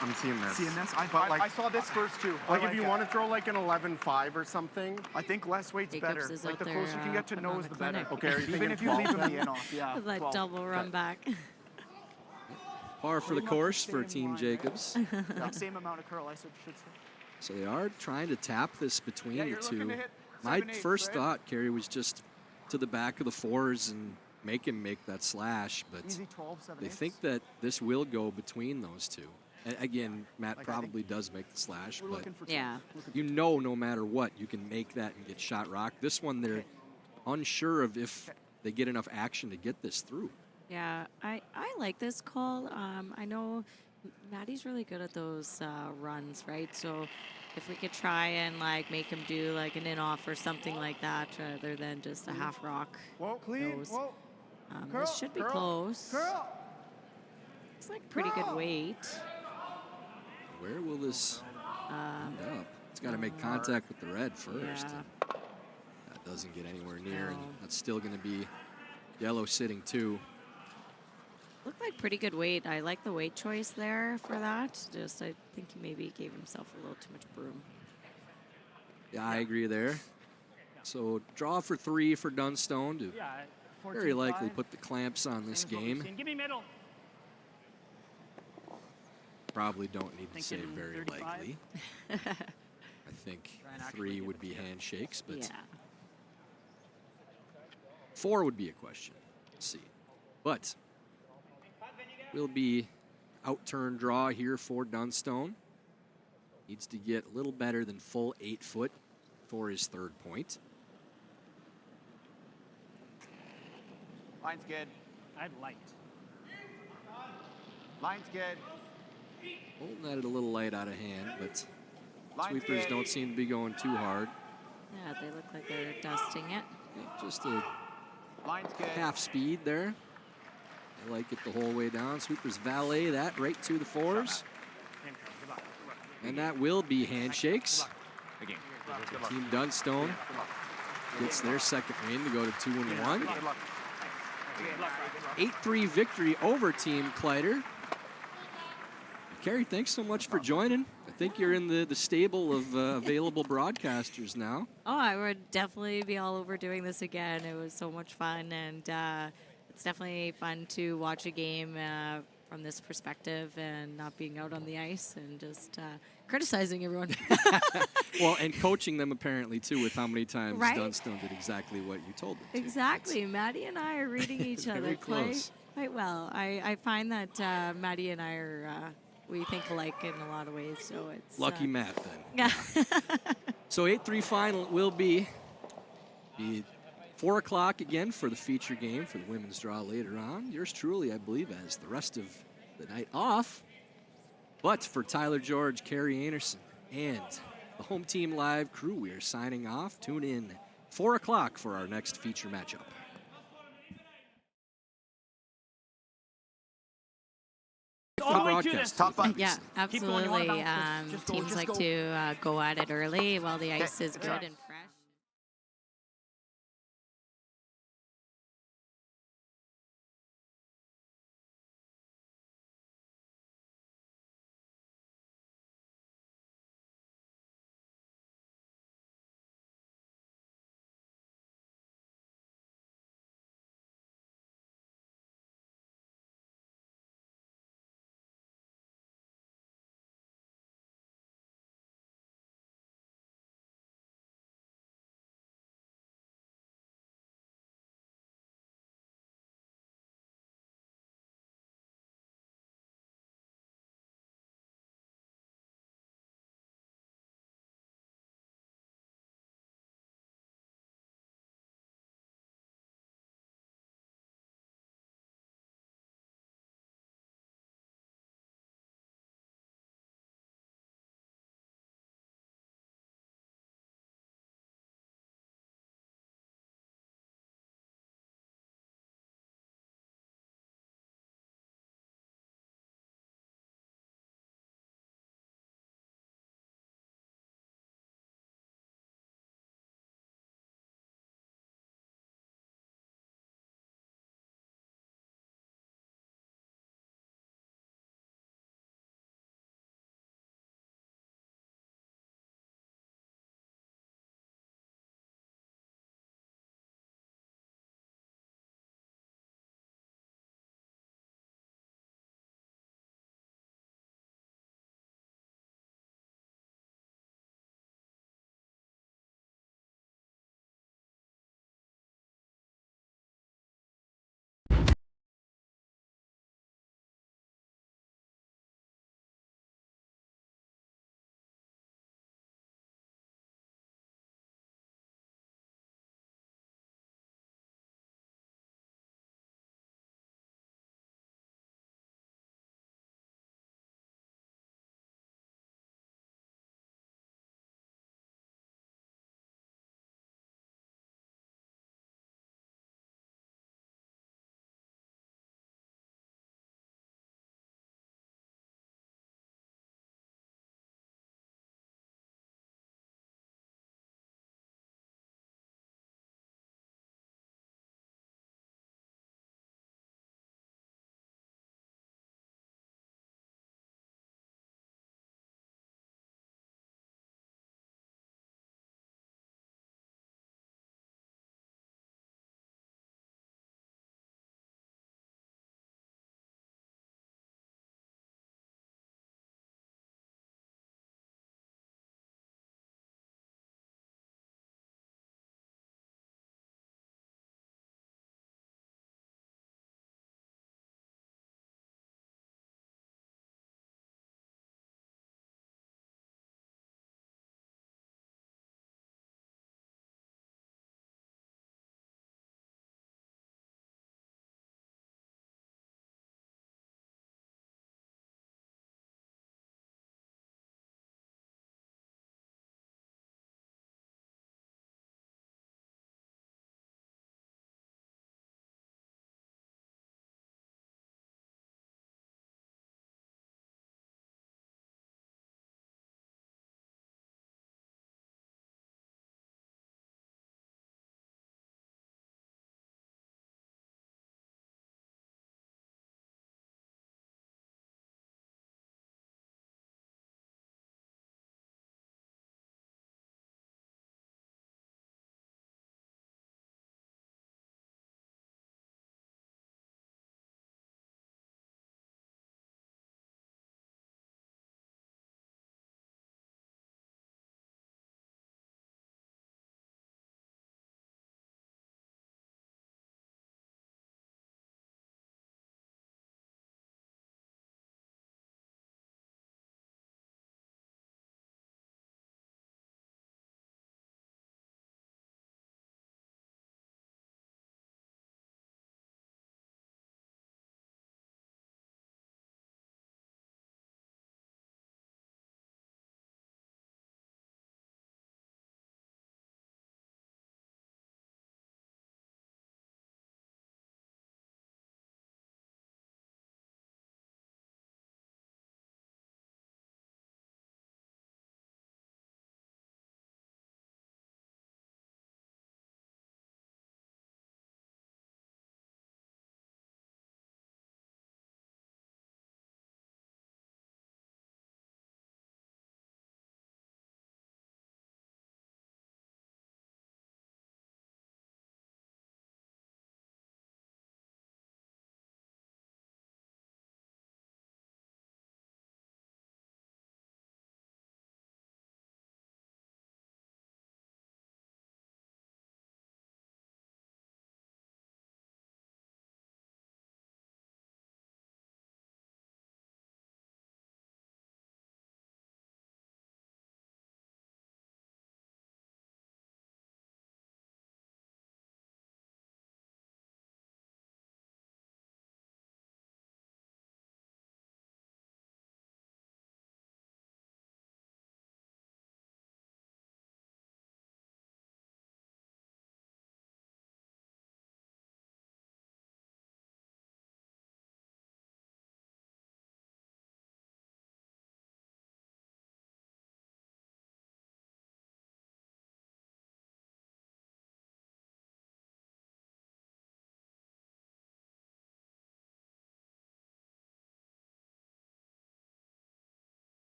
I'm seeing this. Seeing this? I saw this first too. Like if you want to throw like an 11-5 or something. I think less weight's better. Like the closer you can get to nose, the better. Okay, even if you leave him the in off, yeah. That double run back. Par for the course for Team Jacobs. Same amount of curl, I should say. So they are trying to tap this between the two. My first thought, Kerry, was just to the back of the 4s and make him make that slash, but they think that this will go between those two. And again, Matt probably does make the slash, but no matter what, you can make that and get shot rock. This one, they're unsure of if they get enough action to get this through. Yeah, I like this call. I know Maddie's really good at those runs, right? So if we could try and like make him do like an in-off or something like that rather than just a half rock. Whoa, clean. Nose. Whoa. This should be close. It's like pretty good weight. Where will this end up? It's got to make contact with the red first. Yeah. That doesn't get anywhere near, and that's still going to be yellow sitting 2. Looked like pretty good weight. I like the weight choice there for that. Just I think he maybe gave himself a little too much broom. Yeah, I agree there. So draw for 3 for Dunstone to very likely put the clamps on this game. Give me middle. Probably don't need to say very likely. I think 3 would be handshakes, but 4 would be a question. Let's see. But will be out-turn draw here for Dunstone. Needs to get a little better than full 8 foot for his 3rd point. Line's good. I'd light. Line's good. Holding that a little light out of hand, but Line's sweepers good. don't seem to be going too hard. Yeah, they look like they're dusting it. Just a Line's good. half speed there. I like it the whole way down. Sweepers valet that right to the 4s. And that will be handshakes. Again. Team Dunstone gets their 2nd win to go to 2-1. 8-3 victory over Team Kleiter. Carrie, thanks so much for joining. I think you're in the stable of available broadcasters now. Oh, I would definitely be all over doing this again. It was so much fun, and it's definitely fun to watch a game from this perspective and not being out on the ice and just criticizing everyone. Well, and coaching them apparently too, with how many times Right? Dunstone did exactly what you told them to. Exactly. Maddie and I are reading each Very other close. quite well. I find that Maddie and I are we think alike in a lot of ways. So it's Lucky Matt then. Yeah. So 8-3 final will be 4 o'clock again for the feature game for the women's draw later on. Yours truly, I believe, has the rest of the night off. But for Tyler George, Carrie Anderson, and the Home Team Live crew, we are signing off. Tune in 4 o'clock for our next feature matchup. Yeah, absolutely. Teams like to go at it early while the ice is good and